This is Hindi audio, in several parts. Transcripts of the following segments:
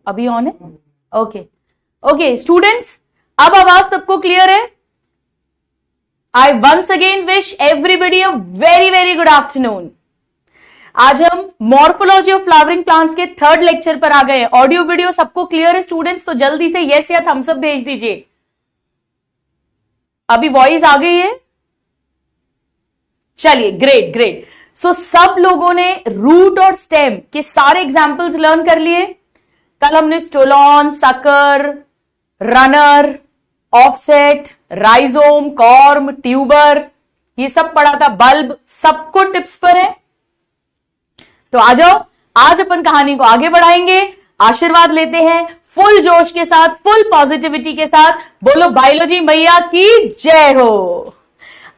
अभी ऑन है? ओके ओके स्टूडेंट्स, अब आवाज सबको क्लियर है? I once again wish everybody a very very good afternoon. आज हम मॉर्फोलॉजी ऑफ फ्लावरिंग प्लांट्स के थर्ड लेक्चर पर आ गए। ऑडियो वीडियो सबको क्लियर है स्टूडेंट्स? तो जल्दी से यस या थम्स अप भेज दीजिए। अभी वॉइस आ गई है? चलिए ग्रेट ग्रेट। सो सब लोगों ने रूट और स्टेम के सारे एग्जाम्पल्स लर्न कर लिए। कल हमने stolon, sucker, runner, offset, rhizome, corm, tuber ये सब पढ़ा था। बल्ब सबको टिप्स पर है। तो आ जाओ, आज अपन कहानी को आगे बढ़ाएंगे। आशीर्वाद लेते हैं फुल जोश के साथ, फुल पॉजिटिविटी के साथ। बोलो बायोलॉजी मैया की जय हो।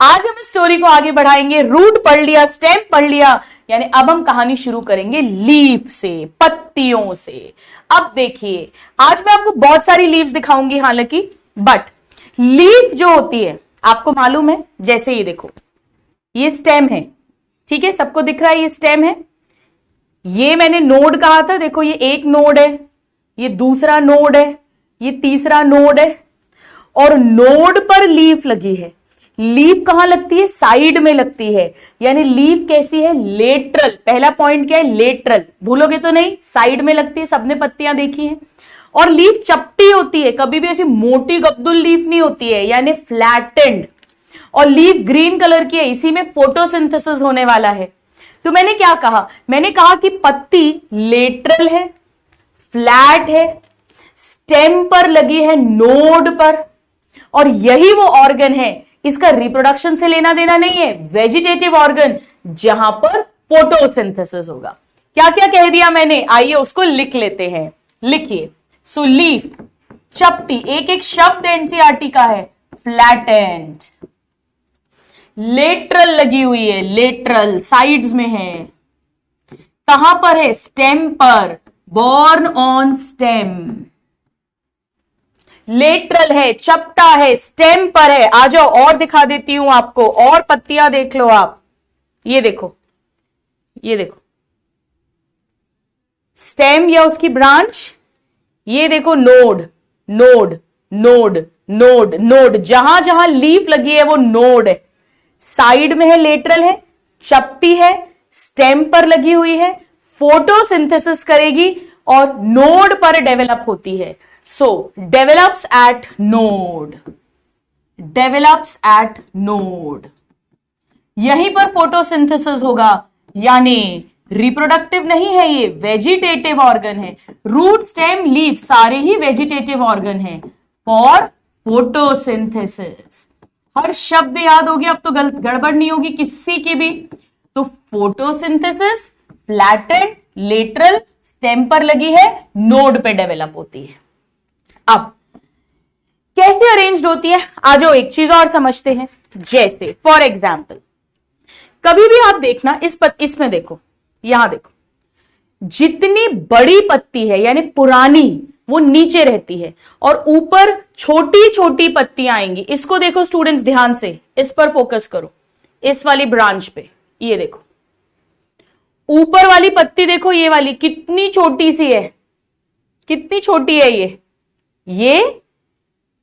आज हम इस स्टोरी को आगे बढ़ाएंगे। रूट पढ़ लिया, स्टेम पढ़ लिया, यानी अब हम कहानी शुरू करेंगे लीफ से, पत्तियों से। अब देखिए, आज मैं आपको बहुत सारी लीव्स दिखाऊंगी हालांकि, बट लीफ जो होती है आपको मालूम है, जैसे ये देखो, ये स्टेम है, ठीक है, सबको दिख रहा है ये स्टेम है। ये मैंने नोड कहा था, देखो ये एक नोड है, ये दूसरा नोड है, ये तीसरा नोड है, और नोड पर लीफ लगी है। लीफ कहां लगती है? साइड में लगती है, यानी लीफ कैसी है? लेटरल। पहला पॉइंट क्या है? लेटरल। भूलोगे तो नहीं, साइड में लगती है, सबने पत्तियां देखी हैं। और लीफ चपटी होती है, कभी भी ऐसी मोटी गब्दुल लीफ नहीं होती है, यानी फ्लैटेंड। और लीफ ग्रीन कलर की है, इसी में फोटोसिंथेसिस होने वाला है। तो मैंने क्या कहा? मैंने कहा कि पत्ती लेटरल है, फ्लैट है, स्टेम पर लगी है, नोड पर, और यही वो ऑर्गन है, इसका रिप्रोडक्शन से लेना देना नहीं है, वेजिटेटिव ऑर्गन, जहां पर फोटोसिंथेसिस होगा। क्या क्या कह दिया मैंने? आइए उसको लिख लेते हैं। लिखिए। सो लीफ चपटी, एक एक शब्द एनसीईआरटी का है। फ्लैटेंड, लेटरल लगी हुई है, लेटरल साइड्स में है। कहां पर है? स्टेम पर, बोर्न ऑन स्टेम। लेटरल है, चपटा है, स्टेम पर है। आ जाओ और दिखा देती हूं आपको, और पत्तियां देख लो आप। ये देखो, ये देखो स्टेम या उसकी ब्रांच, ये देखो node, node, node, node, node, जहां जहां लीफ लगी है वो नोड है। साइड में है, लेटरल है, चपटी है, स्टेम पर लगी हुई है, फोटोसिंथेसिस करेगी और नोड पर डेवलप होती है। So develops at node, develops at node, यहीं पर फोटोसिंथेसिस होगा, यानी रिप्रोडक्टिव नहीं है, ये वेजिटेटिव ऑर्गन है। रूट, स्टेम, लीफ सारे ही वेजिटेटिव ऑर्गन है फॉर फोटोसिंथेसिस। हर शब्द याद हो गया, अब तो गड़बड़ नहीं होगी किसी की भी। तो फोटोसिंथेसिस, फ्लैटेंड, लेटरल, स्टेम पर लगी है, नोड पे डेवलप होती है। अब कैसे अरेंज्ड होती है? आ जाओ एक चीज और समझते हैं। जैसे फॉर एग्जाम्पल, कभी भी आप देखना, इसमें देखो, यहां देखो, जितनी बड़ी पत्ती है यानी पुरानी, वो नीचे रहती है, और ऊपर छोटी छोटी पत्तियां आएंगी। इसको देखो स्टूडेंट्स ध्यान से, इस पर फोकस करो, इस वाली ब्रांच पे। ये देखो ऊपर वाली पत्ती, देखो ये वाली कितनी छोटी सी है, कितनी छोटी है ये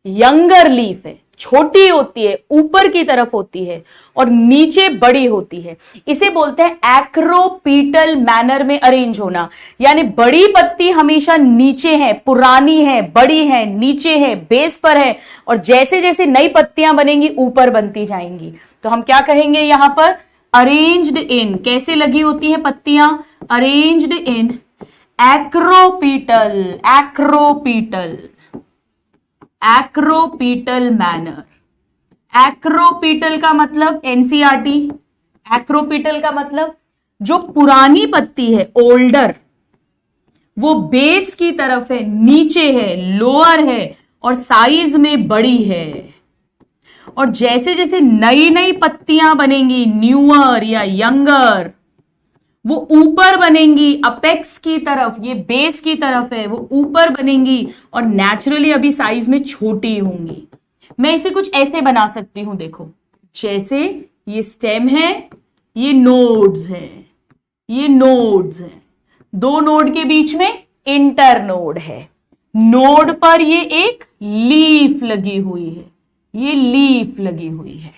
यंगर लीफ है, छोटी होती है, ऊपर की तरफ होती है और नीचे बड़ी होती है। इसे बोलते हैं एक्रोपीटल मैनर में अरेंज होना, यानी बड़ी पत्ती हमेशा नीचे है, पुरानी है, बड़ी है, नीचे है, बेस पर है, और जैसे जैसे नई पत्तियां बनेंगी ऊपर बनती जाएंगी। तो हम क्या कहेंगे यहां पर? अरेंज्ड इन, कैसे लगी होती हैं पत्तियां? Arranged in एक्रोपीटल, एक्रोपीटल, एक्रोपीटल manner. एक्रोपीटल का मतलब एनसीईआरटी, एक्रोपीटल का मतलब जो पुरानी पत्ती है, ओल्डर, वो बेस की तरफ है, नीचे है, लोअर है, और साइज में बड़ी है। और जैसे जैसे नई नई पत्तियां बनेंगी, न्यूअर या यंगर, वो ऊपर बनेंगी अपेक्स की तरफ, ये बेस की तरफ है, वो ऊपर बनेंगी और नेचुरली अभी साइज में छोटी होंगी। मैं इसे कुछ ऐसे बना सकती हूं, देखो, जैसे ये स्टेम है, ये नोड्स है, ये नोड्स है, दो नोड के बीच में इंटरनोड है। नोड पर ये एक लीफ लगी हुई है, ये लीफ लगी हुई है।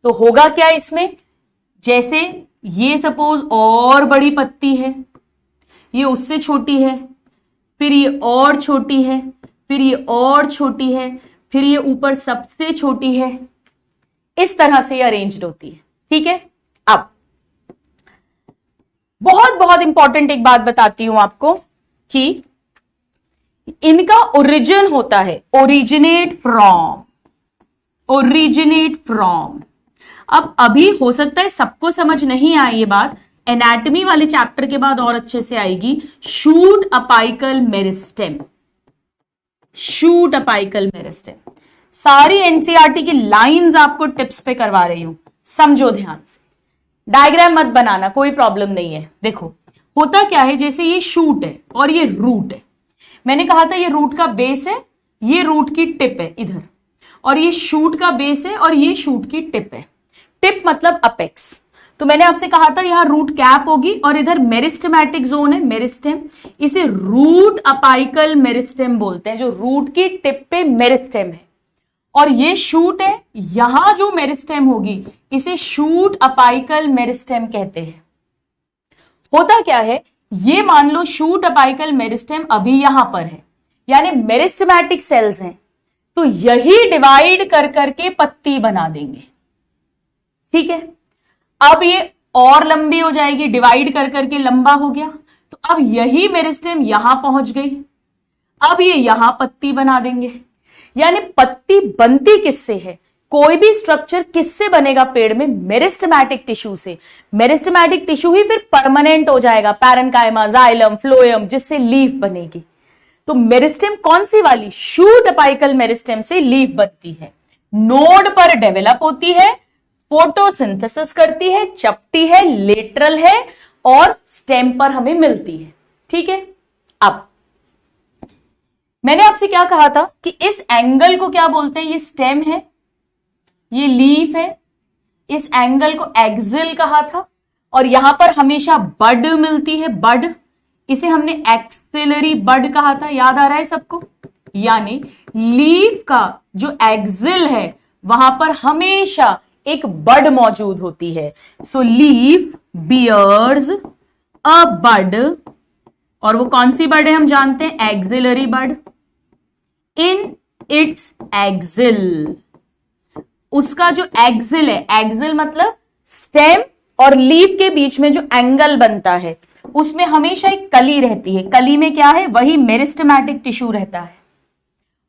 तो होगा क्या इसमें, जैसे ये सपोज और बड़ी पत्ती है, ये उससे छोटी है, फिर ये और छोटी है, फिर ये और छोटी है, फिर ये ऊपर सबसे छोटी है, इस तरह से ये अरेंज्ड होती है। ठीक है, अब बहुत बहुत इंपॉर्टेंट एक बात बताती हूं आपको कि इनका ओरिजिन होता है ओरिजिनेट फ्रॉम, ओरिजिनेट फ्रॉम। अब अभी हो सकता है सबको समझ नहीं आए ये बात, एनाटॉमी वाले चैप्टर के बाद और अच्छे से आएगी। Shoot apical meristem, shoot apical meristem. सारी एनसीईआरटी की लाइंस आपको टिप्स पे करवा रही हूं, समझो ध्यान से। डायग्राम मत बनाना, कोई प्रॉब्लम नहीं है। देखो होता क्या है, जैसे ये शूट है और ये रूट है, मैंने कहा था ये रूट का बेस है, ये रूट की टिप है इधर, और ये शूट का बेस है और ये शूट की टिप है। टिप मतलब अपेक्स। तो मैंने आपसे कहा था यहां रूट कैप होगी और इधर मेरिस्टेमेटिक जोन है, मेरिस्टेम। इसे रूट अपाइकल मेरिस्टेम बोलते हैं, जो रूट की टिप पे मेरिस्टेम है। और ये शूट है, यहां जो मेरिस्टेम होगी इसे शूट अपाइकल मेरिस्टेम कहते हैं। होता क्या है, ये मान लो शूट अपाइकल मेरिस्टेम अभी यहां पर है, यानी मेरिस्टेमेटिक सेल्स हैं, तो यही डिवाइड कर करके पत्ती बना देंगे। ठीक है, अब ये और लंबी हो जाएगी, डिवाइड कर करके लंबा हो गया, तो अब यही मेरिस्टेम यहां पहुंच गई, अब ये यहां पत्ती बना देंगे। यानी पत्ती बनती किससे है, कोई भी स्ट्रक्चर किससे बनेगा पेड़ में, मेरिस्टेमेटिक टिश्यू से। मेरिस्टेमेटिक टिश्यू ही फिर परमानेंट हो जाएगा, पैरेन्काइमा, जाइलम, फ्लोएम, जिससे लीफ बनेगी। तो मेरिस्टेम कौन सी वाली, शूट अपाइकल मेरिस्टेम से लीफ बनती है, नोड पर डेवलप होती है, फोटोसिंथेसिस करती है, चपटी है, लेटरल है और स्टेम पर हमें मिलती है। ठीक है, अब मैंने आपसे क्या कहा था कि इस एंगल को क्या बोलते हैं, ये स्टेम है, ये लीफ है, इस एंगल को एक्सिल कहा था, और यहां पर हमेशा बड मिलती है, बड, इसे हमने एक्सिलरी बड कहा था, याद आ रहा है सबको। यानी लीफ का जो एक्सिल है वहां पर हमेशा एक बड मौजूद होती है। सो लीफ बियर्स अ बड, और वो कौन सी बड है हम जानते हैं, axillary bud, in its axil. उसका जो एक्सिल है, एक्सिल मतलब स्टेम और लीफ के बीच में जो एंगल बनता है उसमें हमेशा एक कली रहती है, कली में क्या है, वही मेरिस्टेमेटिक टिश्यू रहता है।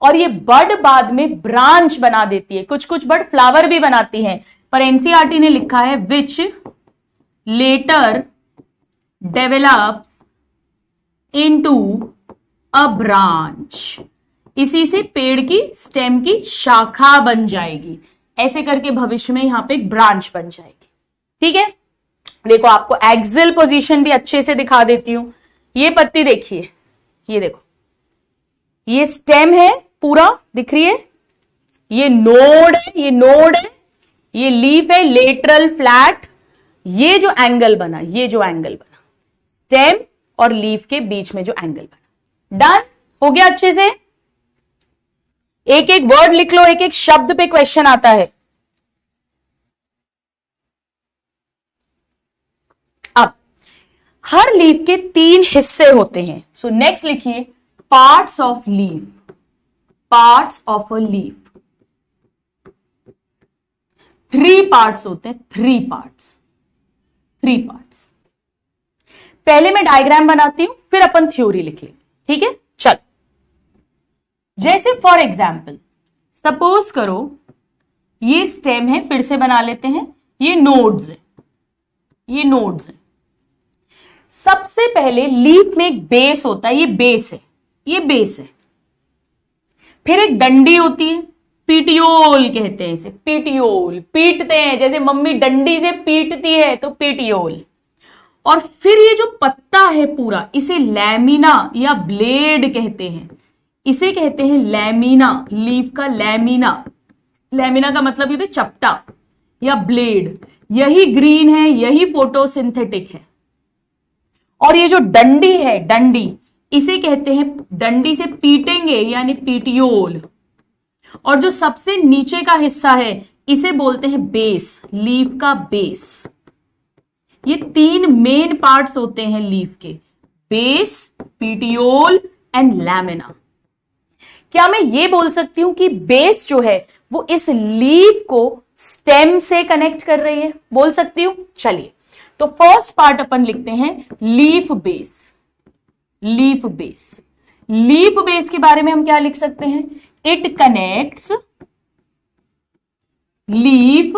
और ये बड बाद में ब्रांच बना देती है, कुछ कुछ बड फ्लावर भी बनाती हैं, पर एनसीईआरटी ने लिखा है which later develops into a branch. इसी से पेड़ की स्टेम की शाखा बन जाएगी, ऐसे करके भविष्य में यहां पे एक ब्रांच बन जाएगी। ठीक है, देखो आपको एक्सिल पोजीशन भी अच्छे से दिखा देती हूं। ये पत्ती देखिए, ये देखो, ये स्टेम है पूरा, दिख रही है, ये नोड है, ये नोड है, ये लीफ है, लेटरल फ्लैट, ये जो एंगल बना, ये जो एंगल बना, स्टेम और लीफ के बीच में जो एंगल बना। डन हो गया अच्छे से। एक एक वर्ड लिख लो, एक एक शब्द पे क्वेश्चन आता है। अब हर लीफ के 3 हिस्से होते हैं। सो नेक्स्ट लिखिए, parts of leaf, parts of a leaf. 3 parts होते हैं, 3 पार्ट्स, 3 पार्ट्स। पहले मैं डायग्राम बनाती हूं, फिर अपन थ्योरी लिख लेंगे। ठीक है, चल। जैसे फॉर एग्जाम्पल सपोज करो ये स्टेम है, फिर से बना लेते हैं, ये नोड्स है, ये नोड्स है। सबसे पहले लीफ में एक बेस होता है, ये बेस है, ये बेस है। फिर एक डंडी होती है, पीटियोल कहते हैं इसे, पीटियोल, पीटते हैं, जैसे मम्मी डंडी से पीटती है तो पीटियोल। और फिर ये जो पत्ता है पूरा, इसे लैमिना या ब्लेड कहते हैं, इसे कहते हैं लैमिना, लीफ का लैमिना। लैमिना का मतलब ये चपटा या ब्लेड। यही ग्रीन है, यही फोटोसिंथेटिक है। और ये जो डंडी है, डंडी, इसे कहते हैं, डंडी से पीटेंगे यानी पीटियोल। और जो सबसे नीचे का हिस्सा है इसे बोलते हैं बेस, लीफ का बेस। ये 3 मेन पार्ट्स होते हैं लीफ के, बेस, पीटियोल एंड लैमिना। क्या मैं ये बोल सकती हूं कि बेस जो है वो इस लीफ को स्टेम से कनेक्ट कर रही है? बोल सकती हूं। चलिए, तो फर्स्ट पार्ट अपन लिखते हैं leaf base. Leaf base, leaf base के बारे में हम क्या लिख सकते हैं? It connects leaf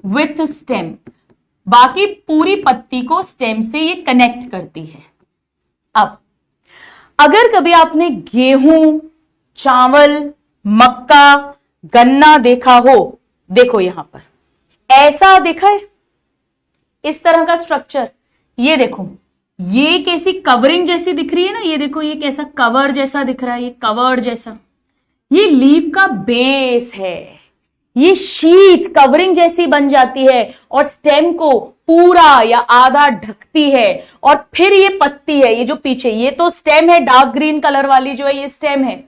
with stem. बाकी पूरी पत्ती को स्टेम से ये कनेक्ट करती है। अब अगर कभी आपने गेहूं, चावल, मक्का, गन्ना देखा हो, देखो यहां पर ऐसा देखा है, इस तरह का स्ट्रक्चर। ये देखो, ये कैसी कवरिंग जैसी दिख रही है ना, ये देखो ये कैसा कवर जैसा दिख रहा है, ये कवर जैसा, ये लीफ का बेस है। ये शीट कवरिंग जैसी बन जाती है और स्टेम को पूरा या आधा ढकती है। और फिर ये पत्ती है, ये जो पीछे, ये तो स्टेम है, डार्क ग्रीन कलर वाली जो है ये स्टेम है,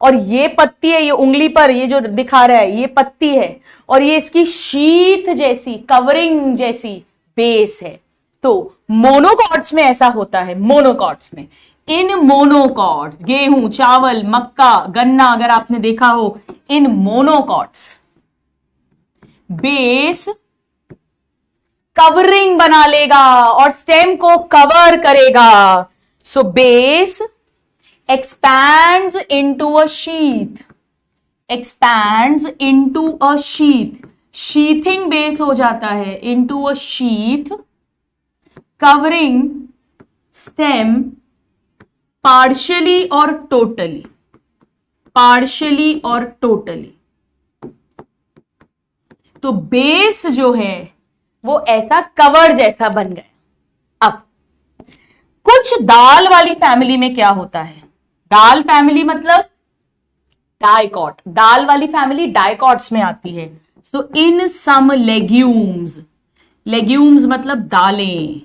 और ये पत्ती है, ये उंगली पर ये जो दिखा रहा है ये पत्ती है, और ये इसकी शीट जैसी कवरिंग जैसी बेस है। तो मोनोकॉट्स में ऐसा होता है, मोनोकॉट्स में, इन मोनोकॉट्स, गेहूं, चावल, मक्का, गन्ना अगर आपने देखा हो, इन मोनोकॉट्स बेस कवरिंग बना लेगा और स्टेम को कवर करेगा। So base expands into a sheath, expands into a sheath, sheathing base हो जाता है, into a sheath covering stem partially or totally, partially or totally। तो बेस जो है वो ऐसा कवर जैसा बन गया। अब कुछ दाल वाली फैमिली में क्या होता है? दाल फैमिली मतलब डाइकॉट, दाल वाली फैमिली डाइकॉट्स में आती है। सो इन सम लेग्यूम्स, लेग्यूम्स मतलब दालें,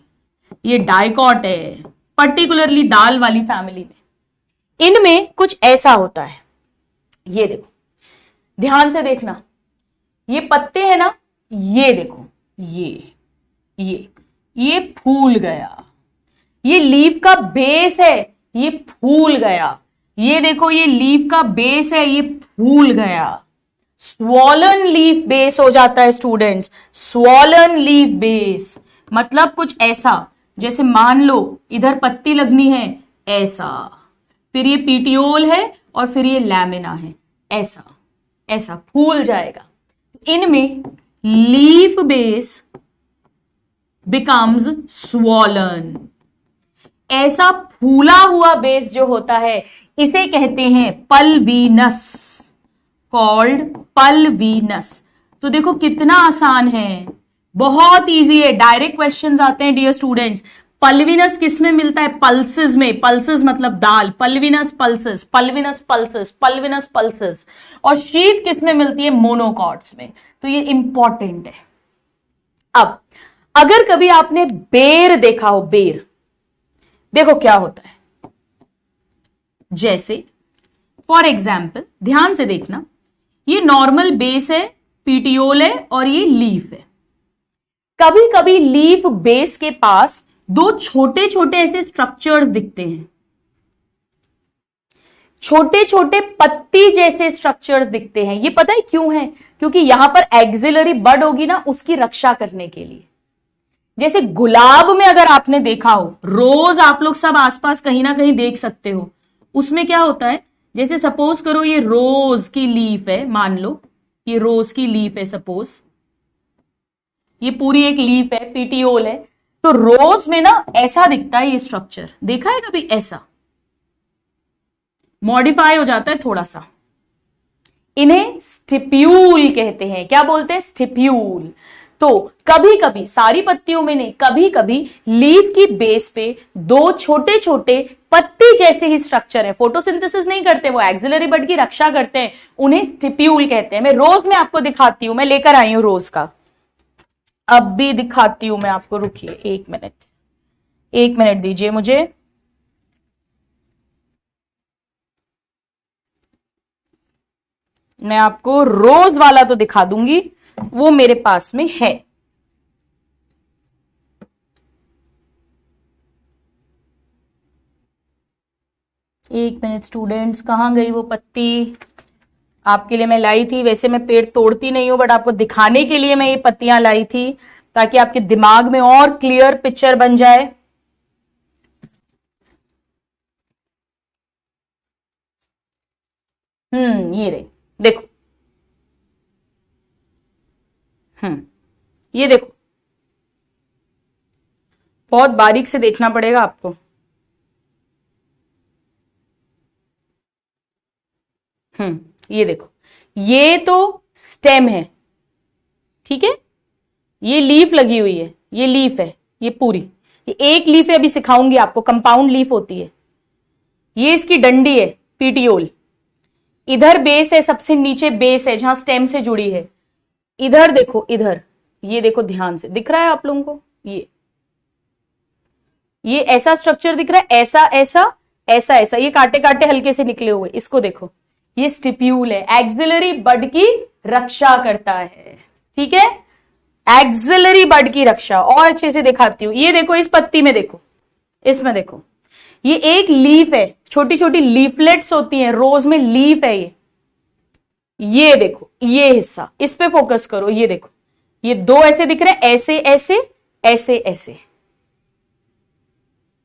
ये डाइकॉट है, पर्टिकुलरली दाल वाली फैमिली में। इनमें कुछ ऐसा होता है, ये देखो, ध्यान से देखना, ये पत्ते हैं ना, ये देखो, ये फूल गया, ये लीफ का बेस है, ये फूल गया। ये देखो, ये लीफ का बेस है, ये फूल गया। स्वॉलन लीफ बेस हो जाता है स्टूडेंट्स, स्वॉलन लीफ बेस मतलब कुछ ऐसा, जैसे मान लो इधर पत्ती लगनी है ऐसा, फिर ये पीटियोल है और फिर ये लैमिना है, ऐसा ऐसा फूल जाएगा। इनमें लीफ बेस बिकम्स स्वॉलन। ऐसा फूला हुआ बेस जो होता है इसे कहते हैं पल्वीनस, कॉल्ड पल्वीनस। तो देखो कितना आसान है, बहुत इजी है, डायरेक्ट क्वेश्चंस आते हैं डियर स्टूडेंट्स। पल्वीनस किस में मिलता है? पल्सेस में, पल्सेस मतलब दाल, पल्वीनस पल्सेस, पल्वीनस पल्सेस, पल्वीनस पल्सेस। और शीट किस में मिलती है? मोनोकॉट्स में। तो ये इंपॉर्टेंट है। अब अगर कभी आपने बेर देखा हो, बेर, देखो क्या होता है, जैसे फॉर एग्जाम्पल ध्यान से देखना, ये नॉर्मल बेस है, पीटियोल है और ये लीफ है। कभी कभी लीफ बेस के पास 2 छोटे छोटे ऐसे स्ट्रक्चर्स दिखते हैं, छोटे छोटे पत्ती जैसे स्ट्रक्चर्स दिखते हैं। ये पता है क्यों है? क्योंकि यहां पर एक्सिलरी बड होगी ना, उसकी रक्षा करने के लिए। जैसे गुलाब में अगर आपने देखा हो, रोज आप लोग सब आसपास कहीं ना कहीं देख सकते हो, उसमें क्या होता है, जैसे सपोज करो ये रोज की लीफ है, मान लो ये रोज की लीफ है, सपोज ये पूरी एक लीफ है, पीटियोल है, तो रोज में ना ऐसा दिखता है ये स्ट्रक्चर, देखा है कभी? ऐसा मॉडिफाई हो जाता है थोड़ा सा। इन्हें स्टिप्यूल कहते हैं। क्या बोलते हैं? स्टिप्यूल। तो कभी कभी, सारी पत्तियों में नहीं, कभी कभी लीफ की बेस पे 2 छोटे छोटे पत्ती जैसे ही स्ट्रक्चर है, फोटोसिंथेसिस नहीं करते, वो एक्सिलरी बड की रक्षा करते हैं, उन्हें स्टिप्यूल कहते हैं। मैं रोज में आपको दिखाती हूं, मैं लेकर आई हूं रोज का, अब भी दिखाती हूं मैं आपको, रुकिए 1 मिनट, 1 मिनट दीजिए मुझे। मैं आपको रोज वाला तो दिखा दूंगी, वो मेरे पास में है। एक मिनट स्टूडेंट्स, कहां गई वो पत्ती? आपके लिए मैं लाई थी, वैसे मैं पेड़ तोड़ती नहीं हूं, बट आपको दिखाने के लिए मैं ये पत्तियां लाई थी ताकि आपके दिमाग में और क्लियर पिक्चर बन जाए। ये रही, देखो। ये देखो, बहुत बारीक से देखना पड़ेगा आपको। ये देखो, ये तो स्टेम है, ठीक है, ये लीफ लगी हुई है, ये लीफ है, ये पूरी, ये एक लीफ है, अभी सिखाऊंगी आपको, कंपाउंड लीफ होती है। ये इसकी डंडी है, पीटियोल। इधर बेस है, सबसे नीचे बेस है जहां स्टेम से जुड़ी है। इधर देखो, इधर ये देखो, ध्यान से दिख रहा है आप लोगों को? ये ऐसा स्ट्रक्चर दिख रहा है, ऐसा ऐसा ऐसा ऐसा, ये कांटे कांटे हल्के से निकले हुए, इसको देखो, ये स्टिप्यूल है, एक्सिलरी बड की रक्षा करता है, ठीक है, एक्सिलरी बड की रक्षा। और अच्छे से दिखाती हूं, ये देखो, इस पत्ती में देखो, इसमें देखो, ये एक लीफ है, छोटी छोटी लीफलेट्स होती हैं, रोज में लीफ है ये देखो, ये हिस्सा, इस पे फोकस करो, ये देखो, ये दो ऐसे दिख रहे हैं, ऐसे ऐसे ऐसे ऐसे,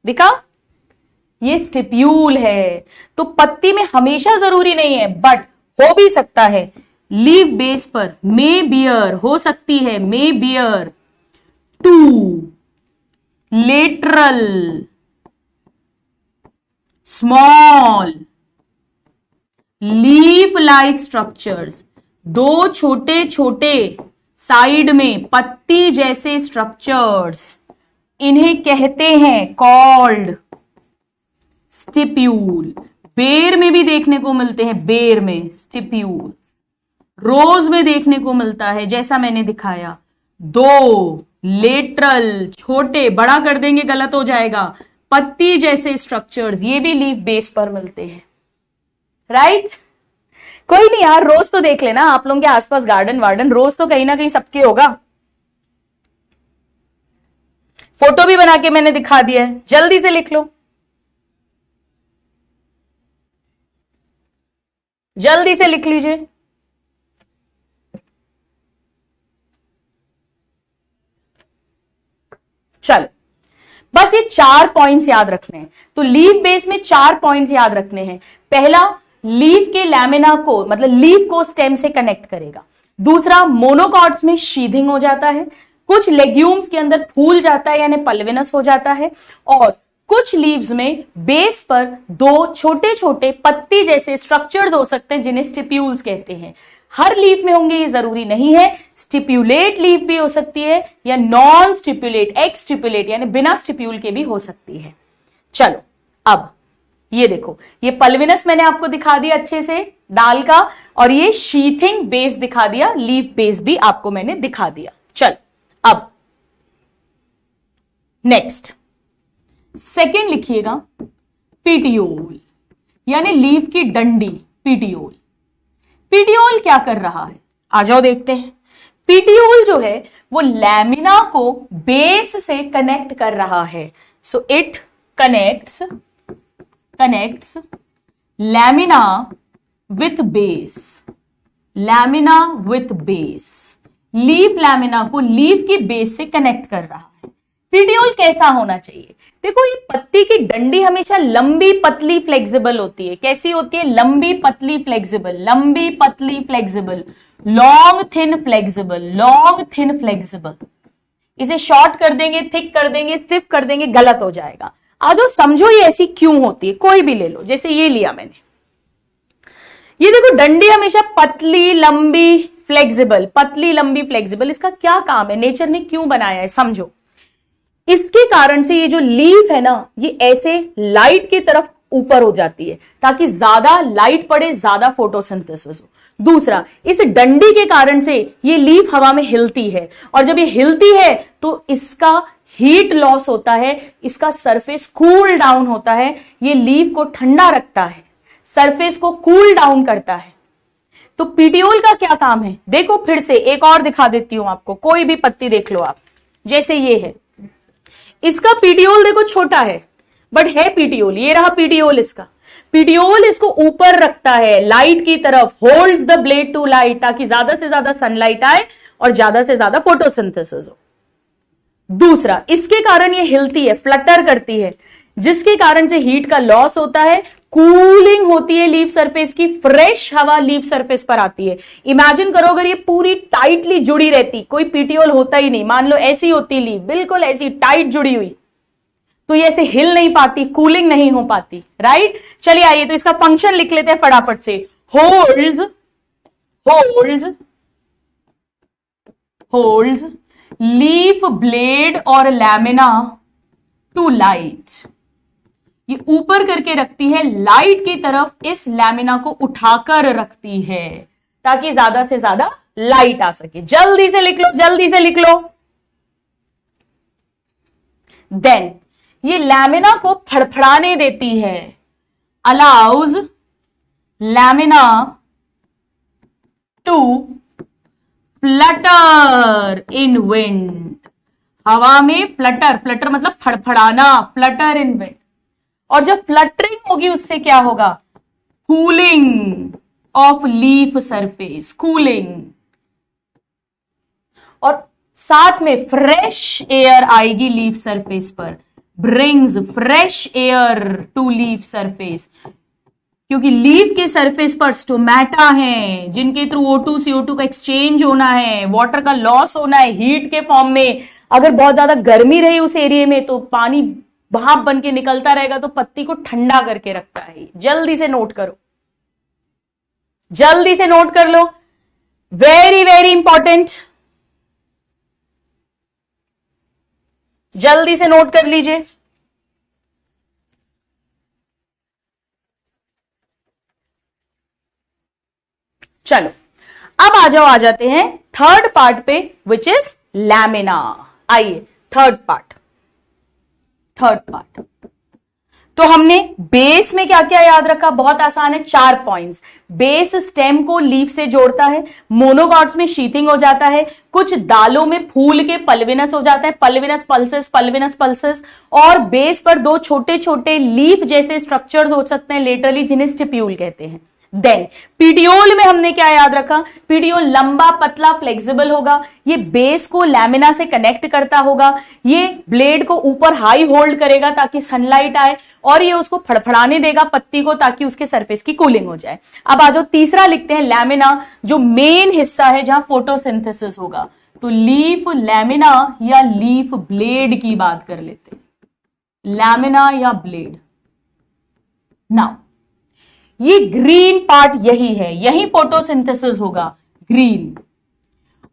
दिखा? ये स्टिप्यूल है। तो पत्ती में हमेशा जरूरी नहीं है, बट हो भी सकता है, लीफ बेस पर मे बियर, हो सकती है, may bear two lateral small leaf like structures, दो छोटे छोटे साइड में पत्ती जैसे स्ट्रक्चर्स, इन्हें कहते हैं कॉल्ड स्टिप्यूल। बेर में भी देखने को मिलते हैं, बेर में स्टिप्यूल, रोज में देखने को मिलता है, जैसा मैंने दिखाया, दो लेटरल, छोटे, बड़ा कर देंगे गलत हो जाएगा, पत्ती जैसे स्ट्रक्चर्स, ये भी लीफ बेस पर मिलते हैं, राइट? कोई नहीं यार, रोज तो देख लेना, आप लोगों के आसपास गार्डन वार्डन रोज तो कहीं ना कहीं सबके होगा। फोटो भी बना के मैंने दिखा दिया है, जल्दी से लिख लो, जल्दी से लिख लीजिए। चलो, बस ये 4 पॉइंट्स याद रखने हैं। तो लीफ बेस में 4 पॉइंट्स याद रखने हैं। पहला, लीफ के लैमिना को, मतलब लीफ को स्टेम से कनेक्ट करेगा। दूसरा, मोनोकॉट्स में शीथिंग हो जाता है, कुछ लेग्यूम्स के अंदर फूल जाता है यानी पल्विनस हो जाता है, और कुछ लीव्स में बेस पर दो छोटे छोटे पत्ती जैसे स्ट्रक्चर्स हो सकते हैं जिन्हें स्टिप्यूल्स कहते हैं। हर लीफ में होंगे ये जरूरी नहीं है, स्टिप्यूलेट लीफ भी हो सकती है या नॉन स्टिप्यूलेट, एक्स स्टिप्यूलेट यानी बिना स्टिप्यूल के भी हो सकती है। चलो, अब ये देखो, ये पल्विनस मैंने आपको दिखा दिया अच्छे से डाल का, और ये शीथिंग बेस दिखा दिया, लीफ बेस भी आपको मैंने दिखा दिया। चलो, अब नेक्स्ट सेकेंड लिखिएगा, पीटियोल यानी लीफ की डंडी, पीटियोल। पीटियोल क्या कर रहा है, आ जाओ देखते हैं। पीटियोल जो है वो लैमिना को बेस से कनेक्ट कर रहा है। So it connects lamina with base, lamina with base, leaf lamina को लीफ की बेस से कनेक्ट कर रहा है। पीटियोल कैसा होना चाहिए? देखो, ये पत्ती की डंडी हमेशा लंबी पतली फ्लेक्सिबल होती है। कैसी होती है? लंबी पतली फ्लेक्सिबल, लंबी पतली flexible, long thin flexible, long thin flexible. इसे शॉर्ट कर देंगे, थिक कर देंगे, स्टिफ कर देंगे, गलत हो जाएगा। आज समझो ये ऐसी क्यों होती है। कोई भी ले लो, जैसे ये लिया मैंने, ये देखो डंडी हमेशा पतली लंबी फ्लेक्सिबल, पतली लंबी फ्लेक्सिबल। इसका क्या काम है, नेचर ने क्यों बनाया है, समझो। इसके कारण से ये जो लीफ है ना, ये ऐसे लाइट की तरफ ऊपर हो जाती है ताकि ज्यादा लाइट पड़े, ज्यादा फोटोसिंथेसिस हो। दूसरा, इस डंडी के कारण से ये लीफ हवा में हिलती है, और जब ये हिलती है तो इसका हीट लॉस होता है, इसका सरफेस कूल डाउन होता है। ये लीफ को ठंडा रखता है, सरफेस को कूल डाउन करता है। तो पीटियोल का क्या काम है, देखो फिर से एक और दिखा देती हूं आपको, कोई भी पत्ती देख लो आप, जैसे ये है, इसका पीटियोल देखो छोटा है बट है पीटियोल, ये रहा पीटियोल इसका। पीटियोल इसको ऊपर रखता है लाइट की तरफ, holds the blade to light, ताकि ज्यादा से ज्यादा सनलाइट आए और ज्यादा से ज्यादा फोटोसिंथेसिस हो। दूसरा, इसके कारण ये हिलती है, फ्लटर करती है, जिसके कारण से हीट का लॉस होता है, कूलिंग होती है लीफ सरफेस की, फ्रेश हवा लीफ सरफेस पर आती है। इमेजिन करो अगर ये पूरी टाइटली जुड़ी रहती, कोई पीटियोल होता ही नहीं, मान लो ऐसी होती लीफ, बिल्कुल ऐसी टाइट जुड़ी हुई, तो ये ऐसे हिल नहीं पाती, कूलिंग नहीं हो पाती, राइट। चलिए आइए तो इसका फंक्शन लिख लेते हैं फटाफट से। होल्ड्स लीफ ब्लेड और लैमिना टू लाइट, ये ऊपर करके रखती है लाइट की तरफ, इस लैमिना को उठाकर रखती है ताकि ज्यादा से ज्यादा लाइट आ सके। जल्दी से लिख लो, जल्दी से लिख लो। देन ये लैमिना को फड़फड़ाने देती है, allows lamina to flutter in wind, हवा में फ्लटर, फ्लटर मतलब फड़फड़ाना, फ्लटर इन विंड। और जब फ्लटरिंग होगी उससे क्या होगा, cooling of leaf surface, cooling, और साथ में फ्रेश एयर आएगी लीफ सरफेस पर, brings fresh air to leaf surface, क्योंकि लीफ के सरफेस पर स्टोमेटा हैं जिनके थ्रू O2 CO2 का एक्सचेंज होना है, वाटर का लॉस होना है हीट के फॉर्म में। अगर बहुत ज्यादा गर्मी रही उस एरिया में तो पानी भाप बन के निकलता रहेगा, तो पत्ती को ठंडा करके रखता है। जल्दी से नोट करो, जल्दी से नोट कर लो, वेरी वेरी इंपॉर्टेंट, जल्दी से नोट कर लीजिए। चलो अब आ जाते हैं थर्ड पार्ट पे, विच इज लैमिना। आइए थर्ड पार्ट। तो हमने बेस में क्या क्या याद रखा, बहुत आसान है, 4 पॉइंट्स। बेस स्टेम को लीफ से जोड़ता है, मोनोकॉट्स में शीथिंग हो जाता है, कुछ दालों में फूल के पल्विनस हो जाता है, पल्विनस पल्सेस, और बेस पर 2 छोटे छोटे लीफ जैसे स्ट्रक्चर्स हो सकते हैं लेटरली, जिन्हें स्टिप्यूल कहते हैं। देन पीटियोल में हमने क्या याद रखा, पीटियोल लंबा पतला फ्लेक्सिबल होगा, ये बेस को लैमिना से कनेक्ट करता होगा, ये ब्लेड को ऊपर हाई होल्ड करेगा ताकि सनलाइट आए, और ये उसको फड़फड़ाने देगा पत्ती को ताकि उसके सरफेस की कूलिंग हो जाए। अब आ जाओ तीसरा लिखते हैं, लैमिना, जो मेन हिस्सा है जहां फोटोसिंथेसिस होगा। तो लीफ लैमिना या लीफ ब्लेड की बात कर लेते हैं, लैमिना या ब्लेड। नाउ ये ग्रीन पार्ट यही है, यही फोटोसिंथेसिस होगा, ग्रीन,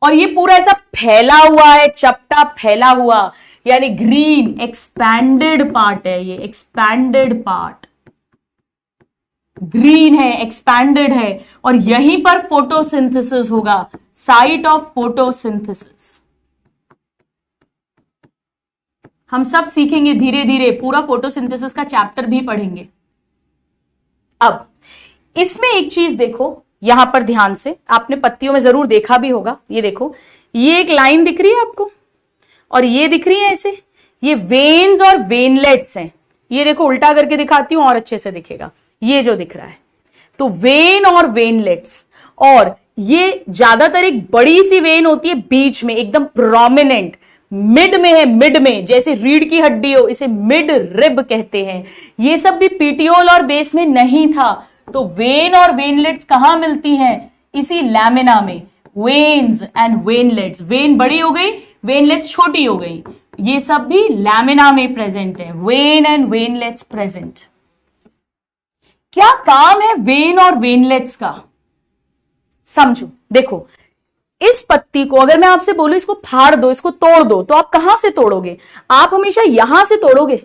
और ये पूरा ऐसा फैला हुआ है, चपटा फैला हुआ, यानी ग्रीन एक्सपैंडेड पार्ट है, ये एक्सपैंडेड पार्ट ग्रीन है, एक्सपैंडेड है, और यहीं पर फोटोसिंथेसिस होगा, साइट ऑफ फोटोसिंथेसिस। हम सब सीखेंगे धीरे धीरे, पूरा फोटोसिंथेसिस का चैप्टर भी पढ़ेंगे। अब इसमें एक चीज देखो, यहां पर ध्यान से, आपने पत्तियों में जरूर देखा भी होगा, ये देखो, ये एक लाइन दिख रही है आपको, और ये दिख रही है ऐसे, ये वेन्स और वेनलेट्स हैं। ये देखो उल्टा करके दिखाती हूं और अच्छे से दिखेगा, ये जो दिख रहा है, तो वेन और वेनलेट्स, और ये ज्यादातर एक बड़ी सी वेन होती है बीच में एकदम प्रोमिनेंट, मिड में है, मिड में, जैसे रीढ़ की हड्डी हो, इसे मिड रिब कहते हैं। ये सब भी पीटियोल और बेस में नहीं था, तो वेन और वेनलेट्स कहां मिलती हैं, इसी लैमिना में, वेन्स एंड वेनलेट्स, वेन बड़ी हो गई, वेनलेट्स छोटी हो गई, ये सब भी लैमिना में प्रेजेंट है, वेन एंड वेनलेट्स प्रेजेंट। क्या काम है वेन और वेनलेट्स का, समझो। देखो इस पत्ती को अगर मैं आपसे बोलूं इसको फाड़ दो, इसको तोड़ दो, तो आप कहां से तोड़ोगे, आप हमेशा यहां से तोड़ोगे,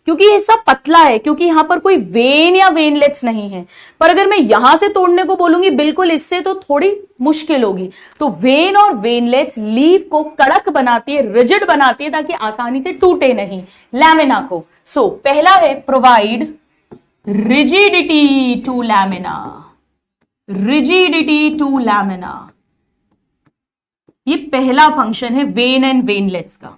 क्योंकि ये हिस्सा पतला है, क्योंकि यहां पर कोई वेन या वेनलेट्स नहीं है। पर अगर मैं यहां से तोड़ने को बोलूंगी बिल्कुल इससे, तो थोड़ी मुश्किल होगी। तो वेन और वेनलेट्स लीफ को कड़क बनाती है, रिजिड बनाती है, ताकि आसानी से टूटे नहीं लैमिना को। सो पहला है provide rigidity to lamina, rigidity to lamina. ये पहला फंक्शन है वेन एंड वेनलेट्स का।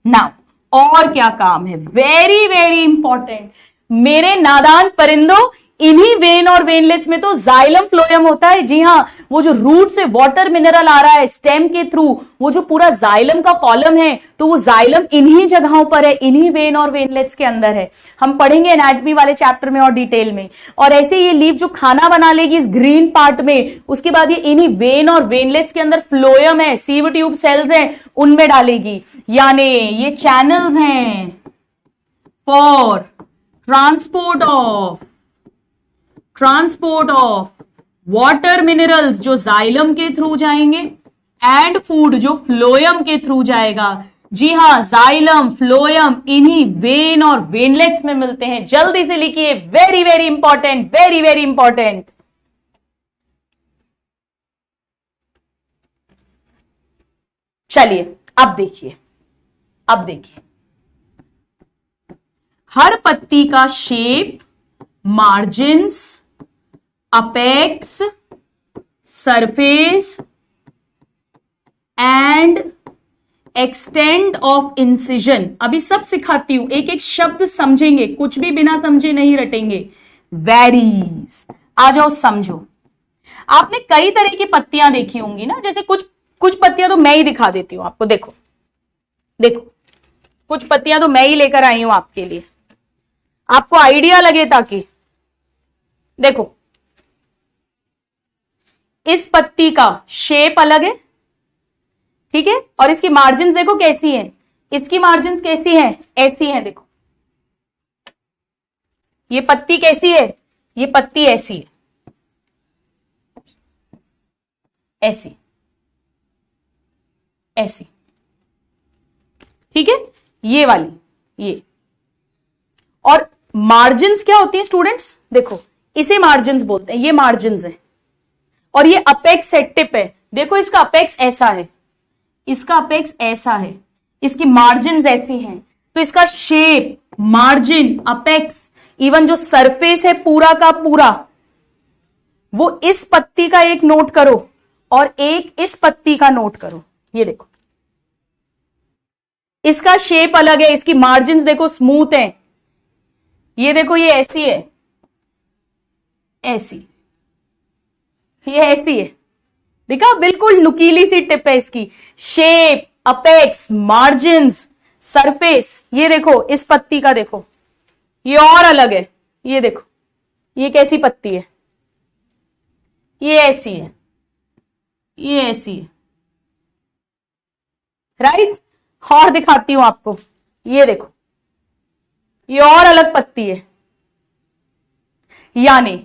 नाउ और क्या काम है, वेरी वेरी इंपॉर्टेंट मेरे नादान परिंदों, इन्हीं वेन और वेनलेट्स में तो जाइलम फ्लोएम होता है। जी हां, वो जो रूट से वाटर मिनरल आ रहा है स्टेम के थ्रू, वो जो पूरा जाइलम का कॉलम है, तो वो जाइलम इन्हीं जगहों पर है, इन्हीं वेन और वेनलेट्स के अंदर है। हम पढ़ेंगे एनाटॉमी वाले चैप्टर में और डिटेल में। और ऐसे ये लीफ जो खाना बना लेगी इस ग्रीन पार्ट में, उसके बाद ये इन्हीं वेन और वेनलेट्स के अंदर फ्लोएम है, सीव ट्यूब सेल्स हैं, उनमें डालेगी। यानी ये चैनल्स हैं for transport of water minerals जो जाइलम के थ्रू जाएंगे, एंड फूड जो फ्लोएम के थ्रू जाएगा। जी हां, जाइलम फ्लोएम इन्हीं वेन और वेनलेट्स में मिलते हैं। जल्दी से लिखिए, very very important, very very important. चलिए अब देखिए, हर पत्ती का shape, margins, apex, surface and extent of incision. अभी सब सिखाती हूं, एक एक शब्द समझेंगे, कुछ भी बिना समझे नहीं रटेंगे। वेरीज, आ जाओ समझो। आपने कई तरह की पत्तियां देखी होंगी ना, जैसे कुछ पत्तियां तो मैं ही दिखा देती हूं आपको। देखो कुछ पत्तियां तो मैं ही लेकर आई हूं आपके लिए, आपको आइडिया लगे। ताकि देखो, इस पत्ती का शेप अलग है, ठीक है, और इसकी मार्जिन्स देखो कैसी हैं। इसकी मार्जिन्स कैसी हैं, ऐसी हैं। देखो ये पत्ती कैसी है, ये पत्ती ऐसी है, ऐसी ऐसी, ठीक है, ये वाली ये। और मार्जिन्स क्या होती हैं स्टूडेंट्स, देखो इसे मार्जिन्स बोलते हैं, ये मार्जिन्स है। और ये अपेक्स है, टिप है। देखो इसका अपेक्स ऐसा है, इसका अपेक्स ऐसा है, इसकी मार्जिन्स ऐसी हैं। तो इसका शेप, मार्जिन, अपेक्स, इवन जो सरफेस है पूरा का पूरा, वो इस पत्ती का एक नोट करो और एक इस पत्ती का नोट करो। ये देखो इसका शेप अलग है, इसकी मार्जिन्स देखो स्मूथ है। ये देखो ये ऐसी है, ऐसी, ये ऐसी है, देखा, बिल्कुल नुकीली सी टिप है इसकी। Shape, apex, margins, surface. ये देखो इस पत्ती का देखो, ये और अलग है। ये देखो ये कैसी पत्ती है, ये ऐसी है, ये ऐसी है, राइट। और दिखाती हूं आपको, ये देखो ये और अलग पत्ती है। यानी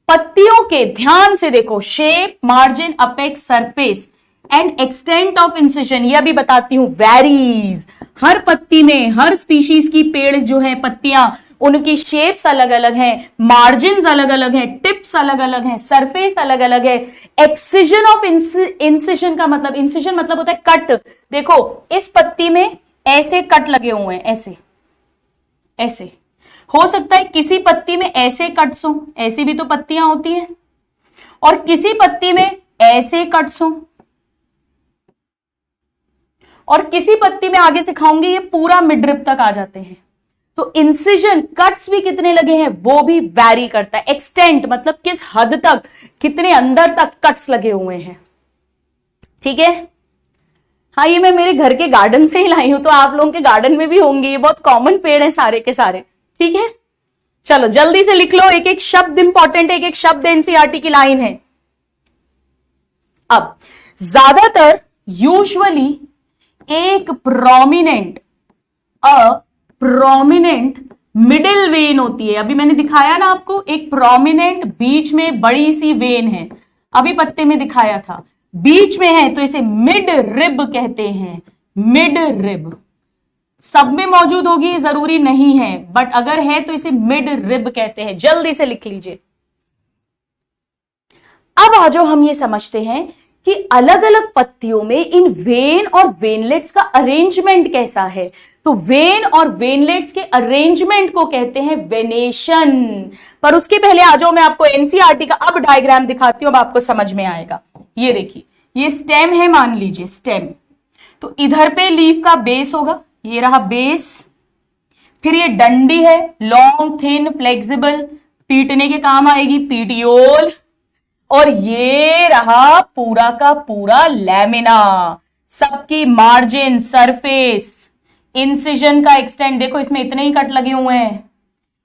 पत्तियों के ध्यान से देखो, shape, margin, apex, surface and extent of incision. ये भी बताती हूं, वेरीज। हर पत्ती में, हर स्पीशीज की पेड़ जो है, पत्तियां, उनकी शेप्स अलग अलग हैं, मार्जिन्स अलग अलग हैं, टिप्स अलग अलग हैं, सरफेस अलग अलग है। एक्सिजन ऑफ इंसिजन का मतलब, इंसिजन मतलब होता है कट। देखो इस पत्ती में ऐसे कट लगे हुए हैं, ऐसे ऐसे। हो सकता है किसी पत्ती में ऐसे कट्स हो, ऐसी भी तो पत्तियां होती हैं, और किसी पत्ती में ऐसे कट्स हो, और किसी पत्ती में, आगे सिखाऊंगी, ये पूरा मिडरिप तक आ जाते हैं। तो इंसिजन, कट्स भी कितने लगे हैं वो भी वैरी करता है। एक्सटेंट मतलब किस हद तक, कितने अंदर तक कट्स लगे हुए हैं, ठीक है। हाँ, ये मैं मेरे घर के गार्डन से ही लाई हूं, तो आप लोगों के गार्डन में भी होंगे, ये बहुत कॉमन पेड़ है सारे के सारे, ठीक है। चलो जल्दी से लिख लो, एक एक शब्द इंपॉर्टेंट है, एक एक शब्द एनसीईआरटी की लाइन है। अब ज्यादातर यूजुअली एक प्रोमिनेंट मिडिल वेन होती है। अभी मैंने दिखाया ना आपको, एक प्रोमिनेंट बीच में बड़ी सी वेन है, अभी पत्ते में दिखाया था, बीच में है, तो इसे मिड रिब कहते हैं। मिड रिब सब में मौजूद होगी जरूरी नहीं है, बट अगर है तो इसे मिड रिब कहते हैं। जल्दी से लिख लीजिए। अब आ जाओ, हम ये समझते हैं कि अलग अलग पत्तियों में इन वेन और वेनलेट्स का अरेंजमेंट कैसा है। तो वेन और वेनलेट्स के अरेंजमेंट को कहते हैं वेनेशन। पर उसके पहले आ जाओ, मैं आपको एनसीईआरटी का अब डायग्राम दिखाती हूं, अब आपको समझ में आएगा। ये देखिए, ये स्टेम है, मान लीजिए स्टेम, तो इधर पे लीफ का बेस होगा, ये रहा बेस, फिर ये डंडी है, लॉन्ग थिन फ्लेक्सिबल, पीटने के काम आएगी, पीटियोल, और ये रहा पूरा का पूरा लैमिना, सबकी मार्जिन, सरफेस, इंसिजन का एक्सटेंड, देखो इसमें इतने ही कट लगे हुए हैं,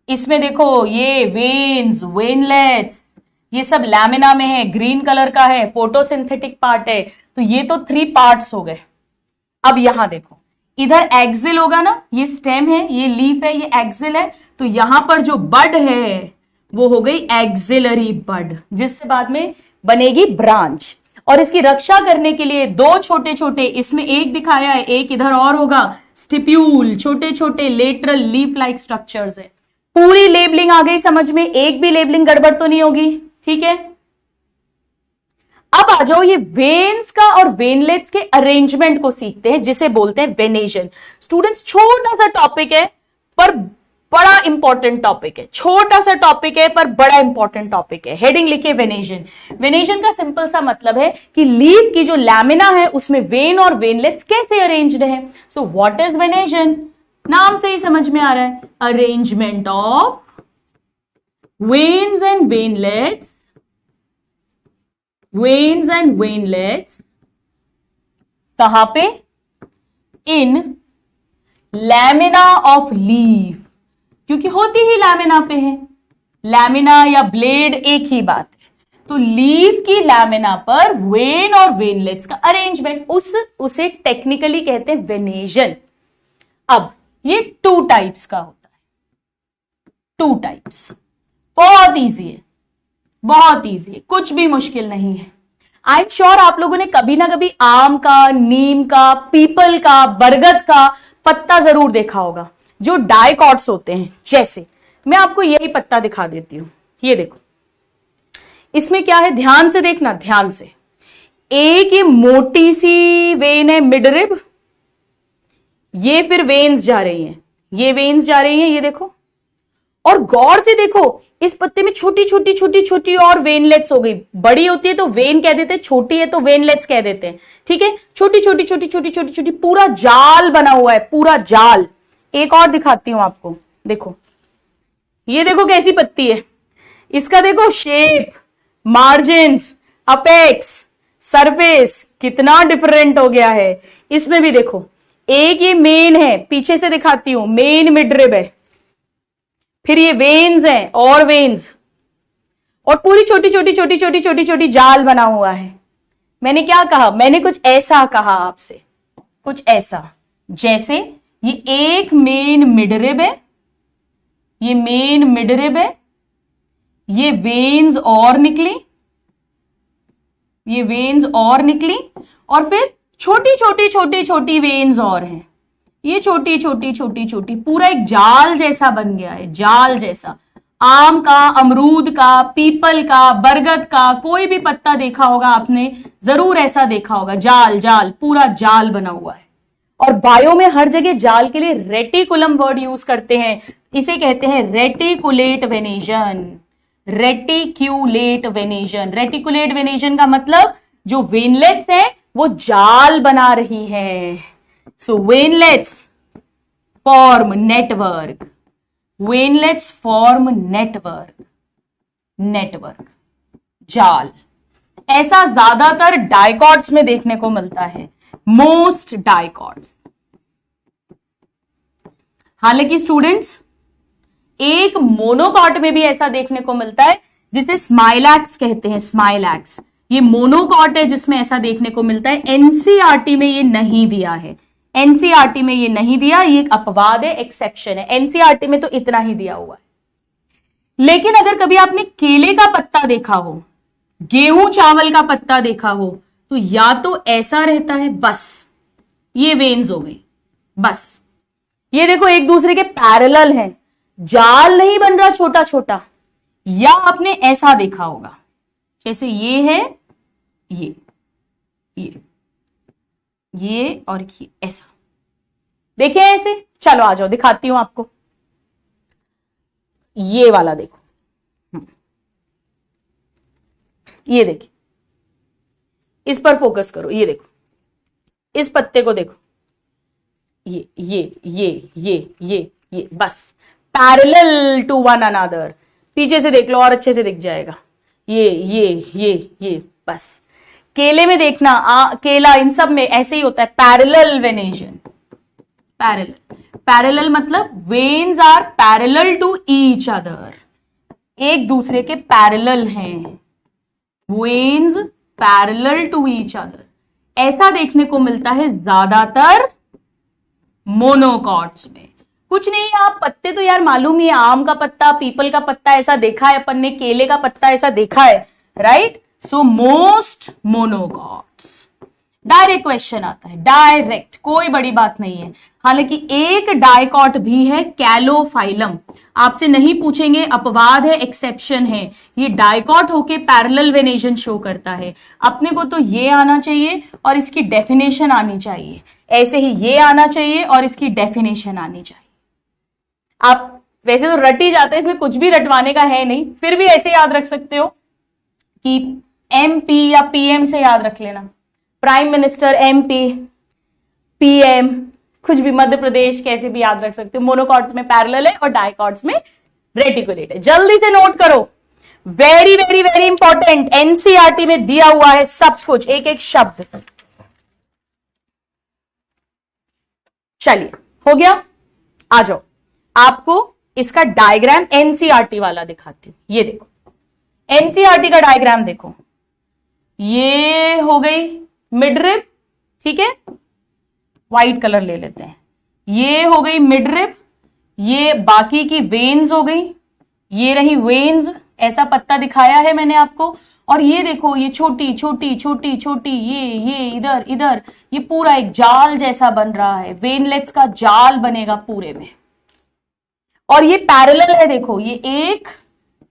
इसमें देखो ये वेन्स, वेनलेट्स, ये सब लैमिना में है, ग्रीन कलर का है, फोटोसिंथेटिक पार्ट है, तो ये तो 3 पार्ट्स हो गए। अब यहां देखो, इधर एक्सिल होगा ना, ये स्टेम है, ये लीफ है, ये एक्सिल है, तो यहां पर जो बड है वो हो गई एक्सिलरी बड, जिससे बाद में बनेगी ब्रांच। और इसकी रक्षा करने के लिए 2 छोटे छोटे, इसमें एक दिखाया है, एक इधर और होगा, स्टिप्यूल, छोटे छोटे लेटरल लीफ लाइक स्ट्रक्चर्स है। पूरी लेबलिंग आ गई समझ में, एक भी लेबलिंग गड़बड़ तो नहीं होगी, ठीक है। अब आ जाओ, ये वेन्स का और वेनलेट्स के अरेंजमेंट को सीखते हैं, जिसे बोलते हैं वेनेशन। स्टूडेंट्स, छोटा सा टॉपिक है पर बड़ा इंपॉर्टेंट टॉपिक है, छोटा सा टॉपिक है पर बड़ा इंपॉर्टेंट टॉपिक है। हेडिंग लिखिए वेनेशन। वेनेशन का सिंपल सा मतलब है कि लीफ की जो लैमिना है उसमें वेन और वेनलेट्स कैसे अरेंज्ड है। सो व्हाट इज वेनेशन, नाम से ही समझ में आ रहा है, arrangement of veins and veinlets, veins and veinlets कहां पे, इन लैमिना ऑफ लीफ, क्योंकि होती ही लैमिना पे है, लैमिना या ब्लेड एक ही बात है, तो लीफ की लैमिना पर वेन और वेनलेट्स का अरेंजमेंट, उसे टेक्निकली कहते हैं वेनेशन। अब ये 2 टाइप्स का होता है, 2 टाइप्स, बहुत इजी है, बहुत इजी है, कुछ भी मुश्किल नहीं है। आई एम श्योर आप लोगों ने कभी ना कभी आम का, नीम का, पीपल का, बरगद का पत्ता जरूर देखा होगा, जो डाइकॉट्स होते हैं। जैसे मैं आपको यही पत्ता दिखा देती हूं, ये देखो, इसमें क्या है, ध्यान से देखना, ध्यान से। एक ये मोटी सी वेन है मिडरिब, ये फिर वेन्स जा रही हैं, ये वेन्स जा रही हैं, ये देखो, और गौर से देखो, इस पत्ते में छोटी छोटी छोटी छोटी और वेनलेट्स हो गई। बड़ी होती है तो वेन कह देते हैं, छोटी है तो वेनलेट्स कह देते हैं, ठीक है। छोटी छोटी छोटी छोटी छोटी छोटी, पूरा जाल बना हुआ है, पूरा जाल। एक और दिखाती हूं आपको, देखो, ये देखो कैसी पत्ती है, इसका देखो शेप, मार्जिन्स, अपेक्स, सरफेस कितना डिफरेंट हो गया है। इसमें भी देखो, एक ये मेन है, पीछे से दिखाती हूं, मेन मिडरिब है, फिर ये वेन्स हैं और वेन्स, और पूरी छोटी छोटी छोटी छोटी छोटी छोटी जाल बना हुआ है। मैंने क्या कहा, मैंने कुछ ऐसा कहा आपसे, कुछ ऐसा, जैसे ये एक मेन मिडरिब है, ये मेन मिडरिब है, ये वेन्स और निकली, ये वेन्स और निकली, और फिर छोटी छोटी छोटी छोटी वेन्स और हैं, ये छोटी छोटी छोटी छोटी, पूरा एक जाल जैसा बन गया है, जाल जैसा। आम का, अमरूद का, पीपल का, बरगद का, कोई भी पत्ता देखा होगा आपने, जरूर ऐसा देखा होगा, जाल जाल, पूरा जाल बना हुआ है। और बायो में हर जगह जाल के लिए रेटिकुलम वर्ड यूज करते हैं, इसे कहते हैं reticulate venation, reticulate venation. Reticulate venation का मतलब जो वेनलेट्स है वो जाल बना रही है। So veinlets form network, veinlets form network, network, जाल। ऐसा ज्यादातर डाइकॉट्स में देखने को मिलता है, मोस्ट डाइकॉट्स। हालांकि स्टूडेंट्स, एक मोनोकॉट में भी ऐसा देखने को मिलता है, जिसे स्माइलैक्स कहते हैं, स्माइलैक्स। ये मोनोकॉट है जिसमें ऐसा देखने को मिलता है। एनसीईआरटी में ये नहीं दिया है, एनसीईआरटी में ये नहीं दिया, ये एक अपवाद है, एक्सेप्शन है। एनसीईआरटी में तो इतना ही दिया हुआ है। लेकिन अगर कभी आपने केले का पत्ता देखा हो, गेहूं चावल का पत्ता देखा हो, तो या तो ऐसा रहता है, बस ये वेन्स हो गई, बस ये देखो एक दूसरे के पैरेलल हैं, जाल नहीं बन रहा छोटा छोटा। या आपने ऐसा देखा होगा, जैसे ये है, ये और ये ऐसा, देखे ऐसे, चलो आ जाओ, दिखाती हूं आपको। ये वाला देखो, ये देखिए, इस पर फोकस करो, ये देखो, इस पत्ते को देखो, ये बस पैरेलल टू वन अनदर। पीछे से देख लो और अच्छे से दिख जाएगा। ये बस। केले में देखना, केला, इन सब में ऐसे ही होता है, पैरेलल वेनेशन। पैरेलल मतलब veins are parallel to each other, एक दूसरे के पैरेलल हैं, veins parallel to each other. ऐसा देखने को मिलता है ज्यादातर मोनोकॉट्स में। कुछ नहीं, आप पत्ते तो यार मालूम ही है, आम का पत्ता, पीपल का पत्ता ऐसा देखा है अपन ने, केले का पत्ता ऐसा देखा है, right. So most monocots. Direct question आता है, डायरेक्ट, कोई बड़ी बात नहीं है। हालांकि एक डाइकॉट भी है, कैलोफाइलम। आपसे नहीं पूछेंगे, अपवाद है, एक्सेप्शन है। ये डाइकॉट होके पैरेलल वेनेशन शो करता है। अपने को तो ये आना चाहिए और इसकी डेफिनेशन आनी चाहिए, ऐसे ही ये आना चाहिए और इसकी डेफिनेशन आनी चाहिए। आप वैसे तो रट ही जाते हैं, इसमें कुछ भी रटवाने का है नहीं, फिर भी ऐसे याद रख सकते हो कि एमपी या पीएम से याद रख लेना, प्राइम मिनिस्टर, एमपी, पीएम, कुछ भी, मध्य प्रदेश, कैसे भी याद रख सकते हो। मोनोकॉट्स में पैरेलल है और डाइकॉट्स में रेटिकुलेट है। जल्दी से नोट करो, very very very important, NCERT में दिया हुआ है सब कुछ, एक एक शब्द। चलिए, हो गया, आ जाओ, आपको इसका डायग्राम एनसीईआरटी वाला दिखाती हूं। ये देखो, एनसीईआरटी का डायग्राम देखो, ये हो गई मिडरिब, ठीक है, व्हाइट कलर ले लेते हैं। ये हो गई मिडरिब, ये बाकी की वेन्स हो गई, ये रही वेन्स, ऐसा पत्ता दिखाया है मैंने आपको। और ये देखो, ये छोटी छोटी छोटी छोटी, ये इधर इधर, ये पूरा एक जाल जैसा बन रहा है, वेनलेट्स का जाल बनेगा पूरे में। और ये पैरेलल है, देखो, ये एक,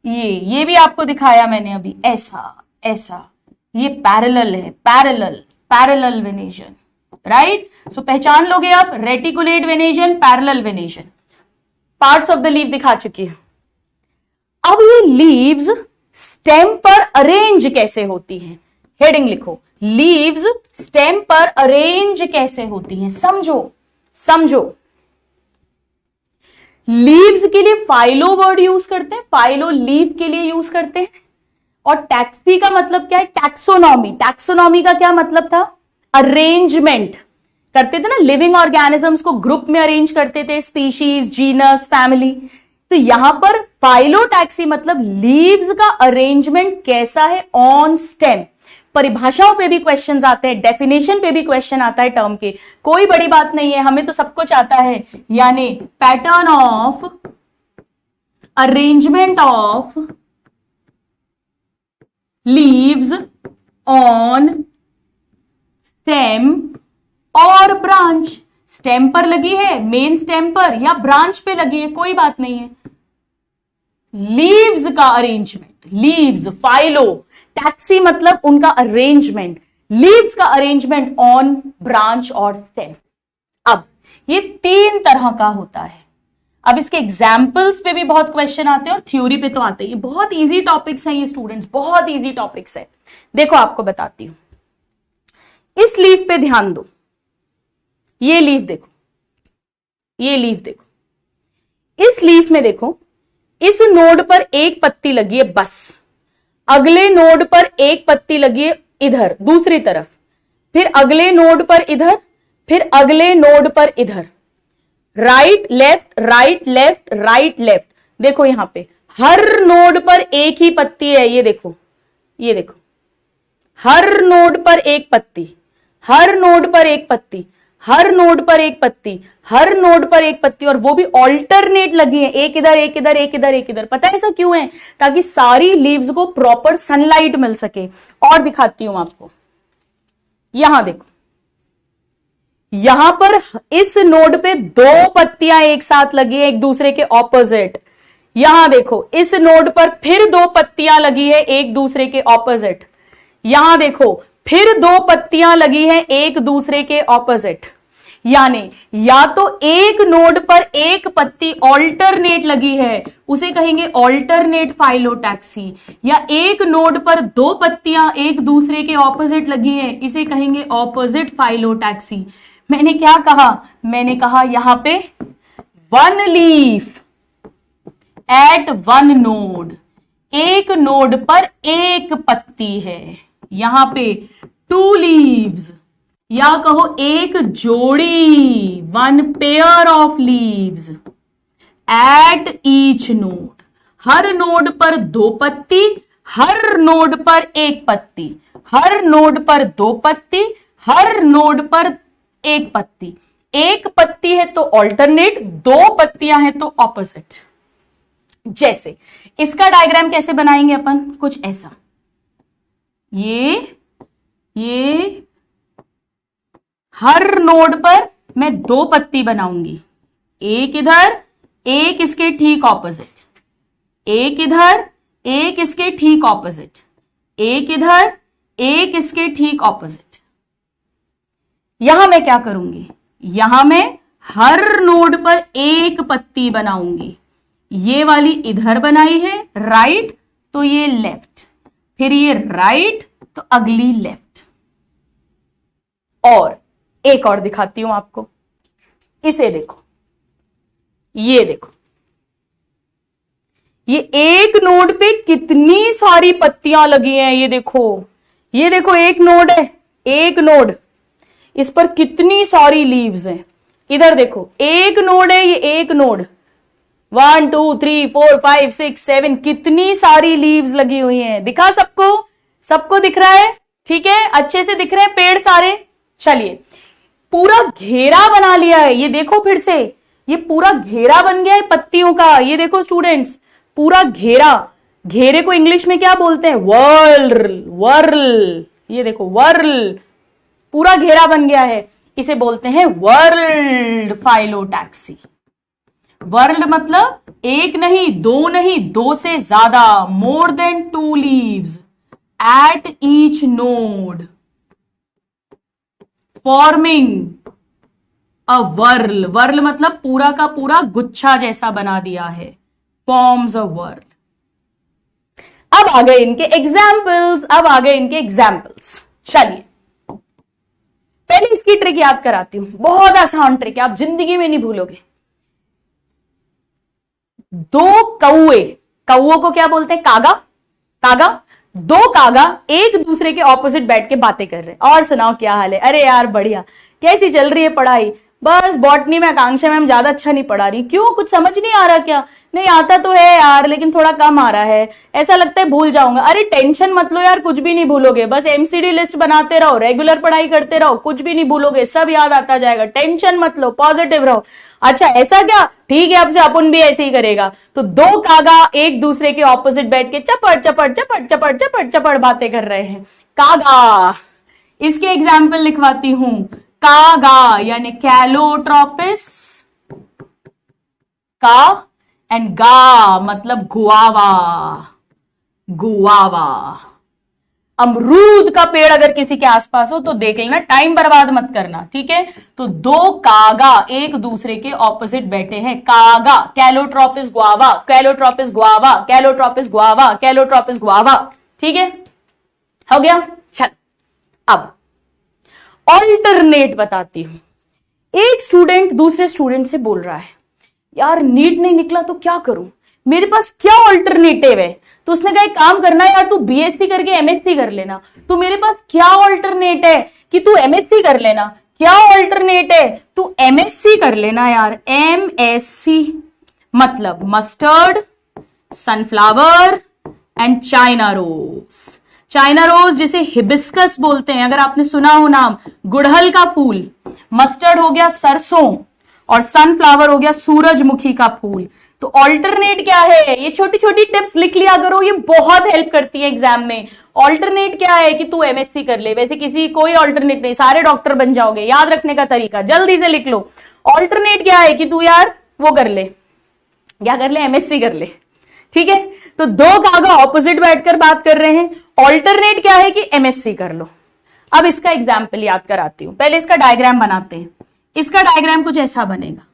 ये भी आपको दिखाया मैंने अभी, ऐसा ऐसा, ये पैरेलल है, पैरेलल वेनेशन, राइट। सो पहचान लोगे आप, reticulate venation, parallel venation. Parts of the leaf दिखा चुकी है। अब ये लीव्स स्टेम पर अरेंज कैसे होती हैं, हेडिंग लिखो, लीव्स स्टेम पर अरेंज कैसे होती हैं, समझो। लीव्स के लिए फाइलो वर्ड यूज करते हैं, फाइलो लीव के लिए यूज करते हैं। और टैक्सी का मतलब क्या है, टैक्सोनॉमी। टैक्सोनॉमी का क्या मतलब था, अरेंजमेंट करते थे ना, लिविंग ऑर्गेनिजम्स को ग्रुप में अरेंज करते थे, स्पीशीज, जीनस, फैमिली। तो यहां पर फाइलोटैक्सी मतलब लीव्स का अरेंजमेंट कैसा है ऑन स्टेम। परिभाषाओं पे भी क्वेश्चंस आते हैं, डेफिनेशन पे भी क्वेश्चन आता है टर्म के, कोई बड़ी बात नहीं है, हमें तो सब कुछ आता है। यानी pattern of arrangement of leaves on stem और ब्रांच। स्टेम पर लगी है, मेन स्टेम पर, या ब्रांच पे लगी है, कोई बात नहीं है। लीव्स का अरेंजमेंट, लीव्स, फाइलो, टैक्सी मतलब उनका अरेंजमेंट, लीव्स का अरेंजमेंट ऑन ब्रांच और स्टेम। अब ये तीन तरह का होता है। अब इसके एग्जाम्पल्स पे भी बहुत क्वेश्चन आते हैं और थ्योरी पे तो आते हैं। बहुत इजी टॉपिक्स हैं ये स्टूडेंट्स, बहुत इजी टॉपिक्स है। देखो आपको बताती हूं, इस लीफ पे ध्यान दो, ये लीफ देखो, ये लीफ देखो, इस लीफ में देखो, इस नोड पर एक पत्ती लगी है बस, अगले नोड पर एक पत्ती लगी है इधर दूसरी तरफ, फिर अगले नोड पर इधर, फिर अगले नोड पर इधर, right left right left right left. देखो यहां पे हर नोड पर एक ही पत्ती है, ये देखो, ये देखो, हर नोड पर एक पत्ती, हर नोड पर एक पत्ती, हर नोड पर एक पत्ती, हर नोड पर एक पत्ती, और वो भी ऑल्टरनेट लगी है, एक इधर एक इधर एक इधर एक इधर। पता है ऐसा क्यों है? ताकि सारी लीव्स को प्रॉपर सनलाइट मिल सके। और दिखाती हूं आपको, यहां देखो, यहां पर इस नोड पे दो पत्तियां एक साथ लगी है एक दूसरे के ऑपोजिट। यहां देखो, इस नोड पर फिर दो पत्तियां लगी है एक दूसरे के ऑपोजिट। यहां देखो, फिर दो पत्तियां लगी हैं एक दूसरे के ऑपोजिट। यानी या तो एक नोड पर एक पत्ती ऑल्टरनेट लगी है, उसे कहेंगे ऑल्टरनेट फाइलोटैक्सी, या एक नोड पर दो पत्तियां एक दूसरे के ऑपोजिट लगी है, इसे कहेंगे ऑपोजिट फाइलोटैक्सी। मैंने क्या कहा? मैंने कहा यहां पे one leaf at one node, एक नोड पर एक पत्ती है, यहां पे टू लीव्स, या कहो एक जोड़ी, one pair of leaves at each node, her node पर दो पत्ती, हर नोड पर एक पत्ती, हर नोड पर दो पत्ती, हर नोड पर एक पत्ती। एक पत्ती है तो ऑल्टरनेट, दो पत्तियां हैं तो ऑपोजिट। जैसे इसका डायग्राम कैसे बनाएंगे अपन? कुछ ऐसा, ये हर नोड पर मैं दो पत्ती बनाऊंगी, एक इधर एक इसके ठीक ऑपोजिट, एक इधर एक इसके ठीक ऑपोजिट, एक इधर एक इसके ठीक ऑपोजिट। यहां मैं क्या करूंगी? यहां मैं हर नोड पर एक पत्ती बनाऊंगी, ये वाली इधर बनाई है राइट, तो ये लेफ्ट, फिर ये राइट तो अगली लेफ्ट। और एक और दिखाती हूं आपको, इसे देखो, ये देखो, ये एक नोड पे कितनी सारी पत्तियां लगी हैं, ये देखो, ये देखो एक नोड है, एक नोड, इस पर कितनी सारी लीव्स हैं। इधर देखो एक नोड है, ये एक नोड, 1 2 3 4 5 6 7 कितनी सारी लीव्स लगी हुई हैं। दिखा सबको? सबको दिख रहा है? ठीक है, अच्छे से दिख रहे हैं पेड़ सारे। चलिए, पूरा घेरा बना लिया है, ये देखो फिर से, ये पूरा घेरा बन गया है पत्तियों का। ये देखो स्टूडेंट्स, पूरा घेरा, घेरे को इंग्लिश में क्या बोलते हैं? वर्ल, वर्ल, ये देखो वर्ल, पूरा घेरा बन गया है, इसे बोलते हैं वर्ल्ड फाइलोटैक्सी। वर्ल्ड मतलब एक नहीं, दो से ज्यादा, more than two leaves at each node forming a whorl. Whorl मतलब पूरा का पूरा गुच्छा जैसा बना दिया है, फॉर्म्स अ वर्ल। अब आ गए इनके एग्जाम्पल्स, अब आ गए इनके एग्जाम्पल्स। चलिए, पहले इसकी ट्रिक याद कराती हूं, बहुत आसान ट्रिक है, आप जिंदगी में नहीं भूलोगे। दो कौए, कौओं को क्या बोलते हैं? कागा, कागा। दो कागा एक दूसरे के ऑपोजिट बैठ के बातें कर रहे हैं। और सुनाओ क्या हाल है? अरे यार बढ़िया, कैसी चल रही है पढ़ाई? बस बॉटनी में आकांक्षा मैम ज्यादा अच्छा नहीं पढ़ा रही। क्यों, कुछ समझ नहीं आ रहा क्या? नहीं आता तो है यार, लेकिन थोड़ा कम आ रहा है, ऐसा लगता है भूल जाऊंगा। अरे टेंशन मत लो यार, कुछ भी नहीं भूलोगे, बस एमसीडी लिस्ट बनाते रहो, रेगुलर पढ़ाई करते रहो, कुछ भी नहीं भूलोगे, सब याद आता जाएगा, टेंशन मत लो, पॉजिटिव रहो। अच्छा ऐसा क्या? ठीक है, अब से अपन भी ऐसे ही करेगा। तो दो कागा एक दूसरे के ऑपोजिट बैठ के चपड़ चपड़ चपड़ चपड़ चपड़ चपड़ बातें कर रहे हैं। कागा, इसके एग्जाम्पल लिखवाती हूं। कागा यानी कैलोट्रोपिस, का एंड गा मतलब गुआवा, गुआवा। अमरूद का पेड़ अगर किसी के आसपास हो तो देख लेना, टाइम बर्बाद मत करना, ठीक है। तो दो कागा एक दूसरे के ऑपोजिट बैठे हैं। कागा, Calotropis guava, Calotropis guava, Calotropis guava, Calotropis guava. ठीक है, हो गया। चल, अब ऑल्टरनेट बताती हूं। एक स्टूडेंट दूसरे स्टूडेंट से बोल रहा है, यार नीट नहीं निकला तो क्या करूं, मेरे पास क्या ऑल्टरनेटिव है? तो उसने कहा एक काम करना यार, तू बीएससी करके एमएससी कर लेना। तो मेरे पास क्या ऑल्टरनेट है कि तू एमएससी कर लेना? क्या ऑल्टरनेट है? तू एमएससी कर लेना यार। एमएससी मतलब mustard, sunflower and China rose. China rose जिसे हिबिस्कस बोलते हैं, अगर आपने सुना हो नाम, गुड़हल का फूल। मस्टर्ड हो गया सरसों, और सनफ्लावर हो गया सूरजमुखी का फूल। तो ऑल्टरनेट क्या है? ये छोटी छोटी टिप्स लिख लिया करो, ये बहुत हेल्प करती है एग्जाम में। ऑल्टरनेट क्या है कि तू एमएससी कर ले, वैसे किसी कोई ऑल्टरनेट नहीं, सारे डॉक्टर बन जाओगे। याद रखने का तरीका जल्दी से लिख लो। ऑल्टरनेट क्या है कि तू यार वो कर ले, क्या कर ले? एमएससी कर ले। ठीक है, तो दो कागा ऑपोजिट बैठकर बात कर रहे हैं। ऑल्टरनेट क्या है कि एमएससी कर लो। अब इसका एग्जाम्पल याद कराती हूं, पहले इसका डायग्राम बनाते हैं। इसका डायग्राम कुछ ऐसा बनेगा,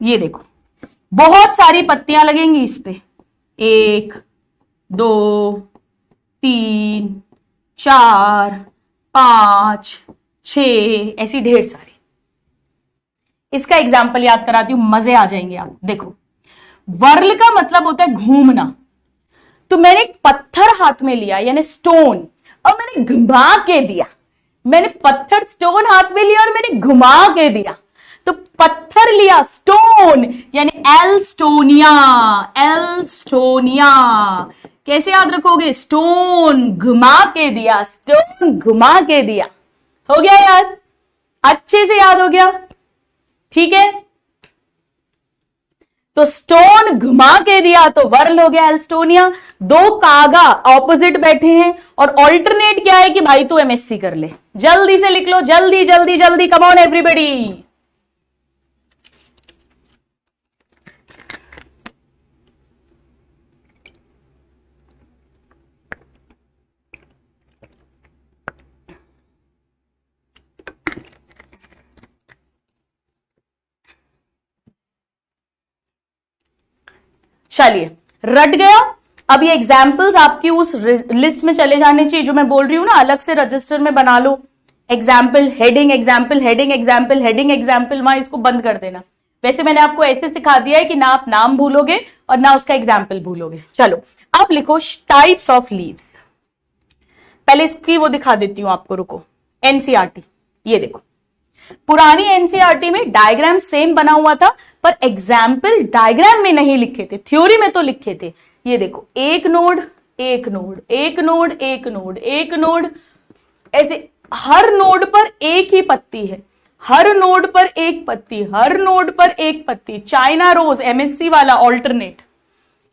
ये देखो बहुत सारी पत्तियां लगेंगी इस पे, 1 2 3 4 5 6, ऐसी ढेर सारी। इसका एग्जाम्पल याद कराती हूं, मजे आ जाएंगे आप। देखो वर्ल का मतलब होता है घूमना, तो मैंने एक पत्थर हाथ में लिया यानी स्टोन, और मैंने घुमा के दिया। मैंने पत्थर स्टोन हाथ में लिया और मैंने घुमा के दिया, तो पत्थर लिया स्टोन यानी एल्स्टोनिया। एल्स्टोनिया कैसे याद रखोगे? स्टोन घुमा के दिया, स्टोन घुमा के दिया। हो गया याद? अच्छे से याद हो गया? ठीक है, तो स्टोन घुमा के दिया तो वर्ल हो गया एल्स्टोनिया। दो कागा ऑपोजिट बैठे हैं और ऑल्टरनेट क्या है कि भाई तू एमएससी कर ले। जल्दी से लिख लो, जल्दी जल्दी जल्दी, कम ऑन एवरीबॉडी। चलिए, रट गया। अब ये एग्जाम्पल्स आपकी उस लिस्ट में चले जाने चाहिए जो मैं बोल रही हूं ना, अलग से रजिस्टर में बना लो। Example heading, example heading, example heading, example, वहां इसको बंद कर देना। वैसे मैंने आपको ऐसे सिखा दिया है कि ना आप नाम भूलोगे और ना उसका एग्जाम्पल भूलोगे। चलो अब लिखो टाइप्स ऑफ लीव्स। पहले इसकी वो दिखा देती हूं आपको, रुको। एनसीईआरटी, ये देखो पुरानी एनसीईआरटी में डायग्राम सेम बना हुआ था, पर एग्जाम्पल डायग्राम में नहीं लिखे थे, थ्योरी में तो लिखे थे। ये देखो एक नोड एक नोड एक नोड एक नोड एक नोड, ऐसे हर नोड पर एक ही पत्ती है, हर नोड पर एक पत्ती, हर नोड पर एक पत्ती। चाइना रोज एमएससी वाला ऑल्टरनेट,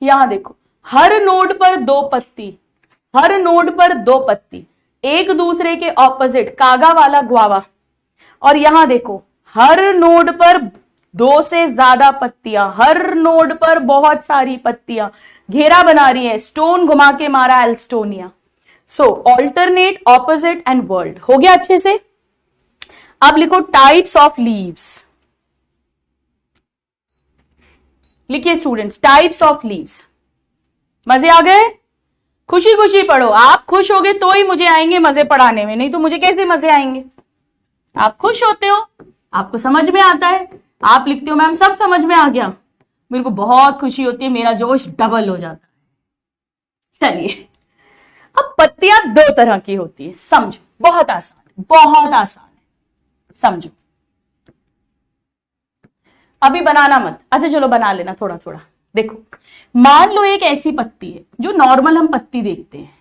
यहां देखो हर नोड पर 2 पत्ती, हर नोड पर 2 पत्ती, एक दूसरे के ऑपोजिट, कागा वाला ग्वावा। और यहां देखो हर नोड पर 2 से ज्यादा पत्तियां, हर नोड पर बहुत सारी पत्तियां घेरा बना रही है, स्टोन घुमा के मारा Alstonia. So alternate, opposite and world. हो गया अच्छे से? अब लिखो टाइप्स ऑफ लीव्स। लिखिए स्टूडेंट्स, टाइप्स ऑफ लीव्स। मजे आ गए? खुशी खुशी पढ़ो। आप खुश होगे तो ही मुझे आएंगे मजे पढ़ाने में, नहीं तो मुझे कैसे मजे आएंगे? आप खुश होते हो, आपको समझ में आता है, आप लिखते हो मैम सब समझ में आ गया, मेरे को बहुत खुशी होती है, मेरा जोश डबल हो जाता है। चलिए, अब पत्तियां 2 तरह की होती है, समझो, बहुत आसान, बहुत आसान है, समझो। अभी बनाना मत, अच्छा चलो बना लेना थोड़ा थोड़ा। देखो मान लो एक ऐसी पत्ती है जो नॉर्मल हम पत्ती देखते हैं,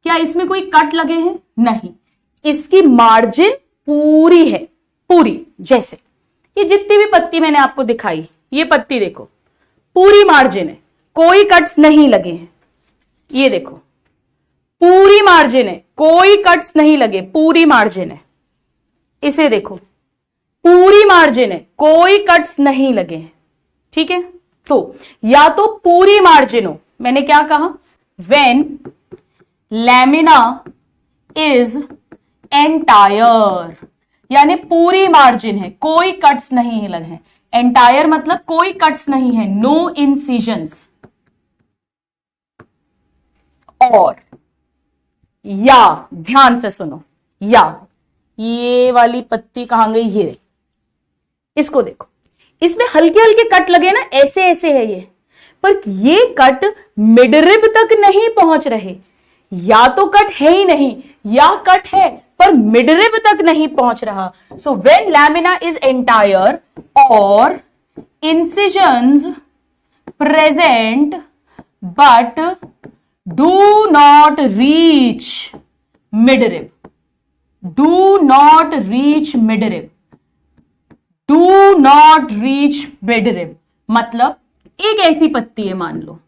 क्या इसमें कोई कट लगे हैं? नहीं, इसकी मार्जिन पूरी है, पूरी। जैसे ये जितनी भी पत्ती मैंने आपको दिखाई, ये पत्ती देखो पूरी मार्जिन है, कोई कट्स नहीं लगे हैं। ये देखो पूरी मार्जिन है, कोई कट्स नहीं लगे, पूरी मार्जिन है। इसे देखो पूरी मार्जिन है, कोई कट्स नहीं लगे हैं। ठीक है, तो या तो पूरी मार्जिन हो, मैंने क्या कहा, व्हेन लैमिना इज एंटायर, यानी पूरी मार्जिन है, कोई कट्स नहीं लगे हैं। एंटायर मतलब कोई कट्स नहीं है, नो इंसिजन्स। और या, ध्यान से सुनो, या ये वाली पत्ती कहां गई? ये इसको देखो, इसमें हल्के हल्के कट लगे ना, ऐसे ऐसे है ये, पर ये कट मिडरिब तक नहीं पहुंच रहे। या तो कट है ही नहीं, या कट है पर मिडरिब तक नहीं पहुंच रहा। So when lamina is entire और incisions present but do not reach midrib, do not reach midrib, do not reach midrib. मतलब एक ऐसी पत्ती है, मान लो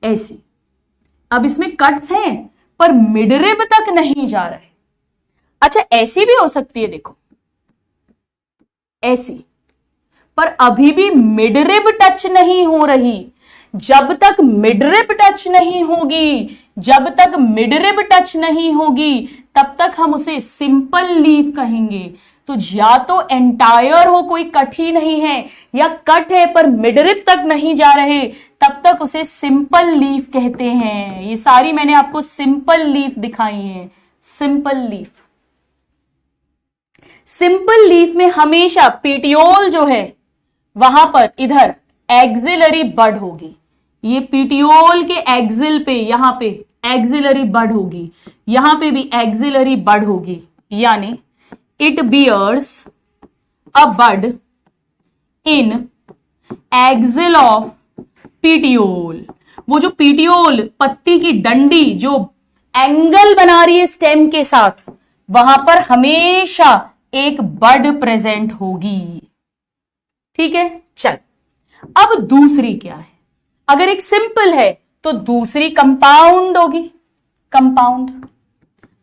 ऐसी, अब इसमें कट्स हैं पर मिडरिब तक नहीं जा रहे। अच्छा ऐसी भी हो सकती है, देखो ऐसी, पर अभी भी मिडरिब टच नहीं हो रही, जब तक मिडरिब टच नहीं होगी, जब तक मिडरिब टच नहीं होगी तब तक हम उसे सिंपल लीफ कहेंगे। तो या तो एंटायर हो, कोई कट ही नहीं है, या कट है पर मिडरिब तक नहीं जा रहे, तब तक उसे सिंपल लीफ कहते हैं। ये सारी मैंने आपको सिंपल लीफ दिखाई है। सिंपल लीफ, सिंपल लीफ में हमेशा पीटियोल जो है वहां पर इधर एक्सिलरी बड होगी। ये पीटियोल के एक्सिल पे, यहां पे एक्सिलरी बड होगी, यहां पे भी एक्सिलरी बड होगी, यानी it bears a bud in axil of petiole। वो जो पीटियोल, पत्ती की डंडी जो एंगल बना रही है स्टेम के साथ, वहां पर हमेशा एक बड प्रेजेंट होगी। ठीक है, चल अब दूसरी क्या है? अगर एक सिंपल है तो दूसरी कंपाउंड होगी, कंपाउंड।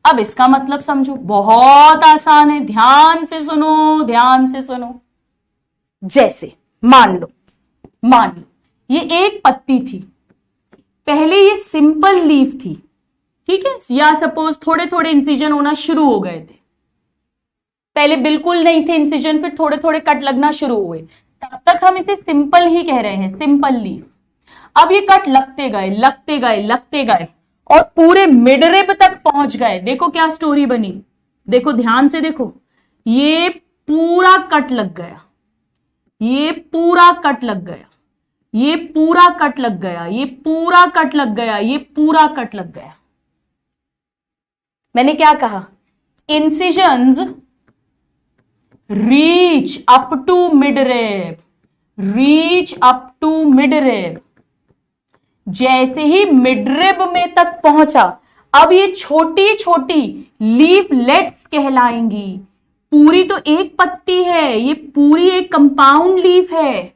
अब इसका मतलब समझो, बहुत आसान है, ध्यान से सुनो, ध्यान से सुनो। जैसे मान लो ये एक पत्ती थी, पहले ये सिंपल लीफ थी, ठीक है, या सपोज थोड़े थोड़े इंसिजन होना शुरू हो गए थे, पहले बिल्कुल नहीं थे इंसिजन, फिर थोड़े थोड़े कट लगना शुरू हुए, तब तक हम इसे सिंपल ही कह रहे हैं, सिंपल लीफ। अब ये कट लगते गए, लगते गए, लगते गए और पूरे मिडरिब तक पहुंच गए। देखो क्या स्टोरी बनी, देखो ध्यान से देखो, ये पूरा कट लग गया, ये पूरा कट लग गया, ये पूरा कट लग गया, ये पूरा कट लग गया, ये पूरा कट लग गया। मैंने क्या कहा? Incisions reach up to midrib, reach up to midrib. जैसे ही मिडरिब में तक पहुंचा, अब ये छोटी छोटी लीफलेट्स कहलाएंगी। पूरी तो एक पत्ती है, ये पूरी एक कंपाउंड लीफ है।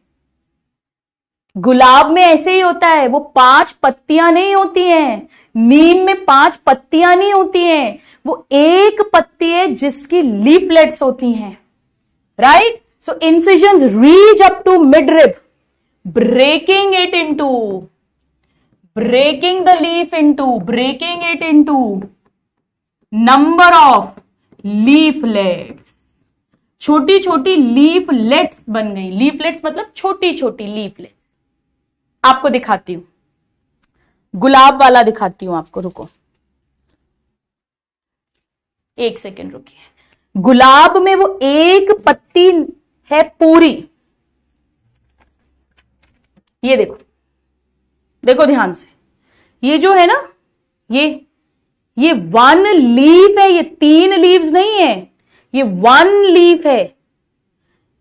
गुलाब में ऐसे ही होता है, वो 5 पत्तियां नहीं होती हैं, नीम में 5 पत्तियां नहीं होती हैं, वो एक पत्ती है जिसकी लीफलेट्स होती हैं, right? So incisions reach up to midrib, breaking it into, breaking the leaf into, breaking it into number of leaflets। छोटी छोटी लीफलेट्स बन गई, लीफलेट्स मतलब छोटी छोटी लीफलेट्स। आपको दिखाती हूं, गुलाब वाला दिखाती हूं आपको, रुको एक सेकेंड रुकिए। गुलाब में वो एक पत्ती है पूरी, ये देखो, देखो ध्यान से, ये जो है ना, ये 1 लीफ है, ये 3 लीव्स नहीं है, ये 1 लीफ है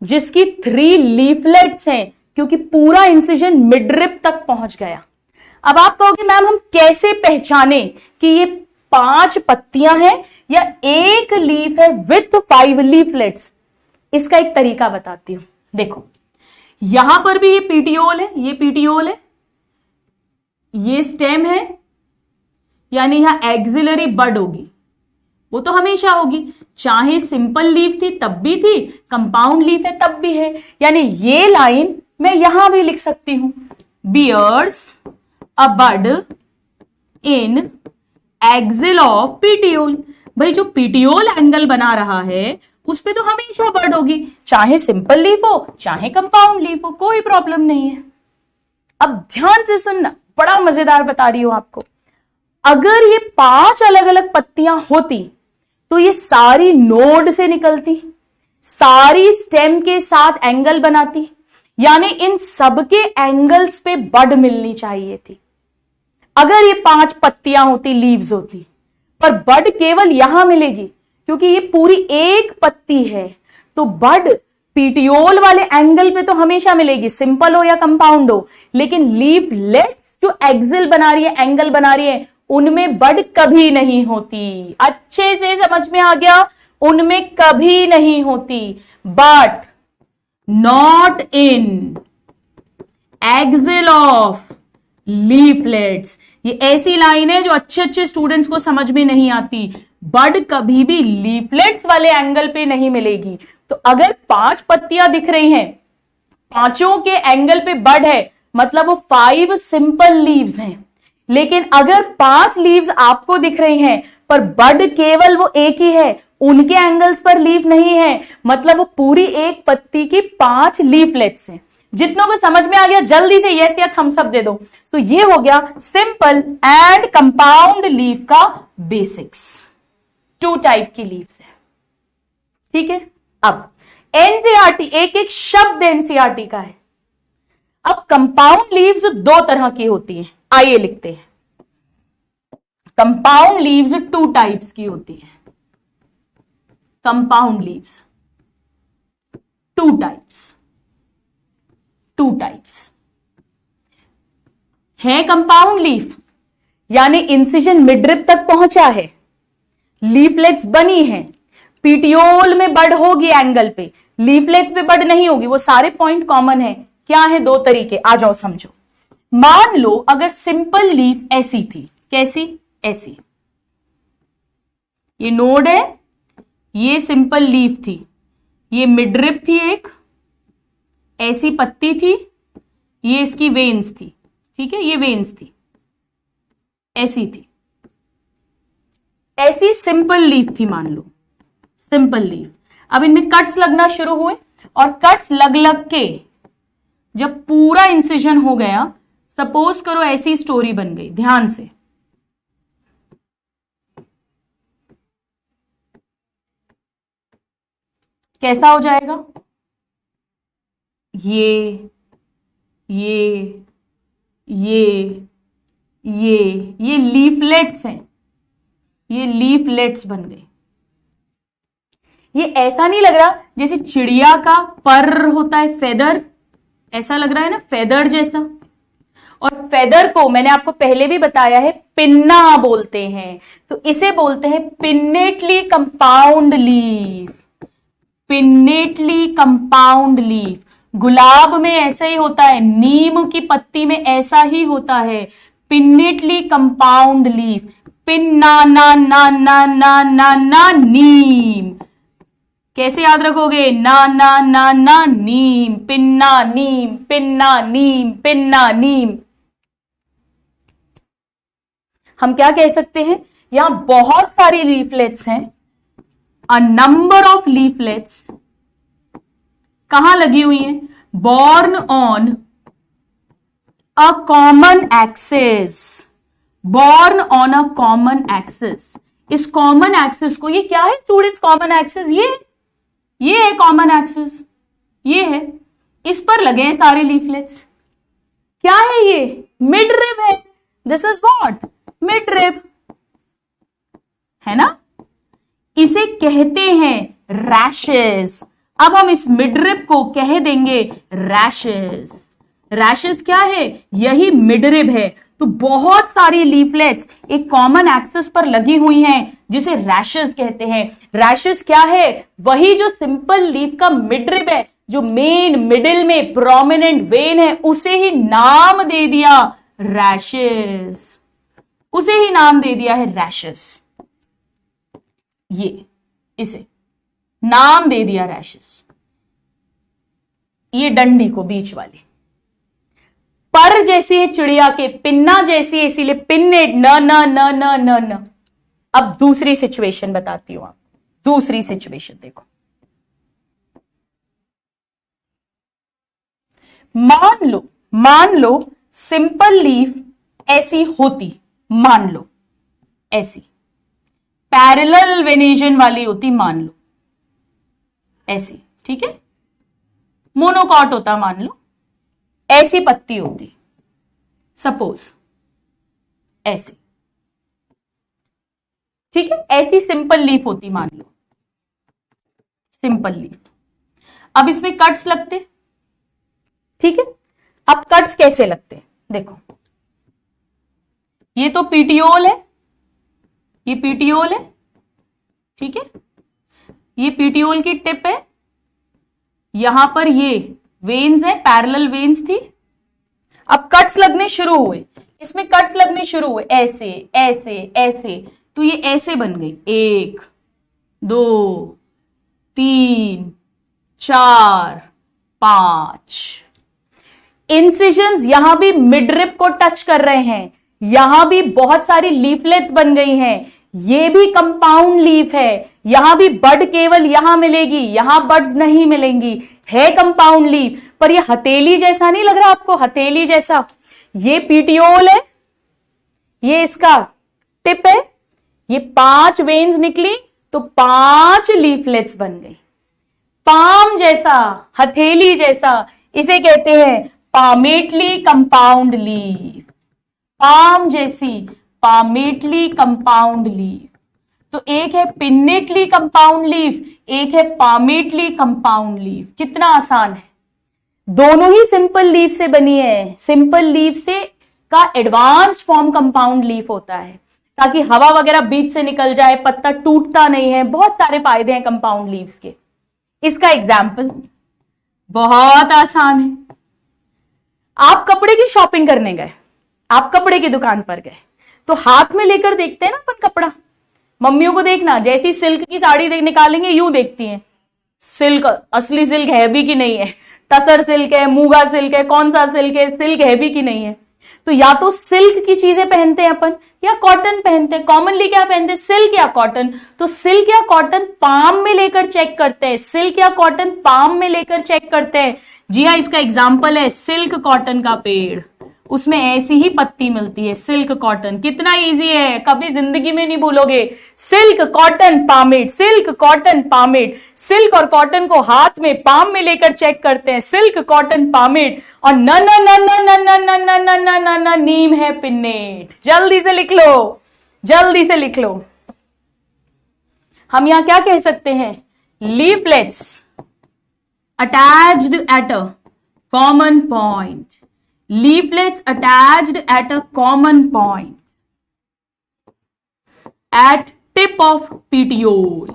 जिसकी 3 लीफलेट्स हैं, क्योंकि पूरा इंसिजन मिडरिब तक पहुंच गया। अब आप कहोगे मैम हम कैसे पहचाने कि ये 5 पत्तियां हैं या एक लीफ है विथ 5 लीफलेट्स? इसका एक तरीका बताती हूं। देखो यहां पर भी ये पीटियोल है, ये पीटियोल है, ये स्टेम है, यानी यहां एक्सिलरी बड होगी, वो तो हमेशा होगी, चाहे सिंपल लीफ थी तब भी थी, कंपाउंड लीफ है तब भी है। यानी ये लाइन मैं यहां भी लिख सकती हूं, bears a bud in axil of petiole. भाई जो पीटियोल एंगल बना रहा है उस पे तो हमेशा बड होगी, चाहे सिंपल लीफ हो चाहे कंपाउंड लीफ हो, कोई प्रॉब्लम नहीं है। अब ध्यान से सुनना, बड़ा मजेदार बता रही हूं आपको। अगर ये 5 अलग अलग पत्तियां होती तो ये सारी नोड से निकलती, सारी स्टेम के साथ एंगल बनाती, यानी इन सबके एंगल्स पे बड मिलनी चाहिए थी। अगर ये 5 पत्तियां होती, लीव्स होती, पर बड केवल यहां मिलेगी क्योंकि ये पूरी एक पत्ती है, तो बड पीटियोल वाले एंगल पे तो हमेशा मिलेगी, सिंपल हो या कंपाउंड हो, लेकिन लीफलेट्स जो एक्सिल बना रही है, एंगल बना रही है, उनमें बड कभी नहीं होती। अच्छे से समझ में आ गया? उनमें कभी नहीं होती। But not in axil of leaflets. ये ऐसी लाइन है जो अच्छे अच्छे स्टूडेंट्स को समझ में नहीं आती। बड कभी भी लीफलेट्स वाले एंगल पे नहीं मिलेगी। तो अगर 5 पत्तियां दिख रही हैं, 5 के एंगल पे बड है, मतलब वो 5 सिंपल लीव्स हैं। लेकिन अगर 5 लीव्स आपको दिख रही हैं पर बड केवल वो एक ही है, उनके एंगल्स पर लीफ नहीं है, मतलब वो पूरी एक पत्ती की 5 लीफलेट्स हैं। जितनों को समझ में आ गया जल्दी से यस या थम्स अप दे दो। तो ये हो गया सिंपल एंड कंपाउंड लीफ का बेसिक्स। 2 टाइप की लीव्स है, ठीक है। अब एनसीईआरटी, एक एक शब्द एनसीईआरटी का है। अब कंपाउंड लीव्स 2 तरह की होती हैं, आइए लिखते हैं। कंपाउंड लीव्स 2 टाइप्स की होती है। कंपाउंड लीव्स 2 टाइप्स है। कंपाउंड लीफ यानी इंसिजन मिडरिप तक पहुंचा है, लीफलेट्स बनी है, पीटियोल में बड होगी एंगल पे, लीफलेट्स पे बड नहीं होगी। वो सारे पॉइंट कॉमन है। क्या है? 2 तरीके, आ जाओ समझो। मान लो अगर सिंपल लीफ ऐसी थी, कैसी? ऐसी, ये नोड है, ये सिंपल लीफ थी, ये मिडरिप थी, एक ऐसी पत्ती थी, ये इसकी वेन्स थी, ठीक है, ये वेन्स थी, ऐसी थी, ऐसी सिंपल लीफ थी मान लो, सिंपल लीफ। अब इनमें कट्स लगना शुरू हुए और कट्स लग लग के जब पूरा इंसिजन हो गया, सपोज करो ऐसी स्टोरी बन गई, ध्यान से। कैसा हो जाएगा? ये लीफलेट्स हैं, ये लीफलेट्स बन गए। ये ऐसा नहीं लग रहा जैसे चिड़िया का पर होता है, फेदर, ऐसा लग रहा है ना, फेदर जैसा। और फेदर को मैंने आपको पहले भी बताया है, पिन्ना बोलते हैं। तो इसे बोलते हैं pinnately compound leaf, pinnately compound leaf. गुलाब में ऐसा ही होता है, नीम की पत्ती में ऐसा ही होता है, पिन्नेटली कंपाउंड लीफ। पिन्ना ना ना ना ना ना ना नीम, कैसे याद रखोगे? ना ना ना ना नीम, पिन्ना नीम, पिन्ना नीम, पिन्ना नीम। हम क्या कह सकते हैं? यहां बहुत सारी लीफलेट्स हैं, अ नंबर ऑफ लीफलेट्स कहां लगी हुई हैं? Born on a common axis, born on a common axis. इस कॉमन एक्सिस को, ये क्या है स्टूडेंट्स? कॉमन एक्सिस ये है कॉमन एक्सिस, ये है, इस पर लगे हैं सारे लीफलेट्स। क्या है ये? मिडरिब है। This is what? मिडरिब, है ना? इसे कहते हैं रैशेस। अब हम इस मिडरिब को कह देंगे रैशेस। रैशेस क्या है? यही मिडरिब है। तो बहुत सारी लीफलेट्स एक कॉमन एक्सिस पर लगी हुई हैं, जिसे रैशेस कहते हैं। रैशेस क्या है? वही जो सिंपल लीफ का मिडरिब है, जो मेन मिडिल में प्रोमिनेंट वेन है, उसे ही नाम दे दिया रैशेस, उसे ही नाम दे दिया है रैशेस। ये इसे नाम दे दिया रैशेस। ये डंडी को बीच वाली, पर जैसी है चिड़िया के, पिन्ना जैसी है, इसीलिए पिन्नेट, न न न न न न। अब दूसरी सिचुएशन बताती हूं आप, दूसरी सिचुएशन देखो। मान लो सिंपल लीफ ऐसी होती, मान लो ऐसी पैरेलल वेनेशन वाली होती, मान लो ऐसी, ठीक है, मोनोकॉट होता, मान लो ऐसी पत्ती होती, सपोज ऐसी, ठीक है, ऐसी सिंपल लीफ होती, मान लो सिंपल लीफ। अब इसमें कट्स लगते, ठीक है। अब कट्स कैसे लगते? देखो, ये तो पीटियोल है, ये पीटियोल है, ठीक है, ये पीटियोल की टिप है, यहां पर ये वेन्स है, पैरेलल वेन्स थी। अब कट्स लगने शुरू हुए, इसमें कट्स लगने शुरू हुए, ऐसे ऐसे ऐसे, तो ये ऐसे बन गई, 1 2 3 4 5। इंसिजन्स यहां भी मिडरिप को टच कर रहे हैं, यहां भी बहुत सारी लीफलेट्स बन गई हैं, ये भी कंपाउंड लीफ है, यहां भी बड केवल यहां मिलेगी, यहां बड्स नहीं मिलेंगी, है कंपाउंड लीफ। पर ये हथेली जैसा नहीं लग रहा आपको? हथेली जैसा। ये पीटियोल है, ये इसका टिप है, ये 5 वेन्स निकली तो 5 लीफलेट्स बन गई। पाम जैसा, हथेली जैसा, इसे कहते हैं पामेटली कंपाउंड लीफ। पाम जैसी पामेटली कंपाउंड लीफ। तो एक है पिन्नेटली कंपाउंड लीफ, एक है पामेटली कंपाउंड लीफ। कितना आसान है, दोनों ही सिंपल लीफ से बनी है। सिंपल लीफ से का एडवांस फॉर्म कंपाउंड लीफ होता है, ताकि हवा वगैरह बीच से निकल जाए, पत्ता टूटता नहीं है, बहुत सारे फायदे हैं कंपाउंड लीव्स के। इसका एग्जाम्पल बहुत आसान है। आप कपड़े की शॉपिंग करने गए, आप कपड़े की दुकान पर गए, तो हाथ में लेकर देखते हैं ना अपन कपड़ा। मम्मियों को देखना, जैसी सिल्क की साड़ी निकालेंगे यूं देखती हैं, सिल्क असली सिल्क है भी कि नहीं है, टसर सिल्क है, मूगा सिल्क है, कौन सा सिल्क है, सिल्क है भी कि नहीं है। तो या तो सिल्क की चीजें पहनते हैं अपन, या कॉटन पहनते हैं। कॉमनली क्या पहनते हैं, सिल्क या कॉटन। तो सिल्क या कॉटन पाम में लेकर चेक करते हैं, सिल्क या कॉटन पाम में लेकर चेक करते हैं। जी हाँ, इसका एग्जाम्पल है सिल्क कॉटन का पेड़, उसमें ऐसी ही पत्ती मिलती है, सिल्क कॉटन। कितना इजी है, कभी जिंदगी में नहीं भूलोगे। Silk cotton palmate, silk cotton palmate. Silk और कॉटन को हाथ में पाम में लेकर चेक करते हैं, सिल्क कॉटन पामेट। और न न न न न न न न न न न न नीम है पिन्नेट। जल्दी से लिख लो, जल्दी से लिख लो। हम यहां क्या कह सकते हैं, leaflets attached at a common point, leaflets attached at a common point at tip of petiole,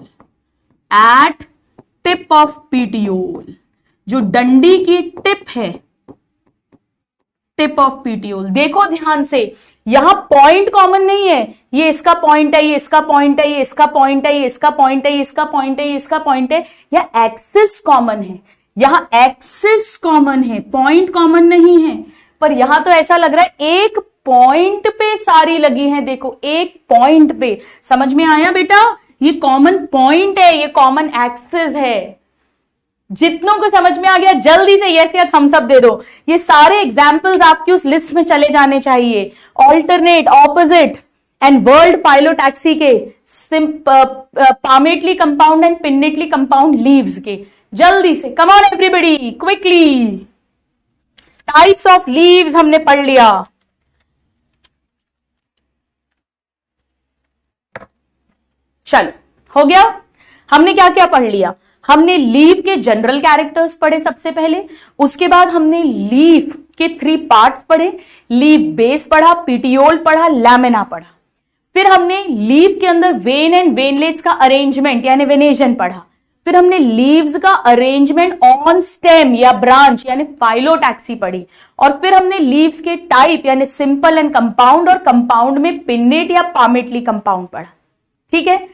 at tip of petiole, जो डंडी की टिप है, टिप ऑफ पीटियोल। देखो ध्यान से, यहां पॉइंट कॉमन नहीं है, ये इसका पॉइंट है, ये इसका पॉइंट है, ये इसका पॉइंट है, ये इसका पॉइंट है, ये इसका पॉइंट है, ये इसका पॉइंट है, या एक्सिस कॉमन है। यहां एक्सिस कॉमन है, पॉइंट कॉमन नहीं है। पर यहां तो ऐसा लग रहा है एक पॉइंट पे सारी लगी हैं। देखो एक पॉइंट पे, समझ में आया बेटा? ये कॉमन पॉइंट है, ये कॉमन एक्सिस है। जितनों को समझ में आ गया जल्दी से यस या थम्स अप दे दो। ये सारे एग्जाम्पल्स आपकी उस लिस्ट में चले जाने चाहिए। Alternate, opposite and whorled phyllotaxy के, palmately compound and pinnately compound leaves के। जल्दी से, come on everybody, quickly. Types of leaves हमने पढ़ लिया। चलो हो गया। हमने क्या क्या पढ़ लिया? हमने लीफ के जनरल कैरेक्टर्स पढ़े सबसे पहले, उसके बाद हमने लीफ के 3 पार्ट्स पढ़े। लीफ बेस पढ़ा, पीटियोल पढ़ा, लैमिना पढ़ा। फिर हमने लीफ के अंदर वेन एंड वेनलेट्स का अरेंजमेंट यानी वेनेशन पढ़ा। फिर हमने लीव्स का अरेंजमेंट ऑन स्टेम या ब्रांच यानी फाइलोटैक्सी पढ़ी। और फिर हमने लीव्स के टाइप यानी सिंपल एंड कंपाउंड, और कंपाउंड में पिन्नेट या पामेटली कंपाउंड पढ़ा। ठीक है।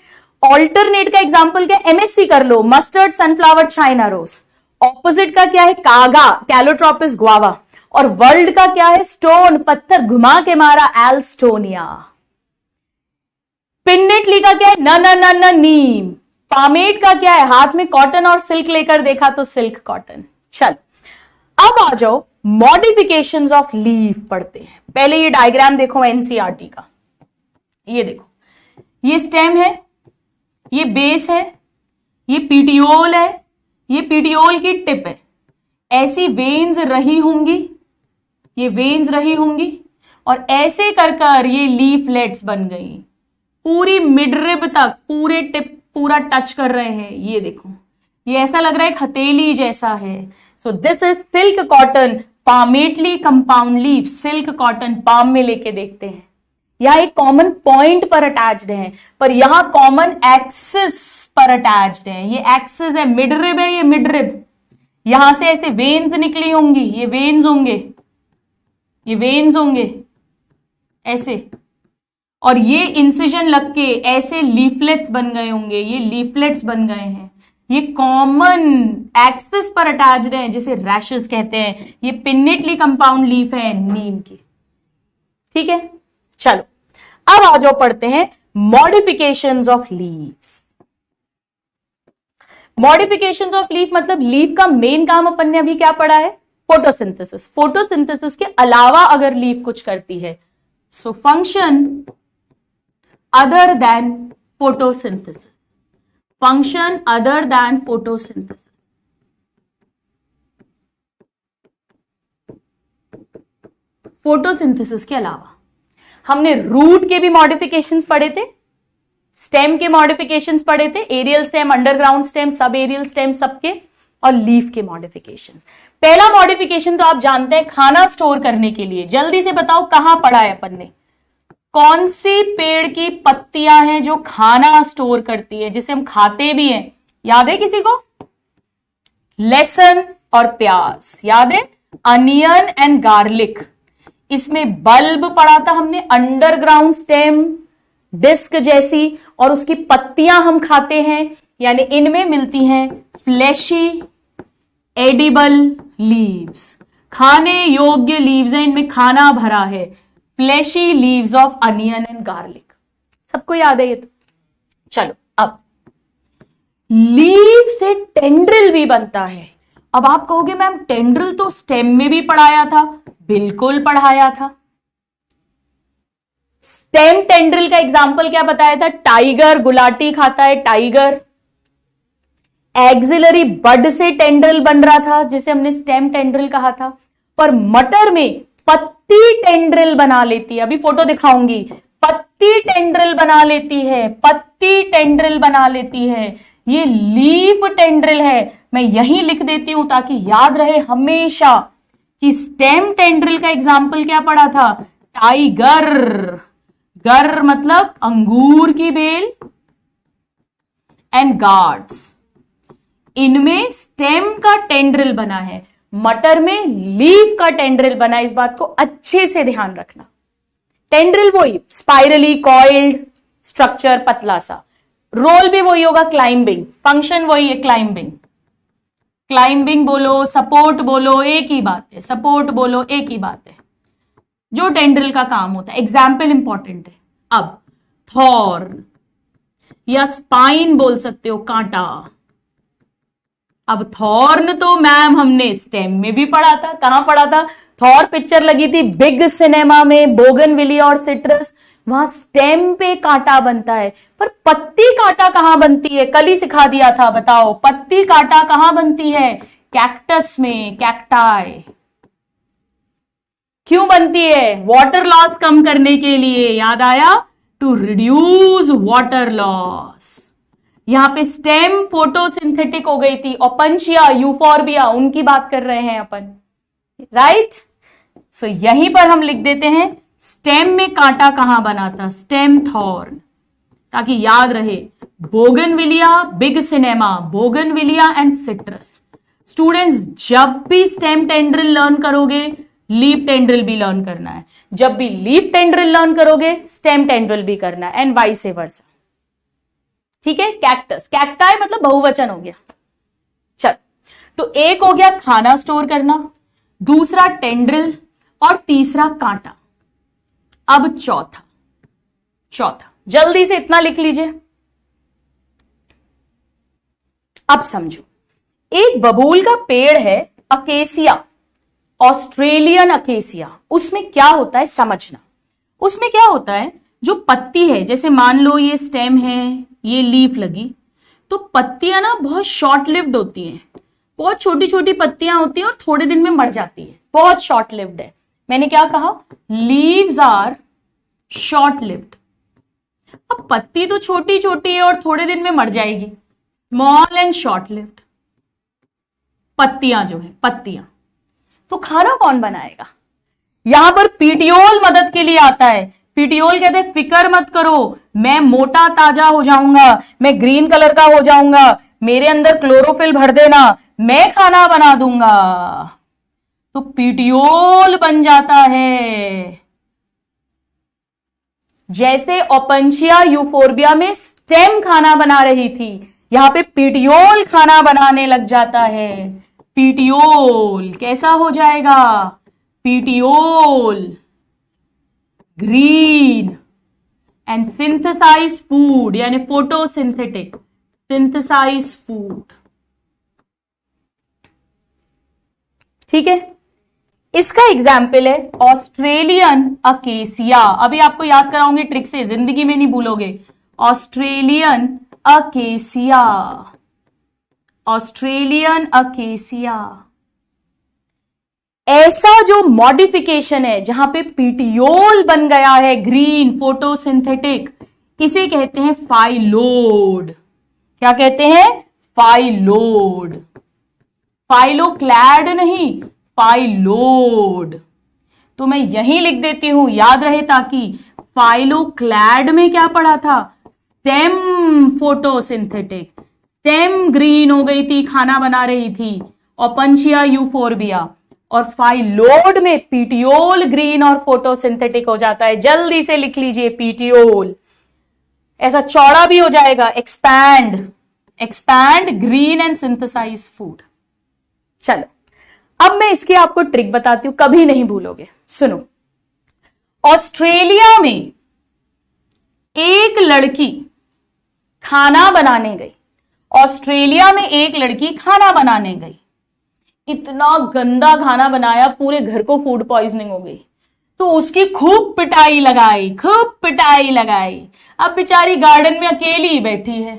ऑल्टरनेट का एग्जांपल क्या, एमएससी कर लो, mustard, sunflower, China rose. Opposite का क्या है, कागा, कैलोट्रोपिस ग्वावा। और वर्ल्ड का क्या है, स्टोन, पत्थर घुमा के मारा, एल्स्टोनिया। पिन्नेटली का क्या है, न न न न नीम। पामेट का क्या है, हाथ में कॉटन और सिल्क लेकर देखा तो सिल्क कॉटन। चल अब आ जाओ मॉडिफिकेशंस ऑफ लीफ पढ़ते हैं। पहले ये डायग्राम देखो एनसीईआरटी का, ये देखो, ये स्टेम है, ये बेस है, ये पीटियोल है, ये पीटियोल की टिप है। ऐसी वेन्स रही होंगी, ये वेन्स रही होंगी, और ऐसे कर कर ये लीफलेट्स बन गई। पूरी मिडरिब तक पूरे टिप पूरा टच कर रहे हैं। ये देखो, ये ऐसा लग रहा है एक हथेली जैसा है। So this is silk cotton palmately compound leaf. Silk cotton palm में लेके देखते हैं, यहां एक कॉमन पॉइंट पर अटैच्ड है, पर यहां कॉमन एक्सिस पर अटैच्ड है। ये एक्सिस है, मिडरिब है, ये मिडरिब। यहां से ऐसे वेन्स निकली होंगी, ये वेन्स होंगे, ये वेन्स होंगे ऐसे, और ये इंसिजन लग के ऐसे लीफलेट्स बन गए होंगे, ये लीफलेट्स बन गए हैं। ये कॉमन एक्सिस पर अटैच्ड है, जिसे रैशेस कहते हैं। ये पिन्नेटली कंपाउंड लीफ है नीम की। ठीक है, चलो अब आ जाओ पढ़ते हैं modifications of leaves. Modifications of leaf मतलब लीफ का मेन काम अपन ने अभी क्या पढ़ा है? फोटोसिंथेसिस। फोटोसिंथेसिस के अलावा अगर लीफ कुछ करती है, so function other than photosynthesis, function other than photosynthesis. Photosynthesis के अलावा हमने रूट के भी मॉडिफिकेशंस पढ़े थे, स्टेम के मॉडिफिकेशंस पढ़े थे, एरियल स्टेम, अंडरग्राउंड स्टेम, सब एरियल स्टेम सबके, और लीफ के मॉडिफिकेशंस। पहला मॉडिफिकेशन तो आप जानते हैं, खाना स्टोर करने के लिए। जल्दी से बताओ कहां पढ़ा है अपन ने? कौन सी पेड़ की पत्तियां हैं जो खाना स्टोर करती है, जिसे हम खाते भी हैं? याद है किसी को? लहसुन और प्याज, याद है? Onion and garlic. इसमें बल्ब पढ़ा था हमने, अंडरग्राउंड स्टेम, डिस्क जैसी, और उसकी पत्तियां हम खाते हैं, यानी इनमें मिलती हैं फ्लैशी एडिबल लीव्स, खाने योग्य लीव्स हैं, इनमें खाना भरा है, flashy leaves of onion and garlic. सबको याद है ये तो? चलो अब लीव से टेंड्रिल भी बनता है। अब आप कहोगे मैम टेंड्रिल तो स्टेम में भी पढ़ाया था। बिल्कुल पढ़ाया था। स्टेम टेंड्रिल का एग्जाम्पल क्या बताया था? टाइगर, गुलाटी खाता है टाइगर। एक्सिलरी बड से टेंड्रिल बन रहा था, जिसे हमने स्टेम टेंड्रिल कहा था। पर मटर में पत्ती टेंड्रिल बना लेती है, अभी फोटो दिखाऊंगी, पत्ती टेंड्रिल बना लेती है, पत्ती टेंड्रिल बना लेती है। ये लीफ टेंड्रिल है। मैं यही लिख देती हूं ताकि याद रहे हमेशा कि स्टेम टेंड्रिल का एग्जाम्पल क्या पढ़ा था? टाइगर। गर मतलब अंगूर की बेल, एंड गार्ड्स, इनमें स्टेम का टेंड्रिल बना है, मटर में लीफ का टेंड्रिल बना है। इस बात को अच्छे से ध्यान रखना। टेंड्रिल वही स्पाइरली कॉइल्ड स्ट्रक्चर, पतला सा। रोल भी वही होगा, क्लाइंबिंग। फंक्शन वही है, क्लाइंबिंग। क्लाइंबिंग बोलो, सपोर्ट बोलो, एक ही बात है। सपोर्ट बोलो, एक ही बात है। जो टेंड्रिल का काम होता है। एग्जाम्पल इंपॉर्टेंट है। अब थॉर्न या स्पाइन बोल सकते हो, कांटा। अब थॉर्न तो मैम हमने स्टेम में भी पढ़ा था। कहां पढ़ा था? थॉर पिक्चर लगी थी बिग सिनेमा में, बोगनविलिया और सिट्रस, वहां स्टेम पे कांटा बनता है। पर पत्ती कांटा कहां बनती है? कल ही सिखा दिया था, बताओ पत्ती कांटा कहां बनती है? कैक्टस में, कैक्टाई। क्यों बनती है? वाटर लॉस कम करने के लिए। याद आया? To reduce water loss. यहां पे स्टेम फोटोसिंथेटिक हो गई थी। ओपनशिया, यूफोर्बिया, उनकी बात कर रहे हैं अपन, राइट? सो यहीं पर हम लिख देते हैं स्टेम में कांटा कहां बना था? स्टेम थॉर्न, ताकि याद रहे। Bougainvillea, big cinema, bougainvillea and citrus. Students जब भी स्टेम टेंड्रिल लर्न करोगे, लीफ टेंड्रिल भी लर्न करना है। जब भी लीफ टेंड्रिल लर्न करोगे, स्टेम टेंड्रिल भी करना है, एंड वाइस वर्सा। ठीक है? कैक्टस, कैक्टाई मतलब बहुवचन हो गया। चल, तो एक हो गया खाना स्टोर करना, दूसरा टेंड्रिल, और तीसरा कांटा। अब चौथा जल्दी से इतना लिख लीजिए। अब समझो, एक बबूल का पेड़ है, अकेसिया, ऑस्ट्रेलियन अकेसिया। उसमें क्या होता है समझना। उसमें क्या होता है, जो पत्ती है, जैसे मान लो ये स्टेम है, ये लीफ लगी, तो पत्तियां ना बहुत शॉर्ट लिव्ड होती हैं। बहुत छोटी छोटी पत्तियां होती हैं और थोड़े दिन में मर जाती है। बहुत शॉर्ट लिव्ड है। मैंने क्या कहा? Leaves are short lived. अब पत्ती तो छोटी छोटी है और थोड़े दिन में मर जाएगी। स्मॉल एंड शॉर्ट लिव्ड पत्तियां जो है, पत्तियां। तो खाना कौन बनाएगा? यहां पर पीटियोल मदद के लिए आता है। पीटियोल कहते हैं फिक्र मत करो, मैं मोटा ताजा हो जाऊंगा, मैं ग्रीन कलर का हो जाऊंगा, मेरे अंदर क्लोरोफिल भर देना, मैं खाना बना दूंगा। तो पीटियोल बन जाता है। जैसे ओपनशिया यूफोर्बिया में स्टेम खाना बना रही थी, यहां पे पीटियोल खाना बनाने लग जाता है। पीटियोल कैसा हो जाएगा? Petiole green and synthesize food, यानी फोटोसिंथेटिक सिंथेसाइज फूड। ठीक है, इसका एग्जाम्पल है ऑस्ट्रेलियन अकेसिया। अभी आपको याद कराऊंगी ट्रिक से, जिंदगी में नहीं भूलोगे। Australian acacia, Australian acacia. ऐसा जो मॉडिफिकेशन है जहां पे पीटियोल बन गया है ग्रीन फोटोसिंथेटिक, इसे कहते हैं फाइलोड। क्या कहते हैं? फाइलोड। फाइलोक्लैड नहीं, फाइलोड। तो मैं यहीं लिख देती हूं, याद रहे, ताकि फाइलोक्लैड में क्या पढ़ा था? Stem photosynthetic. स्टेम ग्रीन हो गई थी, खाना बना रही थी, ओपनशिया यूफोरबिया। और फाइलोड में पीटियोल ग्रीन और फोटोसिंथेटिक हो जाता है। जल्दी से लिख लीजिए, पीटियोल ऐसा चौड़ा भी हो जाएगा, expand, expand green and synthesize food. चलो, अब मैं इसकी आपको ट्रिक बताती हूं, कभी नहीं भूलोगे। सुनो, ऑस्ट्रेलिया में एक लड़की खाना बनाने गई। ऑस्ट्रेलिया में एक लड़की खाना बनाने गई, इतना गंदा खाना बनाया, पूरे घर को फूड पॉइजनिंग हो गई। तो उसकी खूब पिटाई लगाई, खूब पिटाई लगाई। अब बेचारी गार्डन में अकेली ही बैठी है।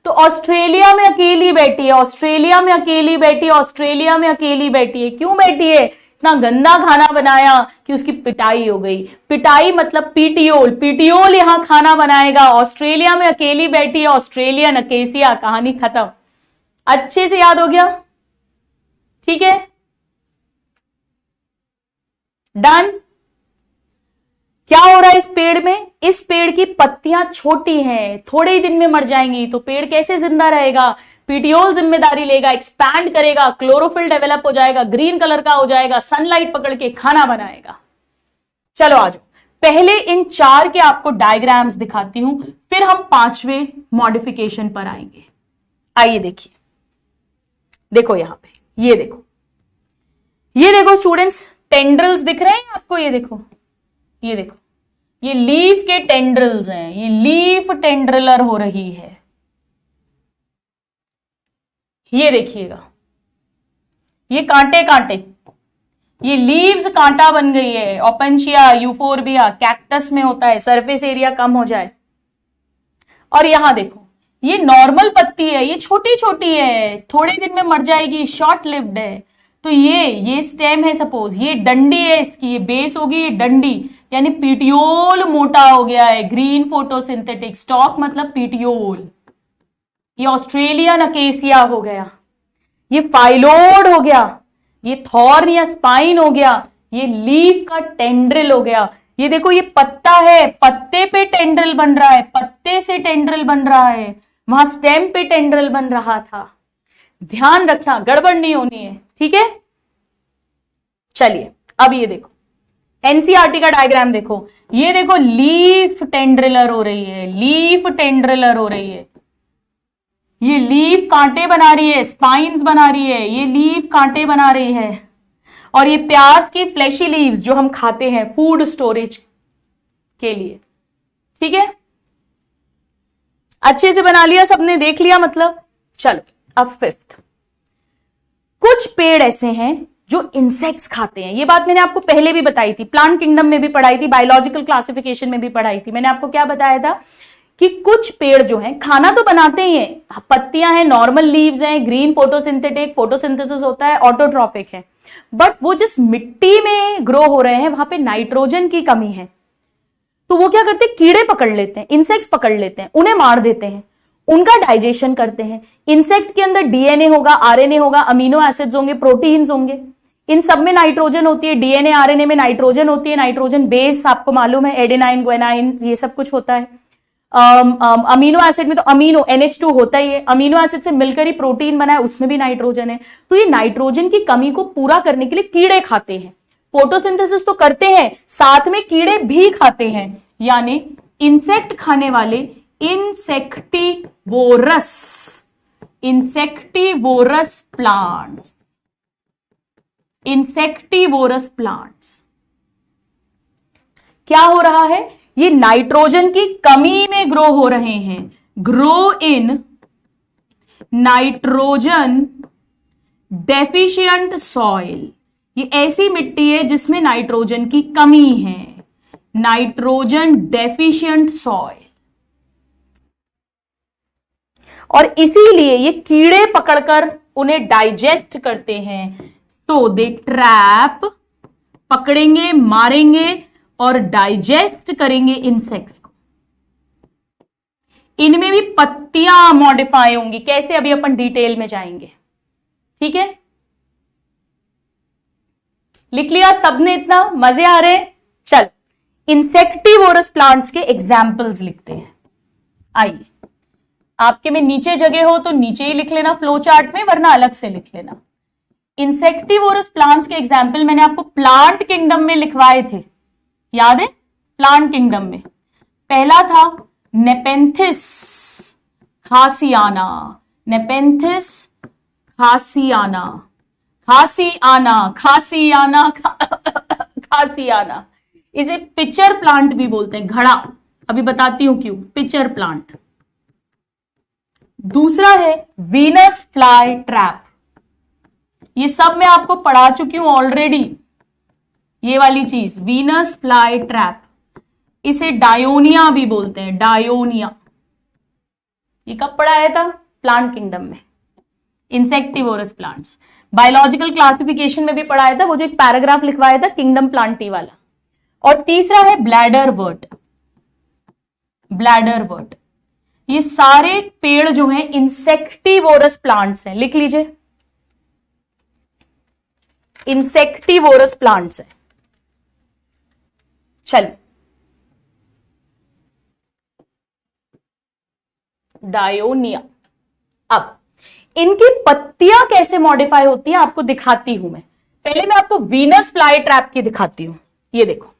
तो ऑस्ट्रेलिया में अकेली बैठी है, ऑस्ट्रेलिया में अकेली बैठी है, ऑस्ट्रेलिया में अकेली बैठी है। क्यों बैठी है? इतना गंदा खाना बनाया कि उसकी पिटाई हो गई। पिटाई मतलब पीटियोल, पीटियोल यहां खाना बनाएगा। ऑस्ट्रेलिया में अकेली बैठी है, ऑस्ट्रेलियन अकेसिया। कहानी खत्म। अच्छे से याद हो गया? ठीक है, डन। क्या हो रहा है इस पेड़ में? इस पेड़ की पत्तियां छोटी हैं, थोड़े ही दिन में मर जाएंगी, तो पेड़ कैसे जिंदा रहेगा? पीटियोल जिम्मेदारी लेगा, एक्सपैंड करेगा, क्लोरोफिल डेवलप हो जाएगा, ग्रीन कलर का हो जाएगा, सनलाइट पकड़ के खाना बनाएगा। चलो आ जाओ, पहले इन चार के आपको डायग्राम्स दिखाती हूं, फिर हम पांचवें मॉडिफिकेशन पर आएंगे। आइए देखिए, देखो यहां पे, ये देखो, ये देखो स्टूडेंट्स, टेंड्रल्स दिख रहे हैं आपको? ये देखो, ये देखो, ये लीफ के टेंड्रल्स हैं, ये लीफ टेंड्रलर हो रही है। ये देखिएगा, ये कांटे कांटे, ये लीव्स कांटा बन गई है। ओपनशिया यूफोरबिया कैक्टस में होता है, सरफेस एरिया कम हो जाए। और यहां देखो, ये नॉर्मल पत्ती है, ये छोटी छोटी है, थोड़े दिन में मर जाएगी, शॉर्ट लिव्ड है। तो ये स्टेम है, सपोज ये डंडी है इसकी, ये बेस होगी, ये डंडी, यानी पीटियोल मोटा हो गया है, ग्रीन फोटोसिंथेटिक। स्टॉक मतलब पीटियोल। ये ऑस्ट्रेलियन अकेसिया हो गया, ये फाइलोड हो गया, ये थॉर्न या स्पाइन हो गया, ये लीफ का टेंड्रिल हो गया। ये देखो, ये पत्ता है, पत्ते पे टेंड्रिल बन रहा है, पत्ते से टेंड्रिल बन रहा है, वहां स्टेम पे टेंड्रिल बन रहा था। ध्यान रखना, गड़बड़ नहीं होनी है, ठीक है। चलिए अब ये देखो, एनसीईआरटी का डायग्राम देखो, ये देखो लीफ टेंड्रिलर हो रही है, लीफ टेंड्रिलर हो रही है। ये लीफ कांटे बना रही है, स्पाइन्स बना रही है, ये लीफ कांटे बना रही है। और ये प्याज की फ्लैशी लीव्स जो हम खाते हैं फूड स्टोरेज के लिए, ठीक है। अच्छे से बना लिया सबने, देख लिया मतलब। चलो अब फिफ्थ, कुछ पेड़ ऐसे हैं जो इंसेक्ट्स खाते हैं। ये बात मैंने आपको पहले भी बताई थी, प्लांट किंगडम में भी पढ़ाई थी, बायोलॉजिकल क्लासिफिकेशन में भी पढ़ाई थी। मैंने आपको क्या बताया था कि कुछ पेड़ जो हैं खाना तो बनाते ही हैं, पत्तियां हैं, नॉर्मल लीव्स हैं, ग्रीन फोटोसिंथेटिक, फोटोसिंथेसिस होता है, ऑटोट्रॉफिक है, बट वो जिस मिट्टी में ग्रो हो रहे हैं वहां पे नाइट्रोजन की कमी है। तो वो क्या करते हैं, कीड़े पकड़ लेते हैं, इंसेक्ट्स पकड़ लेते हैं, उन्हें मार देते हैं, उनका डाइजेशन करते हैं। इंसेक्ट के अंदर डीएनए होगा, आरएनए होगा, अमीनो एसिड्स होंगे, प्रोटीन्स होंगे, इन सब में नाइट्रोजन होती है। डीएनए आरएनए में नाइट्रोजन होती है, नाइट्रोजन बेस आपको मालूम है, एडेनाइन, ग्वेनाइन, ये सब कुछ होता है। अमीनो एसिड में तो अमीनो NH2 होता ही है, अमीनो एसिड से मिलकर ही प्रोटीन बना है, उसमें भी नाइट्रोजन है। तो ये नाइट्रोजन की कमी को पूरा करने के लिए कीड़े खाते हैं, फोटोसिंथेसिस तो करते हैं, साथ में कीड़े भी खाते हैं, यानी इंसेक्ट खाने वाले insectivorous insectivorous plants, insectivorous plants. क्या हो रहा है, ये नाइट्रोजन की कमी में ग्रो हो रहे हैं, grow in nitrogen deficient soil. ये ऐसी मिट्टी है जिसमें नाइट्रोजन की कमी है, नाइट्रोजन डेफिशिएंट सॉइल। और इसीलिए ये कीड़े पकड़कर उन्हें डाइजेस्ट करते हैं। तो दे ट्रैप, पकड़ेंगे, मारेंगे और डाइजेस्ट करेंगे इंसेक्ट्स को। इनमें भी पत्तियां मॉडिफाई होंगी, कैसे अभी अपन डिटेल में जाएंगे। ठीक है, लिख लिया सबने, इतना मजे आ रहे हैं। चल, इंसेक्टिवोरस प्लांट्स के एग्जाम्पल्स लिखते हैं। आइए, आपके में नीचे जगह हो तो नीचे ही लिख लेना फ्लो चार्ट में, वरना अलग से लिख लेना। इंसेक्टिवोरस प्लांट्स के एग्जाम्पल मैंने आपको प्लांट किंगडम में लिखवाए थे, याद है? प्लांट किंगडम में पहला था नेपेंथिस खासियाना, नेपेंथिस खासियाना, खासी आना, खासी आना, खासी आना। इसे पिचर प्लांट भी बोलते हैं, घड़ा। अभी बताती हूं क्यों, पिचर प्लांट। दूसरा है वीनस फ्लाई ट्रैप, ये सब मैं आपको पढ़ा चुकी हूं ऑलरेडी, ये वाली चीज वीनस फ्लाई ट्रैप। इसे डायोनिया भी बोलते हैं, डायोनिया। ये कब पढ़ाया था? प्लांट किंगडम में, इंसेक्टिवोरस प्लांट्स। बायोलॉजिकल क्लासिफिकेशन में भी पढ़ाया था, वो जो एक पैराग्राफ लिखवाया था किंगडम प्लांटी वाला। और तीसरा है ब्लैडर वर्ट, ब्लैडर वर्ट। ये सारे पेड़ जो हैं इंसेक्टिवोरस प्लांट्स हैं, लिख लीजिए, इंसेक्टिवोरस प्लांट्स है। चल, डायोनिया। अब इनकी पत्तियां कैसे मॉडिफाई होती हैं आपको दिखाती हूं मैं। पहले मैं आपको वीनस फ्लाई ट्रैप की दिखाती हूं। ये देखो,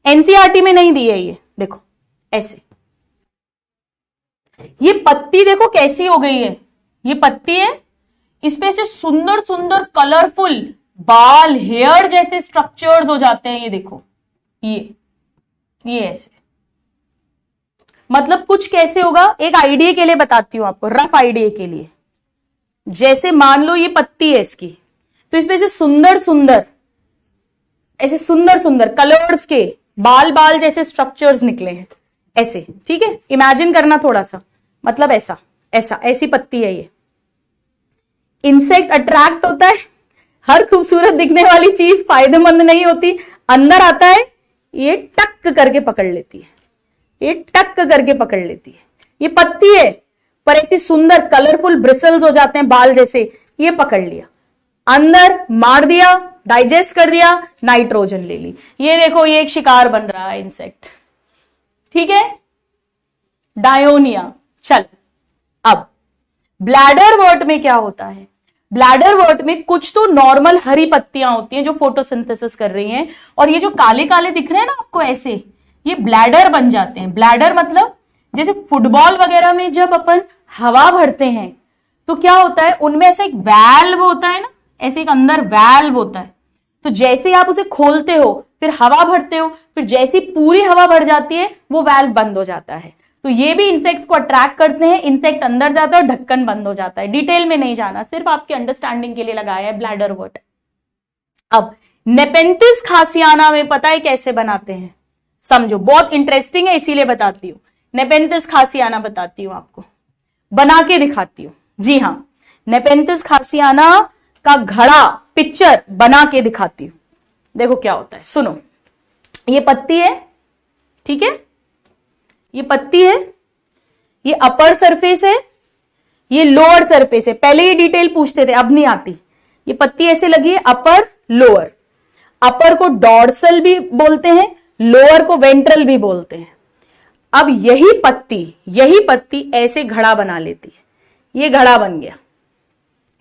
एनसीईआरटी में नहीं दी है, ये देखो ऐसे। ये पत्ती देखो कैसी हो गई है, ये पत्ती है, इस पे से सुंदर सुंदर कलरफुल बाल, हेयर जैसे स्ट्रक्चर्स हो जाते हैं। ये देखो, ये ऐसे। मतलब कुछ कैसे होगा, एक आइडिया के लिए बताती हूं आपको, रफ आइडिया के लिए। जैसे मान लो ये पत्ती है इसकी, तो इसमें से सुंदर सुंदर, ऐसे सुंदर सुंदर कलर्स के बाल बाल जैसे स्ट्रक्चर्स निकले हैं ऐसे। ठीक है, इमेजिन करना थोड़ा सा, मतलब ऐसा ऐसा, ऐसी पत्ती है ये। इंसेक्ट अट्रैक्ट होता है, हर खूबसूरत दिखने वाली चीज फायदेमंद नहीं होती, अंदर आता है, ये टक करके पकड़ लेती है, ये टक करके पकड़ लेती है। ये पत्ती है पर ऐसी सुंदर कलरफुल ब्रिसल्स हो जाते हैं बाल जैसे, ये पकड़ लिया, अंदर मार दिया, डाइजेस्ट कर दिया, नाइट्रोजन ले ली। ये देखो, ये एक शिकार बन रहा है इंसेक्ट। ठीक है, डायोनिया। चल, अब ब्लैडर वर्ट में क्या होता है? ब्लैडर वर्ट में कुछ तो नॉर्मल हरी पत्तियां होती हैं जो फोटोसिंथेसिस कर रही हैं, और ये जो काले काले दिख रहे हैं ना आपको ऐसे, ये ब्लैडर बन जाते हैं। ब्लैडर मतलब जैसे फुटबॉल वगैरह में जब अपन हवा भरते हैं तो क्या होता है, उनमें ऐसा एक वैल्व होता है ना, ऐसे एक अंदर वैल्व होता है। तो जैसे ही आप उसे खोलते हो, फिर हवा भरते हो, फिर जैसी पूरी हवा भर जाती है वो वैल्व बंद हो जाता है। तो ये भी इंसेक्ट्स को अट्रैक्ट करते हैं, इंसेक्ट अंदर जाता है और ढक्कन बंद हो जाता है। डिटेल में नहीं जाना, सिर्फ आपकी अंडरस्टैंडिंग के लिए लगाया है ब्लैडर वर्ट। अब नेपेंथिस खासियाना में पता है कैसे बनाते हैं, समझो, बहुत इंटरेस्टिंग है इसीलिए बताती हूं। नेपेंथिस खासियाना बताती हूं आपको, बना के दिखाती हूं। जी हां, नेपेंथिस खासियाना का घड़ा पिक्चर बना के दिखाती हूं। देखो क्या होता है, सुनो। ये पत्ती है, ठीक है, ये पत्ती है, ये अपर सरफेस है, ये लोअर सरफेस है। पहले ये डिटेल पूछते थे, अब नहीं आती। ये पत्ती ऐसे लगी है, अपर लोअर। अपर को डॉर्सल भी बोलते हैं, लोअर को वेंट्रल भी बोलते हैं। अब यही पत्ती ऐसे घड़ा बना लेती है। ये घड़ा बन गया,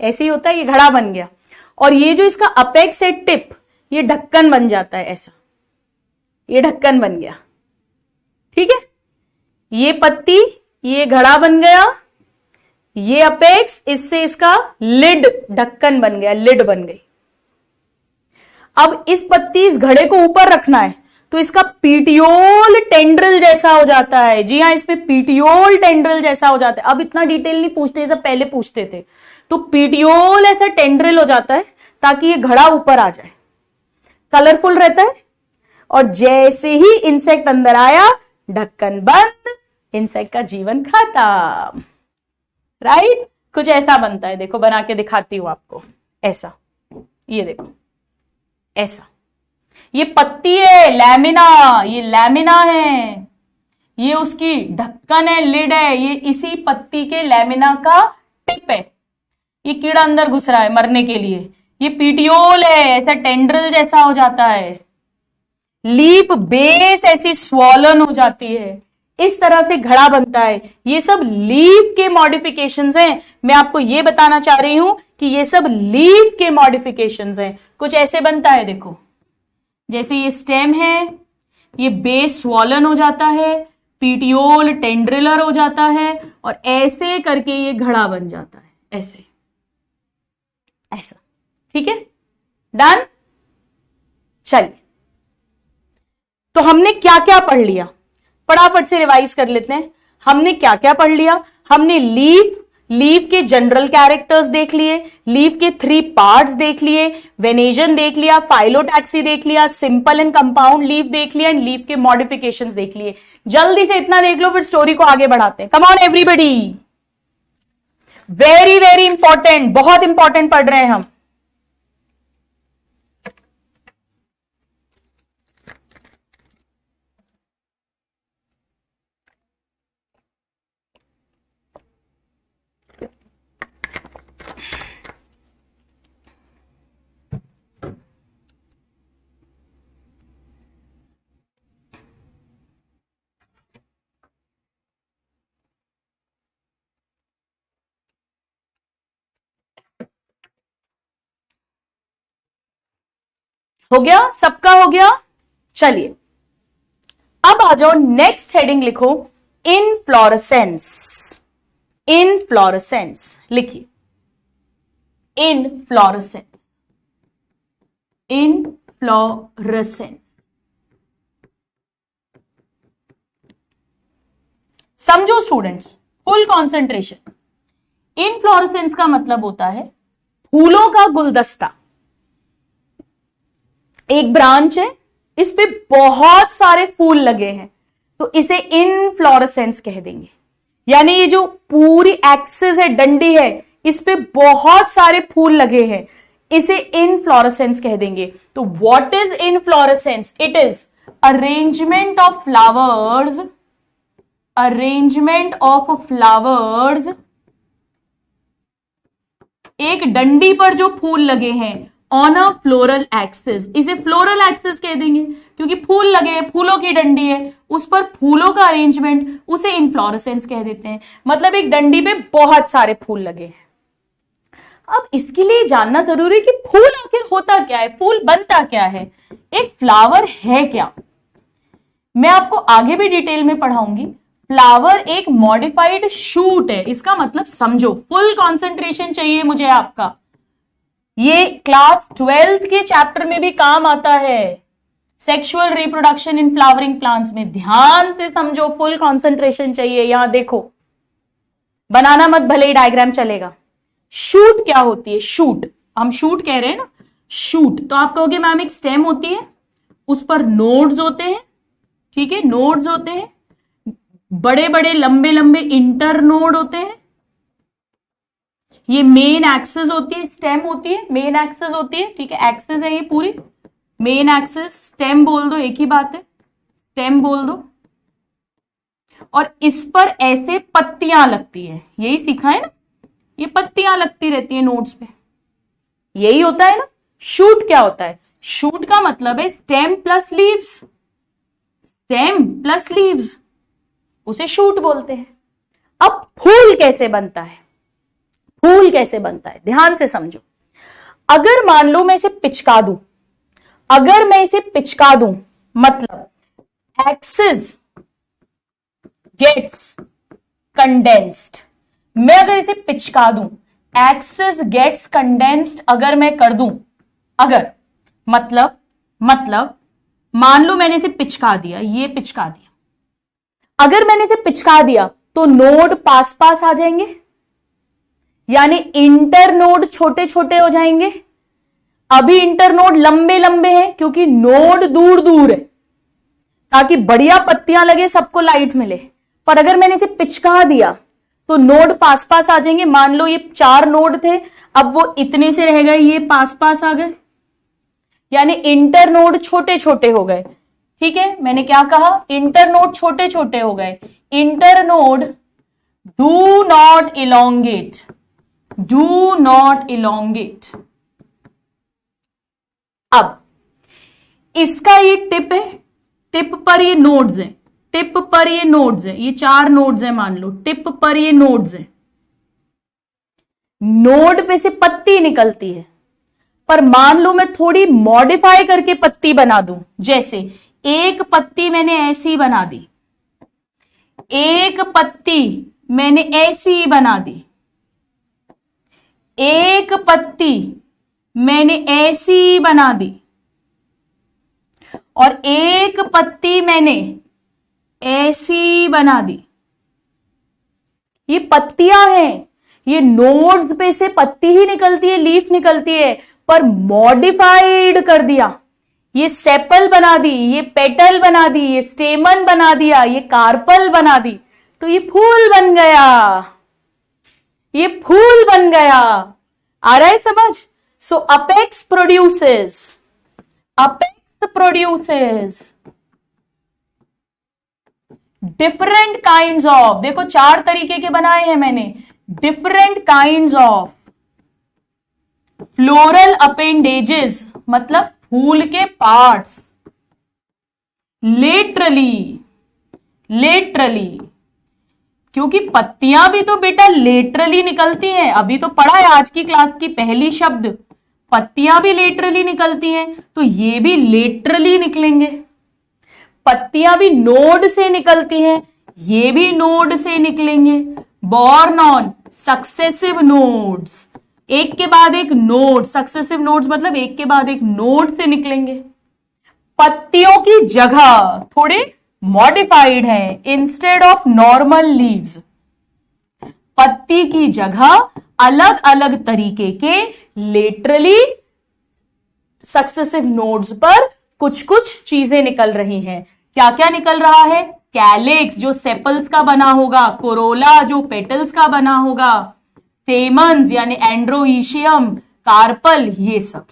ऐसे ही होता है, ये घड़ा बन गया। और ये जो इसका अपेक्स है, टिप, ये ढक्कन बन जाता है ऐसा, ये ढक्कन बन गया। ठीक है, ये पत्ती, ये घड़ा बन गया, ये अपेक्स, इससे इसका लिड, ढक्कन बन गया, लिड बन गई। अब इस पत्ती, इस घड़े को ऊपर रखना है तो इसका पीटियोल टेंड्रिल जैसा हो जाता है। जी हां, इसमें पीटियोल टेंड्रिल जैसा हो जाता है। अब इतना डिटेल नहीं पूछते, सब पहले पूछते थे। तो पीटियोल ऐसा टेंड्रिल हो जाता है ताकि ये घड़ा ऊपर आ जाए, कलरफुल रहता है। और जैसे ही इंसेक्ट अंदर आया, ढक्कन बंद, इंसेक्ट का जीवन खत्म। राइट? कुछ ऐसा बनता है, देखो बना के दिखाती हूं आपको। ऐसा, ये देखो, ऐसा। ये पत्ती है, लैमिना, ये लैमिना है, ये उसकी ढक्कन है, लिड है, ये इसी पत्ती के लैमिना का टिप है। ये कीड़ा अंदर घुस रहा है मरने के लिए। ये पीटियोल है, ऐसा टेंड्रिल जैसा हो जाता है। लीफ बेस ऐसी स्वॉलन हो जाती है। इस तरह से घड़ा बनता है। ये सब लीफ के मॉडिफिकेशंस हैं। मैं आपको ये बताना चाह रही हूं कि ये सब लीफ के मॉडिफिकेशंस हैं। कुछ ऐसे बनता है, देखो, जैसे ये स्टेम है, ये बेस स्वॉलन हो जाता है, पीटियोल टेंड्रिलर हो जाता है, और ऐसे करके ये घड़ा बन जाता है, ऐसे, ऐसा। ठीक है, डन। चलिए, तो हमने क्या क्या पढ़ लिया, फटाफट से रिवाइज कर लेते हैं। हमने क्या क्या पढ़ लिया? हमने लीफ के जनरल कैरेक्टर्स देख लिए, लीफ के 3 पार्ट्स देख लिए, वेनेजन देख लिया, फाइलोटैक्सी देख लिया, सिंपल एंड कंपाउंड लीफ देख लिया, एंड लीफ के मॉडिफिकेशंस देख लिए। जल्दी से इतना देख लो, फिर स्टोरी को आगे बढ़ाते हैं। कम on everybody, very very important, बहुत इंपॉर्टेंट पढ़ रहे हैं हम। हो गया, सबका हो गया। चलिए, अब आ जाओ, नेक्स्ट हेडिंग लिखो, इनफ्लोरेसेंस। इनफ्लोरेसेंस लिखिए, इनफ्लोरेसेंस, इनफ्लोरेसेंस। समझो स्टूडेंट्स, फुल कॉन्सेंट्रेशन। इनफ्लोरेसेंस का मतलब होता है फूलों का गुलदस्ता। एक ब्रांच है, इस पे बहुत सारे फूल लगे हैं, तो इसे इनफ्लोरेसेंस कह देंगे। यानी ये जो पूरी एक्सिस है, डंडी है, इस पे बहुत सारे फूल लगे हैं, इसे इनफ्लोरेसेंस कह देंगे। तो what is inflorescence? It is arrangement of flowers, arrangement of flowers, एक डंडी पर जो फूल लगे हैं ऑन अ फ्लोरल एक्सिस, इसे फ्लोरल एक्सिस कह देंगे क्योंकि फूल लगे हैं, फूलों की डंडी है, उस पर फूलों का अरेंजमेंट, उसे इनफ्लोरेसेंस कह देते हैं। मतलब एक डंडी पे बहुत सारे फूल लगे हैं। अब इसके लिए जानना जरूरी है कि फूल आखिर होता क्या है, फूल बनता क्या है, एक फ्लावर है क्या। मैं आपको आगे भी डिटेल में पढ़ाऊंगी। फ्लावर एक मॉडिफाइड शूट है, इसका मतलब समझो, फुल कॉन्सेंट्रेशन चाहिए मुझे आपका। ये क्लास 12th के चैप्टर में भी काम आता है, sexual reproduction in flowering plants में। ध्यान से समझो, फुल कॉन्सेंट्रेशन चाहिए। यहां देखो, बनाना मत, भले ही डायग्राम चलेगा। शूट क्या होती है? शूट, हम शूट कह रहे हैं ना, शूट। तो आप कहोगे मैम एक स्टेम होती है, उस पर नोड्स होते हैं, ठीक है, नोड्स होते हैं, बड़े बड़े लंबे लंबे इंटर नोड होते हैं। ये मेन एक्सिस होती है, स्टेम होती है, मेन एक्सिस होती है, ठीक है, एक्सिस है ये पूरी, मेन एक्सिस। स्टेम बोल दो, एक ही बात है, स्टेम बोल दो। और इस पर ऐसे पत्तियां लगती हैं, यही सीखा है ना, ये पत्तियां लगती रहती हैं नोड्स पे, यही होता है ना। शूट क्या होता है? शूट का मतलब है stem plus leaves, stem plus leaves, उसे शूट बोलते हैं। अब फूल कैसे बनता है? फूल कैसे बनता है, ध्यान से समझो। अगर मान लो मैं इसे पिचका दूं, अगर मैं इसे पिचका दूं, मतलब एक्सिस गेट्स कंडेंस्ड, मैं अगर इसे पिचका दूं, एक्सेस गेट्स कंडेंस्ड अगर मैं कर दूं, अगर मतलब मान लो मैंने इसे पिचका दिया, ये पिचका दिया, अगर मैंने इसे पिचका दिया तो नोड पास पास आ जाएंगे, यानी इंटर नोड छोटे छोटे हो जाएंगे। अभी इंटर नोड लंबे लंबे हैं क्योंकि नोड दूर दूर है, ताकि बढ़िया पत्तियां लगे, सबको लाइट मिले। पर अगर मैंने इसे पिचका दिया तो नोड पास पास आ जाएंगे। मान लो ये 4 नोड थे, अब वो इतने से रह गए, ये पास पास आ गए, यानी इंटर नोड छोटे छोटे हो गए। ठीक है, मैंने क्या कहा, इंटर नोड छोटे छोटे हो गए। Inter node do not elongate, do not elongate. अब इसका ये टिप है, टिप पर ये नोड्स हैं, टिप पर ये नोड्स हैं, ये 4 नोड्स हैं मान लो, टिप पर ये नोड्स हैं। नोड पे से पत्ती निकलती है, पर मान लो मैं थोड़ी मॉडिफाई करके पत्ती बना दूं, जैसे एक पत्ती मैंने ऐसी बना दी, एक पत्ती मैंने ऐसी बना दी, एक पत्ती मैंने ऐसी बना दी, और एक पत्ती मैंने ऐसी बना दी। ये पत्तियां हैं, ये नोड्स पे से पत्ती ही निकलती है, लीफ निकलती है, पर मॉडिफाइड कर दिया, ये सेपल बना दी, ये पेटल बना दी, ये स्टेमन बना दिया, ये कार्पल बना दी, तो ये फूल बन गया, ये फूल बन गया। आ रहा है समझ? So apex produces, apex produces different kinds of, देखो 4 तरीके के बनाए हैं मैंने, different kinds of floral appendages, मतलब फूल के पार्ट्स, लेटरली, लेटरली, क्योंकि पत्तियां भी तो बेटा लेटरली निकलती हैं। अभी तो पढ़ा है आज की क्लास की पहली शब्द, पत्तियां भी लेटरली निकलती हैं, तो ये भी लेटरली निकलेंगे। पत्तियां भी नोड से निकलती हैं, ये भी नोड से निकलेंगे। बॉर्न ऑन सक्सेसिव नोड्स, एक के बाद एक नोड, सक्सेसिव नोड्स मतलब एक के बाद एक नोड से निकलेंगे। पत्तियों की जगह थोड़े मॉडिफाइड हैं, इंस्टेड ऑफ नॉर्मल लीव्स, पत्ती की जगह अलग अलग तरीके के लेटरली सक्सेसिव नोड्स पर कुछ कुछ चीजें निकल रही हैं। क्या क्या निकल रहा है? कैलिक्स जो सेपल्स का बना होगा, कोरोला जो पेटल्स का बना होगा, स्टेमन्स यानी एंड्रोइशियम, कार्पल, ये सब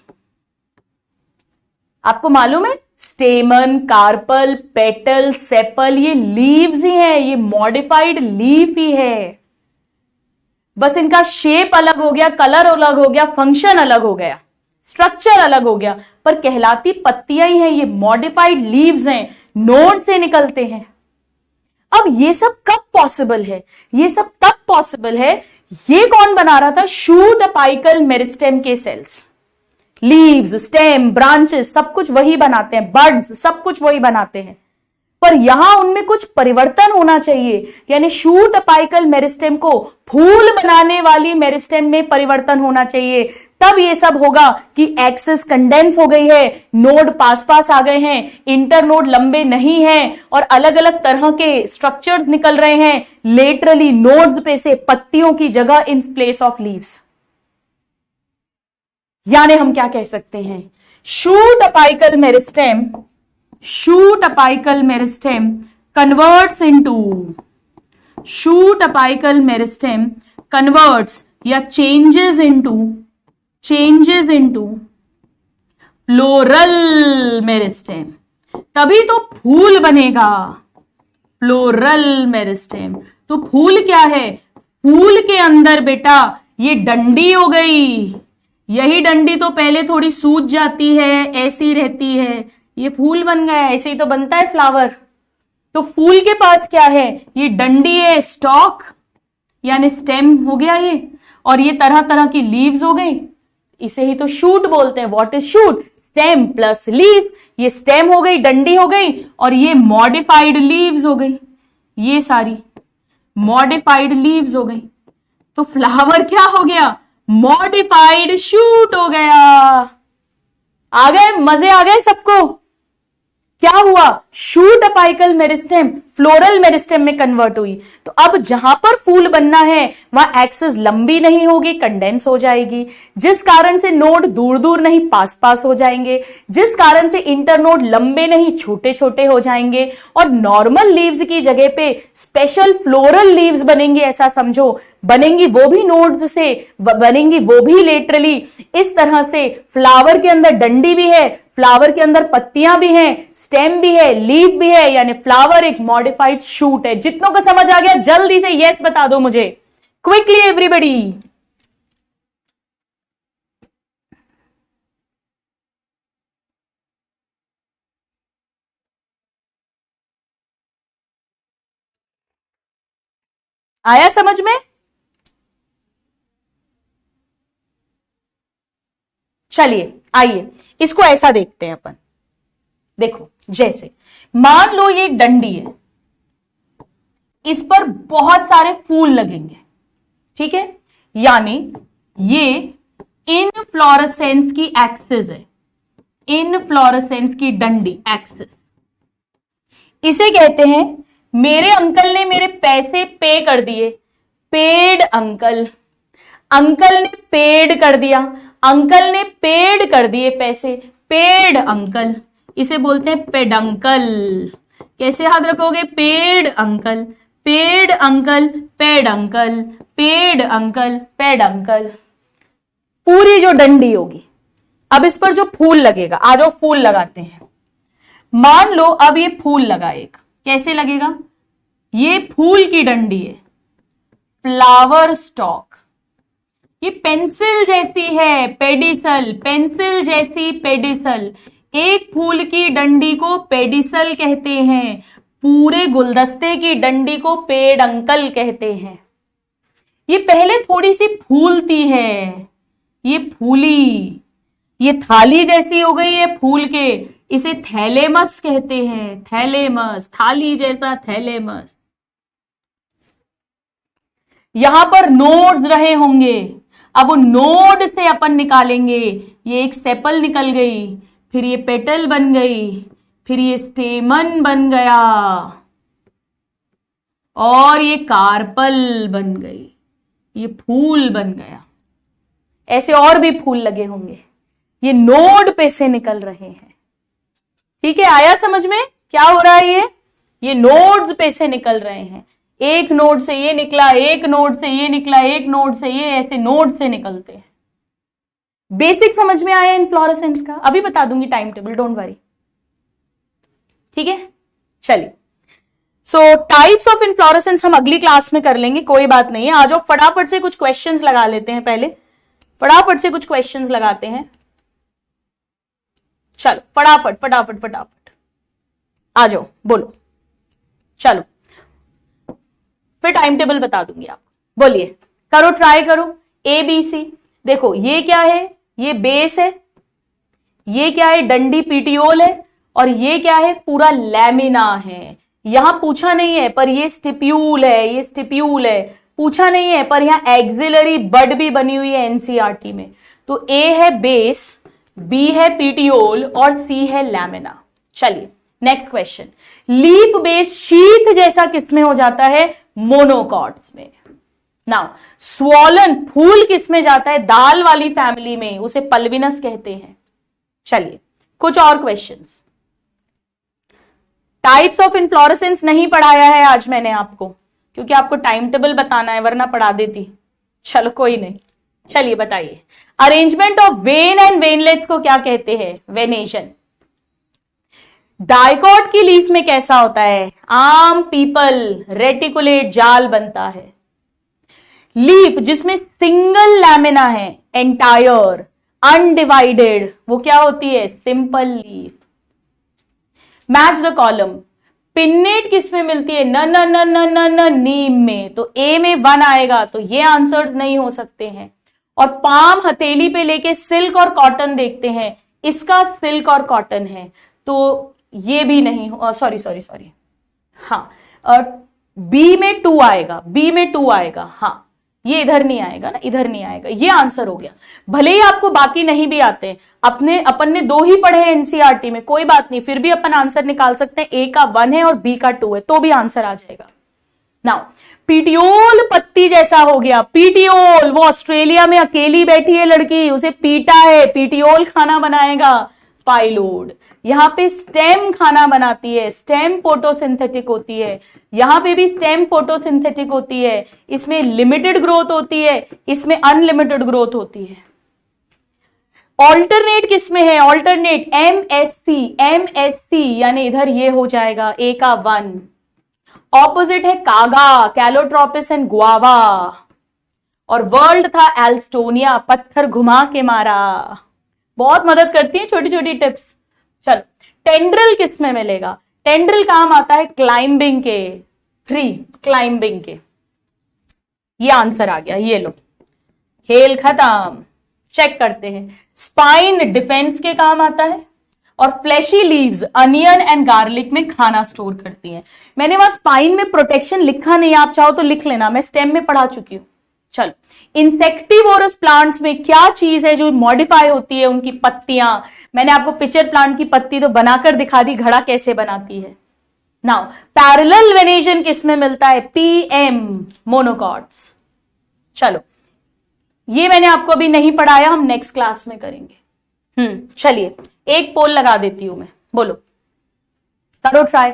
आपको मालूम है। स्टेमन, कार्पल, पेटल, सेपल ये लीव्स ही हैं, ये मॉडिफाइड लीफ ही है, बस इनका शेप अलग हो गया, कलर अलग हो गया, फंक्शन अलग हो गया, स्ट्रक्चर अलग हो गया, पर कहलाती पत्तियां ही हैं, ये मॉडिफाइड लीव्स हैं, नोड से निकलते हैं। अब ये सब कब पॉसिबल है? ये सब तब पॉसिबल है, ये कौन बना रहा था? शूट अपाइकल मेरिस्टेम के सेल्स, लीव्स, स्टेम, ब्रांचेस सब कुछ वही बनाते हैं, बड्स सब कुछ वही बनाते हैं, पर यहां उनमें कुछ परिवर्तन होना चाहिए, यानी शूट अपाइकल मेरिस्टेम को फूल बनाने वाली मेरिस्टेम में परिवर्तन होना चाहिए। तब ये सब होगा कि एक्सिस कंडेंस हो गई है, नोड पास पास आ गए हैं, इंटर नोड लंबे नहीं हैं और अलग अलग तरह के स्ट्रक्चर्स निकल रहे हैं लेटरली नोड्स पे से, पत्तियों की जगह इन प्लेस ऑफ लीव्स। यानी हम क्या कह सकते हैं? Shoot apical meristem, shoot apical meristem converts into, shoot apical meristem converts या changes into floral meristem, तभी तो फूल बनेगा। फ्लोरल मेरिस्टेम, तो फूल क्या है? फूल के अंदर बेटा ये डंडी हो गई, यही डंडी तो पहले थोड़ी सूज जाती है, ऐसी रहती है, ये फूल बन गया। ऐसे ही तो बनता है फ्लावर। तो फूल के पास क्या है? ये डंडी है, स्टॉक यानी स्टेम हो गया ये, और ये तरह तरह की लीव्स हो गई, इसे ही तो शूट बोलते हैं। What is shoot? Stem plus leaf. ये स्टेम हो गई, डंडी हो गई, और ये मॉडिफाइड लीव्स हो गई, ये सारी मॉडिफाइड लीव्स हो गई। तो फ्लावर क्या हो गया, मॉडिफाइड शूट हो गया। आ गए, मजे आ गए सबको। क्या हुआ, shoot apical meristem floral meristem में कन्वर्ट हुई। तो अब जहां पर फूल बनना है वहां एक्सिस लंबी नहीं होगी, कंडेंस हो जाएगी, जिस कारण से नोड दूर दूर नहीं पास पास हो जाएंगे, जिस कारण से इंटरनोड लंबे नहीं छोटे छोटे हो जाएंगे, और नॉर्मल लीव्स की जगह पे स्पेशल फ्लोरल लीव्स बनेंगी, ऐसा समझो। बनेंगी वो भी नोड्स से, बनेंगी वो भी लेटरली। इस तरह से फ्लावर के अंदर डंडी भी है, फ्लावर के अंदर पत्तियां भी हैं, स्टेम भी है, लीफ भी है, यानी फ्लावर एक मॉडिफाइड शूट है। जितनों को समझ आ गया जल्दी से यस बता दो मुझे, क्विकली एवरीबडी। आया समझ में? चलिए आइए इसको ऐसा देखते हैं अपन। देखो, जैसे मान लो ये एक डंडी है, इस पर बहुत सारे फूल लगेंगे, ठीक है, यानी ये इनफ्लोरेसेंस की एक्सिस है, इनफ्लोरेसेंस की डंडी एक्सिस। इसे कहते हैं, मेरे अंकल ने मेरे पैसे पे कर दिए, पेड अंकल। अंकल ने पेड कर दिया, अंकल ने पेड कर दिए पैसे, पेड अंकल। इसे बोलते हैं पेडंकल। कैसे याद रखोगे, paid uncle, paid uncle, paid uncle, paid uncle, paid uncle. पूरी जो डंडी होगी, अब इस पर जो फूल लगेगा, आ जाओ फूल लगाते हैं। मान लो अब ये फूल लगा एक, कैसे लगेगा, ये फूल की डंडी है, फ्लावर स्टॉक। ये पेंसिल जैसी है, पेडिसल, पेंसिल जैसी पेडिसल। एक फूल की डंडी को पेडिसल कहते हैं, पूरे गुलदस्ते की डंडी को पेडंकल कहते हैं। ये पहले थोड़ी सी फूलती है, ये फूली, ये थाली जैसी हो गई है फूल के, इसे थैलेमस कहते हैं, थैलेमस, थाली जैसा थैलेमस। यहां पर नोड्स रहे होंगे, अब नोड से अपन निकालेंगे, ये एक सेपल निकल गई, फिर ये पेटल बन गई, फिर ये स्टेमन बन गया, और ये कार्पल बन गई, ये फूल बन गया। ऐसे और भी फूल लगे होंगे, ये नोड पे से निकल रहे हैं। ठीक है, आया समझ में क्या हो रहा है? ये नोड्स पे से निकल रहे हैं, एक नोड से ये निकला, एक नोड से ये निकला, एक नोड से ये, ऐसे नोड से निकलते हैं। बेसिक समझ में आया इनफ्लोरेसेंस का? अभी बता दूंगी टाइम टेबल, डोंट वरी। ठीक है, चलिए। सो टाइप्स ऑफ इनफ्लोरेसेंस हम अगली क्लास में कर लेंगे, कोई बात नहीं है। आ जाओ फटाफट से कुछ क्वेश्चंस लगा लेते हैं, पहले फटाफट से कुछ क्वेश्चंस लगाते हैं। चलो फटाफट फटाफट फटाफट आ जाओ, बोलो। चलो फिर टाइम टेबल बता दूंगी आपको, बोलिए, करो, ट्राई करो। ए बी सी, देखो ये क्या है, ये बेस है, ये क्या है, डंडी पीटियोल है, और ये क्या है, पूरा लैमिना है। यहां पूछा नहीं है पर ये स्टिप्यूल है, ये स्टिप्यूल है, पूछा नहीं है पर यहां एक्सिलरी बड भी बनी हुई है एनसीईआरटी में। तो ए है बेस, बी है पीटियोल, और सी है लैमिना। चलिए next question, leaf base sheath जैसा किसमें हो जाता है? मोनोकॉट्स में। नाउ स्वॉलन फूल किसमें जाता है? दाल वाली फैमिली में, उसे पल्विनस कहते हैं। चलिए कुछ और क्वेश्चंस। टाइप्स ऑफ इनफ्लोरेसेंस नहीं पढ़ाया है आज मैंने आपको, क्योंकि आपको टाइम टेबल बताना है, वरना पढ़ा देती। चलो कोई नहीं, चलिए बताइए, arrangement of when and veinlets को क्या कहते हैं? वेनेशन। डाइकॉट की लीफ में कैसा होता है? आम, पीपल, रेटिकुलेट जाल बनता है। लीफ जिसमें सिंगल लैमिना है, एंटायर, अनडिवाइडेड, वो क्या होती है? Simple leaf. Match the column, pennate किस में मिलती है? न न न न न न नीम में, तो ए में 1 आएगा, तो ये आंसर्स नहीं हो सकते हैं। और पाम हथेली पे लेके सिल्क और कॉटन देखते हैं, इसका सिल्क और कॉटन है, तो ये भी नहीं हो, सॉरी सॉरी सॉरी, हाँ, बी में 2 आएगा, बी में 2 आएगा, हाँ, ये इधर नहीं आएगा ना, इधर नहीं आएगा, ये आंसर हो गया। भले ही आपको बाकी नहीं भी आते, अपन ने 2 ही पढ़े हैं एनसीईआरटी में, कोई बात नहीं, फिर भी अपन आंसर निकाल सकते हैं। ए का 1 है और बी का 2 है, तो भी आंसर आ जाएगा। नाउ पीटियोल पत्ती जैसा हो गया, पीटियोल, वो ऑस्ट्रेलिया में अकेली बैठी है लड़की, उसे पीटा है, पीटियोल खाना बनाएगा, पाइलोड। यहां पे स्टेम खाना बनाती है, स्टेम फोटोसिंथेटिक होती है, यहां पे भी स्टेम फोटोसिंथेटिक होती है, इसमें लिमिटेड ग्रोथ होती है, इसमें अनलिमिटेड ग्रोथ होती है। ऑल्टरनेट किसमें है, ऑल्टरनेट एमएससी, एमएससी यानी इधर ये हो जाएगा ए का 1। ऑपोजिट है कागा, कैलोट्रोपिस एंड गुआवा, और वर्ल्ड था एल्स्टोनिया, पत्थर घुमा के मारा। बहुत मदद करती है छोटी छोटी टिप्स। चलो टेंड्रिल किस में मिलेगा, टेंड्रिल काम आता है क्लाइंबिंग के, फ्री क्लाइंबिंग के। ये आंसर आ गया, ये लो, खेल खत्म। चेक करते हैं, स्पाइन डिफेंस के काम आता है, और flashy leaves onion and garlic में खाना स्टोर करती हैं। मैंने वहां स्पाइन में प्रोटेक्शन लिखा नहीं, आप चाहो तो लिख लेना, मैं स्टेम में पढ़ा चुकी हूं। चलो इंसेक्टिवोरस प्लांट्स में क्या चीज है जो मॉडिफाई होती है, उनकी पत्तियां। मैंने आपको पिचर प्लांट की पत्ती तो बनाकर दिखा दी, घड़ा कैसे बनाती है। नाउ पैरेलल वेनेशन किस में मिलता है, पीएम मोनोकॉट्स। चलो ये मैंने आपको अभी नहीं पढ़ाया, हम नेक्स्ट क्लास में करेंगे। चलिए एक पोल लगा देती हूं मैं, बोलो, करो ट्राई,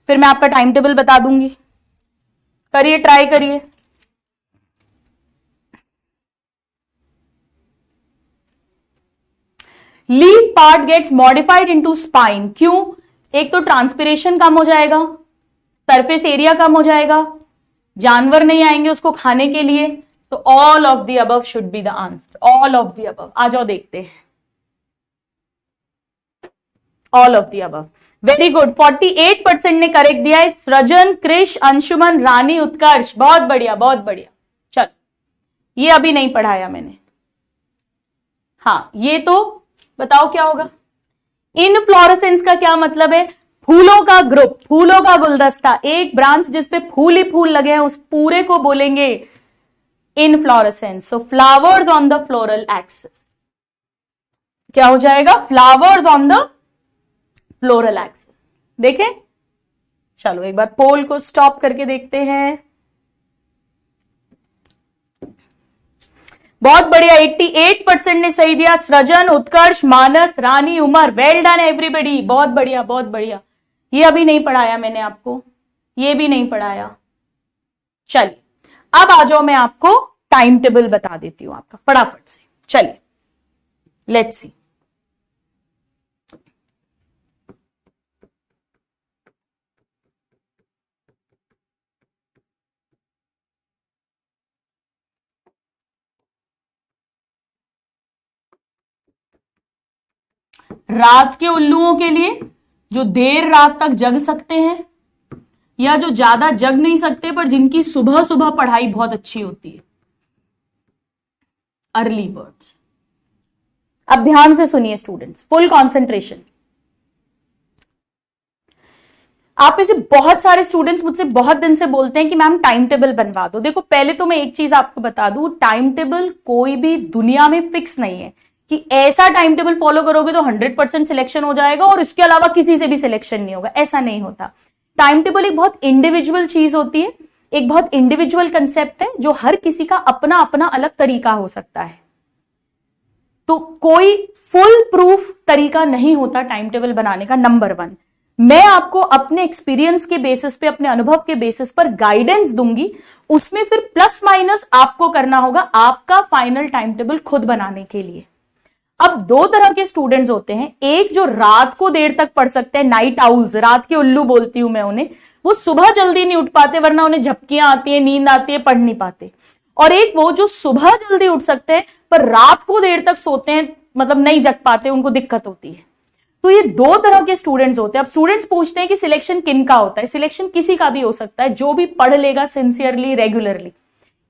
फिर मैं आपका टाइम टेबल बता दूंगी। करिए, ट्राई करिए। Leaf part gets modified into spine, क्यों? एक तो ट्रांसपिरेशन कम हो जाएगा, सरफेस एरिया कम हो जाएगा, जानवर नहीं आएंगे उसको खाने के लिए, तो all of the above should be the answer, all of the above. आ जाओ देखते हैं, all of the above. Very good, 48% ने करेक्ट दिया है। सृजन, कृष, अंशुमन, रानी, उत्कर्ष, बहुत बढ़िया बहुत बढ़िया। चलो ये अभी नहीं पढ़ाया मैंने। हाँ ये तो बताओ क्या होगा। इनफ्लोरेसेंस का क्या मतलब है, फूलों का ग्रुप, फूलों का गुलदस्ता, एक ब्रांच जिसपे फूल ही फूल लगे हैं उस पूरे को बोलेंगे inflorescence. So flowers on the floral axis, क्या हो जाएगा, flowers on the floral axis. देखें, चलो एक बार पोल को स्टॉप करके देखते हैं। बहुत बढ़िया, 88% ने सही दिया। सृजन, उत्कर्ष, मानस, रानी, उमर, वेल डन एवरीबॉडी, बहुत बढ़िया बहुत बढ़िया। ये अभी नहीं पढ़ाया मैंने आपको, ये भी नहीं पढ़ाया। चलिए अब आ जाओ, मैं आपको टाइम टेबल बता देती हूं आपका फटाफट से। चलिए लेट्स सी। रात के उल्लुओं के लिए जो देर रात तक जग सकते हैं, या जो ज्यादा जग नहीं सकते पर जिनकी सुबह सुबह पढ़ाई बहुत अच्छी होती है, अर्ली बर्ड्स। अब ध्यान से सुनिए स्टूडेंट्स, फुल कंसंट्रेशन। आप में से बहुत सारे स्टूडेंट्स मुझसे बहुत दिन से बोलते हैं कि मैम टाइम टेबल बनवा दो। देखो पहले तो मैं एक चीज आपको बता दूं, टाइम टेबल कोई भी दुनिया में फिक्स नहीं है कि ऐसा टाइम टेबल फॉलो करोगे तो 100% सिलेक्शन हो जाएगा और इसके अलावा किसी से भी सिलेक्शन नहीं होगा, ऐसा नहीं होता। टाइम टेबल एक बहुत इंडिविजुअल चीज होती है, एक बहुत इंडिविजुअल कंसेप्ट है, जो हर किसी का अपना अपना अलग तरीका हो सकता है। तो कोई फुल प्रूफ तरीका नहीं होता टाइम टेबल बनाने का। नंबर 1, मैं आपको अपने एक्सपीरियंस के बेसिस पे, अपने अनुभव के बेसिस पर गाइडेंस दूंगी, उसमें फिर प्लस माइनस आपको करना होगा आपका फाइनल टाइम टेबल खुद बनाने के लिए। अब 2 तरह के स्टूडेंट्स होते हैं, एक जो रात को देर तक पढ़ सकते हैं, नाइट आउल्स, रात के उल्लू बोलती हूं मैं उन्हें, वो सुबह जल्दी नहीं उठ पाते वरना उन्हें झपकियां आती है, नींद आती है, पढ़ नहीं पाते। और एक वो जो सुबह जल्दी उठ सकते हैं पर रात को देर तक सोते हैं, मतलब नहीं जग पाते, उनको दिक्कत होती है। तो ये 2 तरह के स्टूडेंट्स होते हैं। अब स्टूडेंट्स पूछते हैं कि सिलेक्शन किन का होता है। सिलेक्शन किसी का भी हो सकता है, जो भी पढ़ लेगा सिंसियरली, रेगुलरली।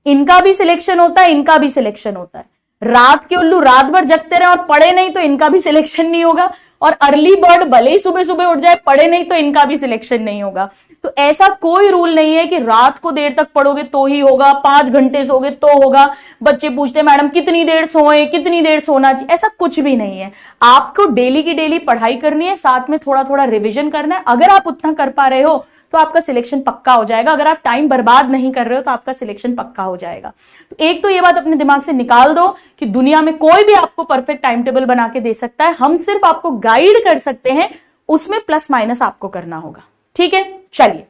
इनका भी सिलेक्शन होता है, इनका भी सिलेक्शन होता है। रात के उल्लू रात भर जगते रहे और पढ़े नहीं तो इनका भी सिलेक्शन नहीं होगा, और अर्ली बर्ड भले ही सुबह सुबह उठ जाए, पढ़े नहीं तो इनका भी सिलेक्शन नहीं होगा। तो ऐसा कोई रूल नहीं है कि रात को देर तक पढ़ोगे तो ही होगा, 5 घंटे सोगे तो होगा। बच्चे पूछते हैं मैडम कितनी देर सोए, कितनी देर सोना चाहिए, ऐसा कुछ भी नहीं है। आपको डेली की डेली पढ़ाई करनी है, साथ में थोड़ा थोड़ा रिविजन करना है। अगर आप उतना कर पा रहे हो तो आपका सिलेक्शन पक्का हो जाएगा। अगर आप टाइम बर्बाद नहीं कर रहे हो तो आपका सिलेक्शन पक्का हो जाएगा। तो एक तो ये बात अपने दिमाग से निकाल दो कि दुनिया में कोई भी आपको परफेक्ट टाइम टेबल बना के दे सकता है, हम सिर्फ आपको गाइड कर सकते हैं, उसमें प्लस माइनस आपको करना होगा। ठीक है, चलिए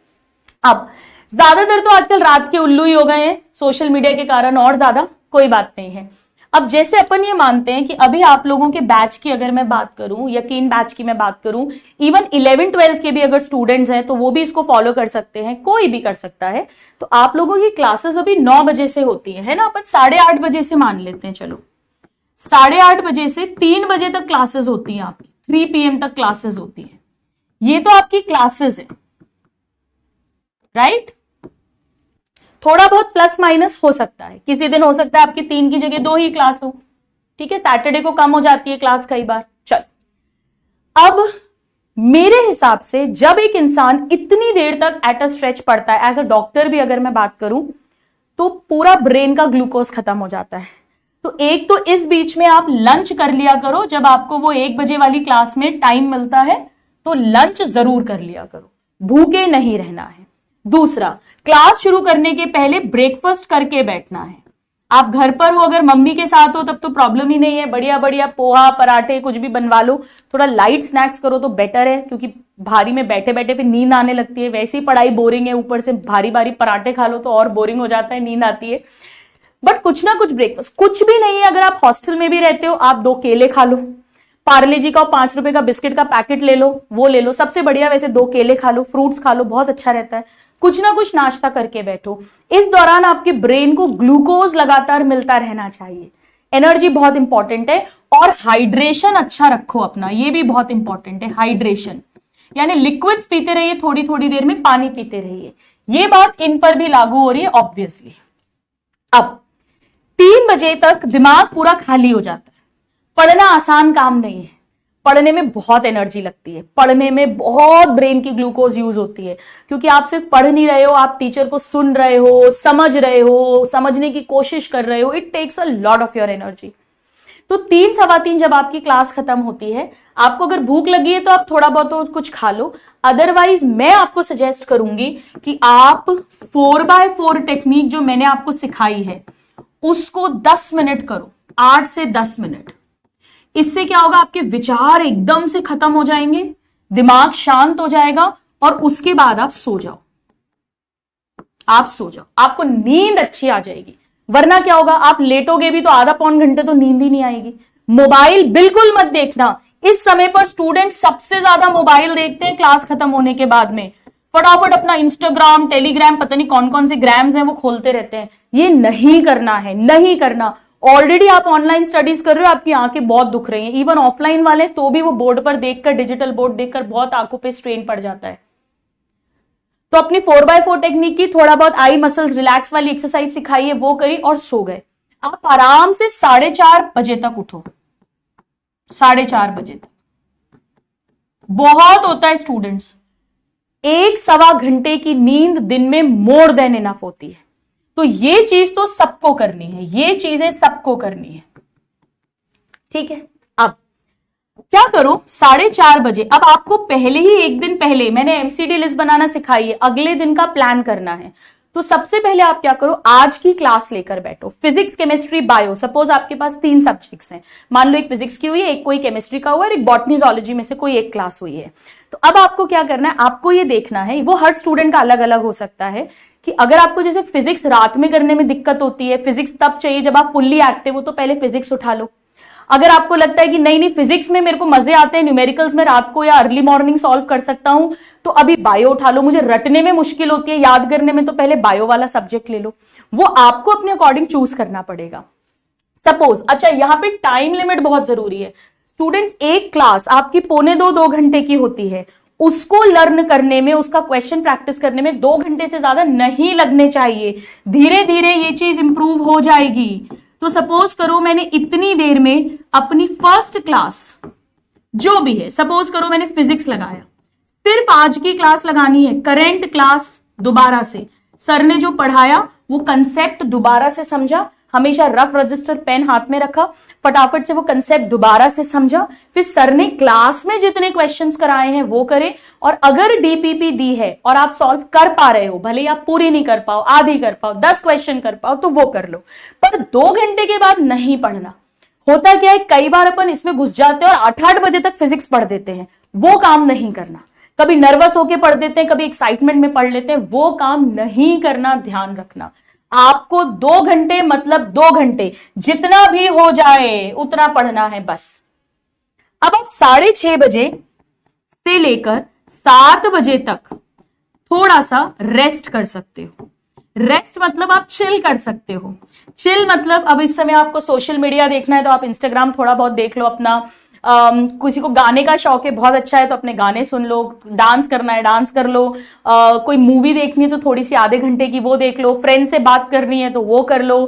अब ज्यादातर तो आजकल रात के उल्लू ही हो गए हैं सोशल मीडिया के कारण, और ज्यादा कोई बात नहीं है। अब जैसे अपन ये मानते हैं कि अभी आप लोगों के बैच की अगर मैं बात करूं, यकीन बैच की मैं बात करूं, इवन 11th-12th के भी अगर स्टूडेंट्स हैं तो वो भी इसको फॉलो कर सकते हैं, कोई भी कर सकता है। तो आप लोगों की क्लासेस अभी 9 बजे से होती है ना, अपन 8:30 बजे से मान लेते हैं, चलो 8:30 बजे से 3 बजे तक क्लासेस होती है आपकी, 3 PM तक क्लासेस होती है। ये तो आपकी क्लासेस है, राइट। थोड़ा बहुत प्लस माइनस हो सकता है, किसी दिन हो सकता है आपकी 3 की जगह 2 ही क्लास हो, ठीक है, सैटरडे को कम हो जाती है क्लास कई बार। चल, अब मेरे हिसाब से जब एक इंसान इतनी देर तक एट अ स्ट्रेच पढ़ता है, एज अ डॉक्टर भी अगर मैं बात करूं, तो पूरा ब्रेन का ग्लूकोज खत्म हो जाता है। तो एक तो इस बीच में आप लंच कर लिया करो, जब आपको वो 1 बजे वाली क्लास में टाइम मिलता है तो लंच जरूर कर लिया करो, भूखे नहीं रहना है। दूसरा, क्लास शुरू करने के पहले ब्रेकफास्ट करके बैठना है। आप घर पर हो, अगर मम्मी के साथ हो तब तो प्रॉब्लम ही नहीं है, बढ़िया बढ़िया पोहा पराठे कुछ भी बनवा लो, थोड़ा लाइट स्नैक्स करो तो बेटर है, क्योंकि भारी में बैठे बैठे फिर नींद आने लगती है। वैसे ही पढ़ाई बोरिंग है, ऊपर से भारी भारी पराठे खा लो तो और बोरिंग हो जाता है, नींद आती है। बट कुछ ना कुछ ब्रेकफास्ट, कुछ भी नहीं है, अगर आप हॉस्टल में भी रहते हो आप 2 केले खा लो, पार्ले जी का 5 रुपए का बिस्किट का पैकेट ले लो, वो ले लो, सबसे बढ़िया वैसे 2 केले खा लो, फ्रूट्स खा लो, बहुत अच्छा रहता है। कुछ ना कुछ नाश्ता करके बैठो। इस दौरान आपके ब्रेन को ग्लूकोज लगातार मिलता रहना चाहिए। एनर्जी बहुत इंपॉर्टेंट है, और हाइड्रेशन अच्छा रखो अपना, ये भी बहुत इंपॉर्टेंट है। हाइड्रेशन यानी लिक्विड्स पीते रहिए, थोड़ी थोड़ी देर में पानी पीते रहिए। ये बात इन पर भी लागू हो रही है ऑब्वियसली। अब 3 बजे तक दिमाग पूरा खाली हो जाता है। पढ़ना आसान काम नहीं है, पढ़ने में बहुत एनर्जी लगती है, पढ़ने में बहुत ब्रेन की ग्लूकोज यूज होती है, क्योंकि आप सिर्फ पढ़ नहीं रहे हो, आप टीचर को सुन रहे हो, समझ रहे हो, समझने की कोशिश कर रहे हो। It takes a lot of your energy. तो 3 सवा 3 जब आपकी क्लास खत्म होती है, आपको अगर भूख लगी है तो आप थोड़ा बहुत तो कुछ खा लो। अदरवाइज मैं आपको सजेस्ट करूंगी कि आप 4x4 टेक्निक जो मैंने आपको सिखाई है उसको 10 मिनट करो, 8 से 10 मिनट। इससे क्या होगा, आपके विचार एकदम से खत्म हो जाएंगे, दिमाग शांत हो जाएगा, और उसके बाद आप सो जाओ। आप सो जाओ, आपको नींद अच्छी आ जाएगी। वरना क्या होगा, आप लेटोगे भी तो आधा पौन घंटे तो नींद ही नहीं आएगी। मोबाइल बिल्कुल मत देखना। इस समय पर स्टूडेंट सबसे ज्यादा मोबाइल देखते हैं क्लास खत्म होने के बाद में, फटाफट अपना इंस्टाग्राम, टेलीग्राम, पता नहीं कौन कौन से ग्राम्स हैं वो खोलते रहते हैं। ये नहीं करना है, नहीं करना। ऑलरेडी आप ऑनलाइन स्टडीज कर रहे हो, आपकी आंखें बहुत दुख रही हैं। इवन ऑफलाइन वाले तो भी वो बोर्ड पर देखकर, डिजिटल बोर्ड देखकर बहुत आंखों पे स्ट्रेन पड़ जाता है। तो अपनी 4x4 टेक्निक की थोड़ा बहुत आई मसल्स रिलैक्स वाली एक्सरसाइज सिखाइए, वो करी और सो गए। आप आराम से 4:30 बजे तक उठो, 4:30 बजे तक बहुत होता है स्टूडेंट्स। 1 सवा घंटे की नींद दिन में मोर देन इनफ होती है। तो ये चीज तो सबको करनी है, ये चीजें सबको करनी है, ठीक है। अब क्या करो, 4:30 बजे, अब आपको पहले ही एक दिन पहले मैंने एमसीडी लिस्ट बनाना सिखाई है, अगले दिन का प्लान करना है। तो सबसे पहले आप क्या करो, आज की क्लास लेकर बैठो। फिजिक्स, केमिस्ट्री, बायो, सपोज आपके पास 3 सब्जेक्ट्स हैं, मान लो एक फिजिक्स की हुई है, एक कोई केमिस्ट्री का हुआ है, एक बॉटनी जूलॉजी में से कोई एक क्लास हुई है। तो अब आपको क्या करना है, आपको ये देखना है, वो हर स्टूडेंट का अलग अलग हो सकता है, कि अगर आपको जैसे फिजिक्स रात में करने में दिक्कत होती है, फिजिक्स तब चाहिए जब आप फुल्ली एक्टिव हो, तो पहले फिजिक्स उठा लो। अगर आपको लगता है कि नहीं नहीं फिजिक्स में मेरे को मजे आते हैं, न्यूमेरिकल्स में रात को या अर्ली मॉर्निंग सॉल्व कर सकता हूं, तो अभी बायो उठा लो। मुझे रटने में मुश्किल होती है, याद करने में, तो पहले बायो वाला सब्जेक्ट ले लो। वो आपको अपने अकॉर्डिंग चूज करना पड़ेगा। सपोज, अच्छा यहां पे टाइम लिमिट बहुत जरूरी है स्टूडेंट्स। एक क्लास आपकी 1.25-2 घंटे की होती है, उसको लर्न करने में, उसका क्वेश्चन प्रैक्टिस करने में 2 घंटे से ज्यादा नहीं लगने चाहिए। धीरे धीरे ये चीज इंप्रूव हो जाएगी। तो सपोज करो मैंने इतनी देर में अपनी फर्स्ट क्लास जो भी है, सपोज करो मैंने फिजिक्स लगाया, सिर्फ आज की क्लास लगानी है, करेंट क्लास दोबारा से, सर ने जो पढ़ाया वो कंसेप्ट दोबारा से समझा, हमेशा रफ रजिस्टर पेन हाथ में रखा, फटाफट से वो कंसेप्ट दोबारा से समझा, फिर सर ने क्लास में जितने क्वेश्चंस कराए हैं वो करे, और अगर डीपीपी दी है और आप सॉल्व कर पा रहे हो, भले ही आप पूरी नहीं कर पाओ, आधी कर पाओ, 10 क्वेश्चन कर पाओ तो वो कर लो, पर 2 घंटे के बाद नहीं पढ़ना। होता क्या है, कई बार अपन इसमें घुस जाते हैं और 8-8 बजे तक फिजिक्स पढ़ देते हैं, वो काम नहीं करना। कभी नर्वस होके पढ़ देते हैं, कभी एक्साइटमेंट में पढ़ लेते हैं, वो काम नहीं करना, ध्यान रखना। आपको 2 घंटे मतलब 2 घंटे, जितना भी हो जाए उतना पढ़ना है बस। अब आप 6:30 बजे से लेकर 7 बजे तक थोड़ा सा रेस्ट कर सकते हो। रेस्ट मतलब आप चिल कर सकते हो। चिल मतलब अब इस समय आपको सोशल मीडिया देखना है तो आप इंस्टाग्राम थोड़ा बहुत देख लो अपना, किसी को गाने का शौक है, बहुत अच्छा है तो अपने गाने सुन लो, डांस करना है डांस कर लो, कोई मूवी देखनी है तो थोड़ी सी आधे घंटे की वो देख लो, फ्रेंड से बात करनी है तो वो कर लो,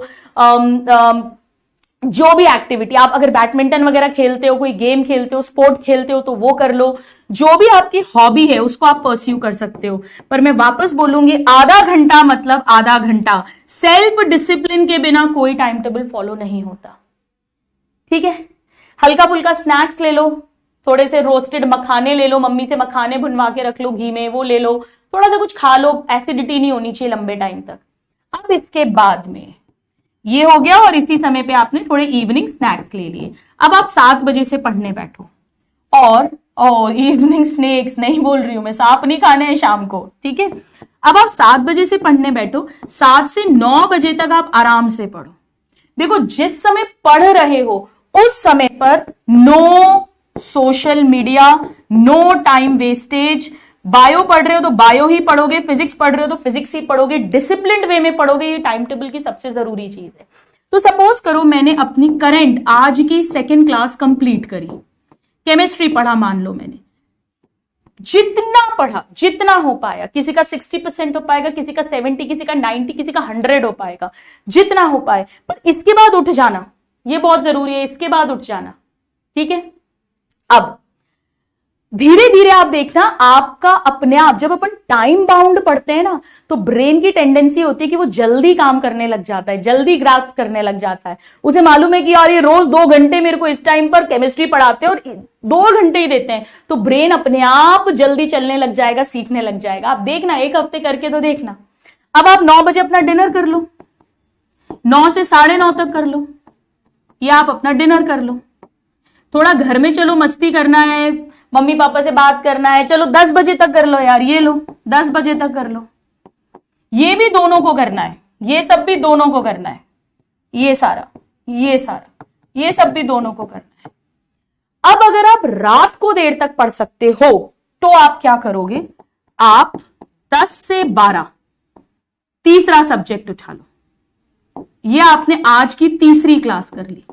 जो भी एक्टिविटी, आप अगर बैडमिंटन वगैरह खेलते हो, कोई गेम खेलते हो, स्पोर्ट खेलते हो तो वो कर लो, जो भी आपकी हॉबी है उसको आप परस्यू कर सकते हो। पर मैं वापस बोलूंगी, आधा घंटा मतलब आधा घंटा। सेल्फ डिसिप्लिन के बिना कोई टाइम टेबल फॉलो नहीं होता, ठीक है। हल्का फुल्का स्नैक्स ले लो, थोड़े से रोस्टेड मखाने ले लो, मम्मी से मखाने भुनवा के रख लो घी में, वो ले लो, थोड़ा सा कुछ खा लो, एसिडिटी नहीं होनी चाहिए लंबे टाइम तक। अब इसके बाद में ये हो गया, और इसी समय पे आपने थोड़े इवनिंग स्नैक्स ले लिए। अब आप 7 बजे से पढ़ने बैठो, और इवनिंग स्नैक्स नहीं बोल रही हूं मैं, सांप नहीं खाने हैं शाम को, ठीक है। अब आप 7 बजे से पढ़ने बैठो, 7 से 9 बजे तक आप आराम से पढ़ो। देखो, जिस समय पढ़ रहे हो उस समय पर no social media, no time wastage. Bio पढ़ रहे हो तो बायो ही पढ़ोगे, फिजिक्स पढ़ रहे हो तो फिजिक्स ही पढ़ोगे, डिसिप्लिन्ड वे में पढ़ोगे, ये टाइम टेबल की सबसे जरूरी चीज है। तो सपोज करो मैंने अपनी करंट आज की 2nd क्लास कंप्लीट करी, केमिस्ट्री पढ़ा मान लो मैंने, जितना पढ़ा, जितना हो पाया, किसी का 60% हो पाएगा, किसी का 70, किसी का 90, किसी का 100 हो पाएगा, जितना हो पाए। पर इसके बाद उठ जाना, ये बहुत जरूरी है, इसके बाद उठ जाना, ठीक है। अब धीरे धीरे आप देखना, आपका अपने आप, जब अपन टाइम बाउंड पढ़ते हैं ना तो ब्रेन की टेंडेंसी होती है कि वो जल्दी काम करने लग जाता है, जल्दी ग्रास्प करने लग जाता है। उसे मालूम है कि यार ये रोज 2 घंटे मेरे को इस टाइम पर केमिस्ट्री पढ़ाते हैं और 2 घंटे ही देते हैं, तो ब्रेन अपने आप जल्दी चलने लग जाएगा, सीखने लग जाएगा। आप देखना, 1 हफ्ते करके तो देखना। अब आप 9 बजे अपना डिनर कर लो, 9 से 9:30 तक कर लो, या आप अपना डिनर कर लो। थोड़ा घर में चलो मस्ती करना है, मम्मी पापा से बात करना है, चलो 10 बजे तक कर लो यार, ये लो 10 बजे तक कर लो। ये भी दोनों को करना है, ये सब भी दोनों को करना है, ये सारा ये सब भी दोनों को करना है। अब अगर आप रात को देर तक पढ़ सकते हो तो आप क्या करोगे, आप 10 से 12 तीसरा सब्जेक्ट उठा लो। ये आपने आज की तीसरी क्लास कर ली,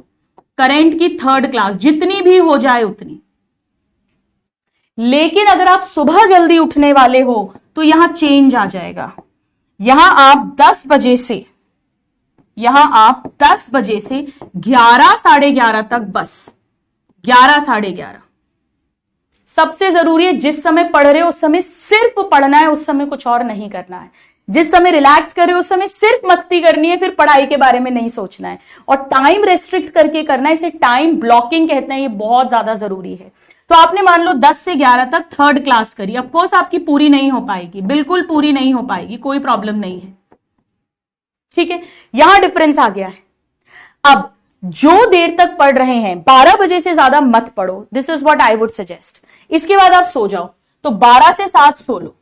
करंट की 3rd क्लास, जितनी भी हो जाए उतनी। लेकिन अगर आप सुबह जल्दी उठने वाले हो तो यहां चेंज आ जाएगा। यहां आप 10 बजे से 11 साढ़े 11 तक, बस 11 साढ़े 11 सबसे जरूरी है। जिस समय पढ़ रहे हो उस समय सिर्फ पढ़ना है, उस समय कुछ और नहीं करना है। जिस समय रिलैक्स कर रहे हो उस समय सिर्फ मस्ती करनी है, फिर पढ़ाई के बारे में नहीं सोचना है, और टाइम रेस्ट्रिक्ट करके करना है। इसे टाइम ब्लॉकिंग कहते हैं, ये बहुत ज्यादा जरूरी है। तो आपने मान लो 10 से 11 तक 3rd क्लास करी, ऑफ कोर्स आपकी पूरी नहीं हो पाएगी, बिल्कुल पूरी नहीं हो पाएगी, कोई प्रॉब्लम नहीं है, ठीक है। यहां डिफरेंस आ गया है। अब जो देर तक पढ़ रहे हैं 12 बजे से ज्यादा मत पढ़ो, this is what I would suggest. इसके बाद आप सो जाओ, तो 12 से 7 सो लो,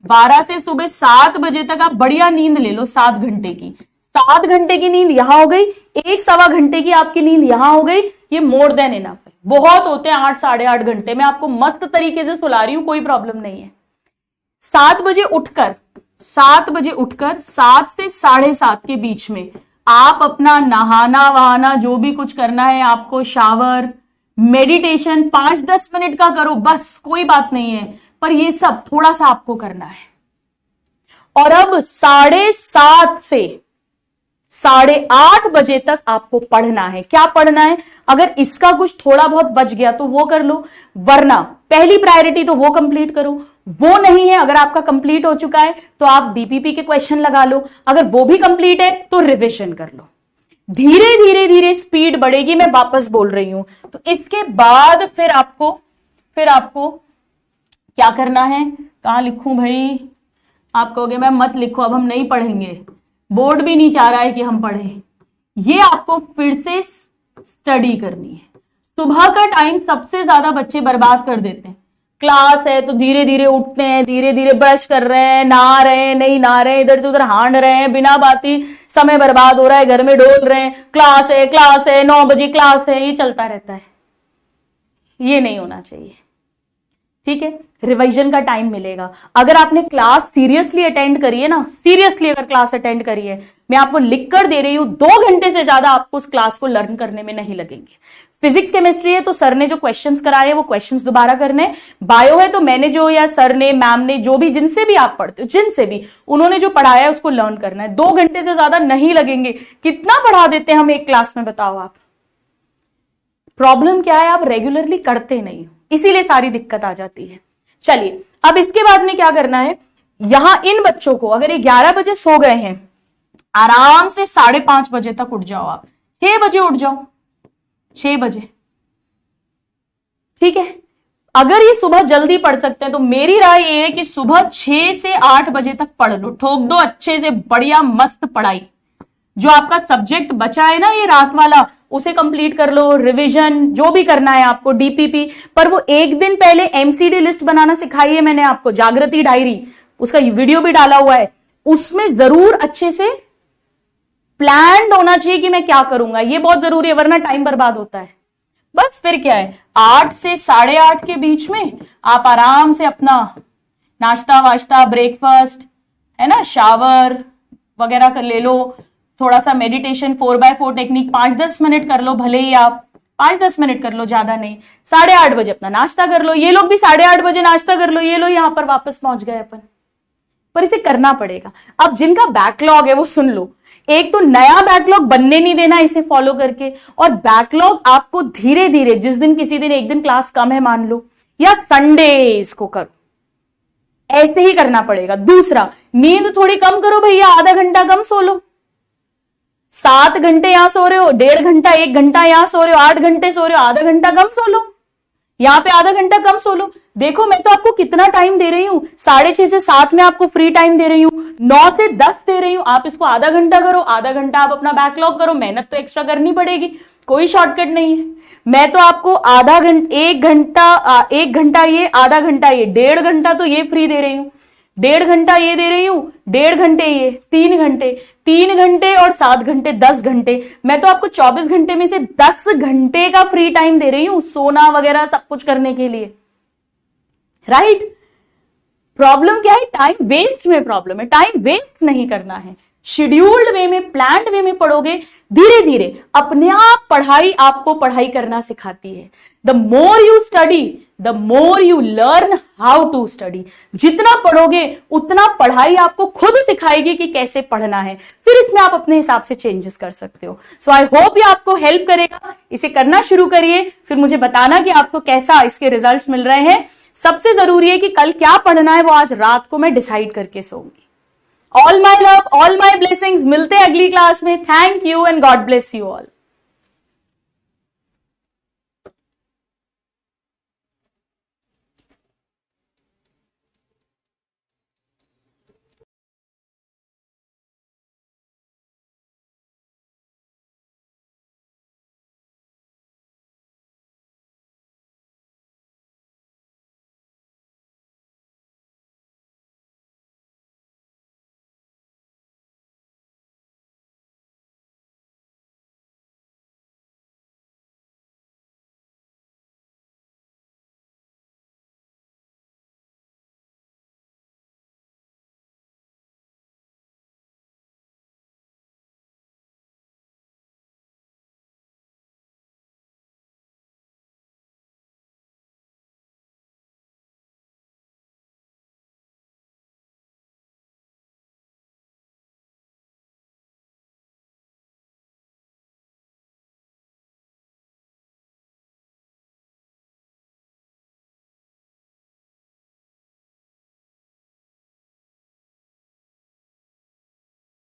12 से सुबह 7 बजे तक आप बढ़िया नींद ले लो 7 घंटे की। 7 घंटे की नींद यहां हो गई, 1-1.25 घंटे की आपकी नींद यहां हो गई, ये मोर देन इनफ है। बहुत होते हैं 8 साढ़े 8 घंटे, मैं आपको मस्त तरीके से सुला रही हूं, कोई प्रॉब्लम नहीं है। 7 बजे उठकर 7 से 7:30 के बीच में आप अपना नहाना वहाना जो भी कुछ करना है आपको, शावर, मेडिटेशन 5-10 मिनट का करो बस, कोई बात नहीं है, पर ये सब थोड़ा सा आपको करना है। और अब 7:30 8:30 बजे तक आपको पढ़ना है। क्या पढ़ना है? अगर इसका कुछ थोड़ा बहुत बच गया तो वो कर लो, वरना पहली प्रायोरिटी तो वो कंप्लीट करो। वो नहीं है, अगर आपका कंप्लीट हो चुका है तो आप डीपीपी के क्वेश्चन लगा लो, अगर वो भी कंप्लीट है तो रिविजन कर लो। धीरे धीरे धीरे स्पीड बढ़ेगी, मैं वापस बोल रही हूं। तो इसके बाद फिर आपको क्या करना है? कहां लिखूं भाई? आप कहोगे मैम मत लिखो, अब हम नहीं पढ़ेंगे, बोर्ड भी नहीं चाह रहा है कि हम पढ़ें। ये आपको फिर से स्टडी करनी है। सुबह का टाइम सबसे ज्यादा बच्चे बर्बाद कर देते हैं। क्लास है तो धीरे धीरे उठते हैं, धीरे धीरे ब्रश कर रहे हैं, नहा रहे हैं, नहीं नहा रहे हैं, इधर से उधर हांड रहे हैं, बिना बाती समय बर्बाद हो रहा है, घर में डोल रहे हैं, क्लास है 9 बजे क्लास है, ये चलता रहता है। ये नहीं होना चाहिए, ठीक है। रिवीजन का टाइम मिलेगा। अगर आपने क्लास सीरियसली अटेंड करी है ना, सीरियसली अगर क्लास अटेंड करी है, मैं आपको लिख कर दे रही हूं, 2 घंटे से ज्यादा आपको उस क्लास को लर्न करने में नहीं लगेंगे। फिजिक्स केमिस्ट्री है तो सर ने जो क्वेश्चंस कराए वो क्वेश्चंस दोबारा करने। बायो है तो मैंने जो, या सर ने, मैम ने, जो भी, जिनसे भी आप पढ़ते हो, जिनसे भी उन्होंने जो पढ़ाया है उसको लर्न करना है। 2 घंटे से ज्यादा नहीं लगेंगे। कितना पढ़ा देते हैं हम एक क्लास में, बताओ आप। प्रॉब्लम क्या है? आप रेगुलरली करते नहीं हो, इसीलिए सारी दिक्कत आ जाती है। चलिए, अब इसके बाद में क्या करना है? यहां इन बच्चों को, अगर ये 11 बजे सो गए हैं, आराम से 5:30 बजे तक उठ जाओ। आप 6 बजे उठ जाओ, 6 बजे, ठीक है। अगर ये सुबह जल्दी पढ़ सकते हैं तो मेरी राय ये है कि सुबह 6 से 8 बजे तक पढ़ लो, ठोक दो अच्छे से, बढ़िया मस्त पढ़ाई। जो आपका सब्जेक्ट बचा है ना ये रात वाला, उसे कंप्लीट कर लो, रिवीजन जो भी करना है आपको, डीपीपी। पर वो एक दिन पहले एमसीडी लिस्ट बनाना सिखाई है मैंने आपको, जागृति डायरी, उसका वीडियो भी डाला हुआ है। उसमें जरूर अच्छे से प्लान्ड होना चाहिए कि मैं क्या करूंगा, ये बहुत जरूरी है, वरना टाइम बर्बाद होता है। बस फिर क्या है, 8 से 8:30 के बीच में आप आराम से अपना नाश्ता वाश्ता, ब्रेकफास्ट है ना, शावर वगैरह कर ले लो, थोड़ा सा मेडिटेशन 4x4 टेक्निक 5-10 मिनट कर लो, भले ही आप 5-10 मिनट कर लो, ज्यादा नहीं। 8:30 बजे अपना नाश्ता कर लो। ये लोग भी 8:30 बजे नाश्ता कर लो। ये लो, यहां पर वापस पहुंच गए अपन। पर इसे करना पड़ेगा। अब जिनका बैकलॉग है वो सुन लो, एक तो नया बैकलॉग बनने नहीं देना इसे फॉलो करके, और बैकलॉग आपको धीरे धीरे, जिस दिन किसी दिन एक दिन क्लास कम है मान लो, या संडे इसको करो, ऐसे ही करना पड़ेगा। दूसरा, नींद थोड़ी कम करो भैया, आधा घंटा कम सो लो। 7 घंटे यहां सो रहे हो, 1.5 घंटा 1 घंटा यहां सो रहे हो, 8 घंटे सो रहे हो, आधा घंटा कम सो लो, यहां पे आधा घंटा कम सो लो। देखो मैं तो आपको कितना टाइम दे रही हूं, 6:30 से 7 में आपको फ्री टाइम दे रही हूं, 9 से 10 दे रही हूं। आप इसको आधा घंटा करो, आधा घंटा आप अपना बैकलॉग करो। मेहनत तो एक्स्ट्रा करनी पड़ेगी, कोई शॉर्टकट नहीं है। मैं तो आपको आधा घंटा, 1 घंटा ये, आधा घंटा ये, 1.5 घंटा तो ये फ्री दे रही हूं, 1.5 घंटा ये दे रही हूं, 1.5 घंटे ये, 3 घंटे, 3 घंटे और 7 घंटे, 10 घंटे। मैं तो आपको 24 घंटे में से 10 घंटे का फ्री टाइम दे रही हूं, सोना वगैरह सब कुछ करने के लिए, राइट। प्रॉब्लम क्या है? टाइम वेस्ट में प्रॉब्लम है। टाइम वेस्ट नहीं करना है, शेड्यूल्ड वे में, प्लान्ड वे में पढ़ोगे, धीरे धीरे अपने आप पढ़ाई आपको पढ़ाई करना सिखाती है। The more you study, the more you learn how to study. जितना पढ़ोगे उतना पढ़ाई आपको खुद सिखाएगी कि कैसे पढ़ना है, फिर इसमें आप अपने हिसाब से चेंजेस कर सकते हो। सो आई होप ये आपको हेल्प करेगा। इसे करना शुरू करिए, फिर मुझे बताना कि आपको कैसा इसके रिजल्ट्स मिल रहे हैं। सबसे जरूरी है कि कल क्या पढ़ना है वो आज रात को मैं डिसाइड करके सोऊंगी। All my love, all my blessings. मिलते हैं अगली क्लास में। Thank you and God bless you all.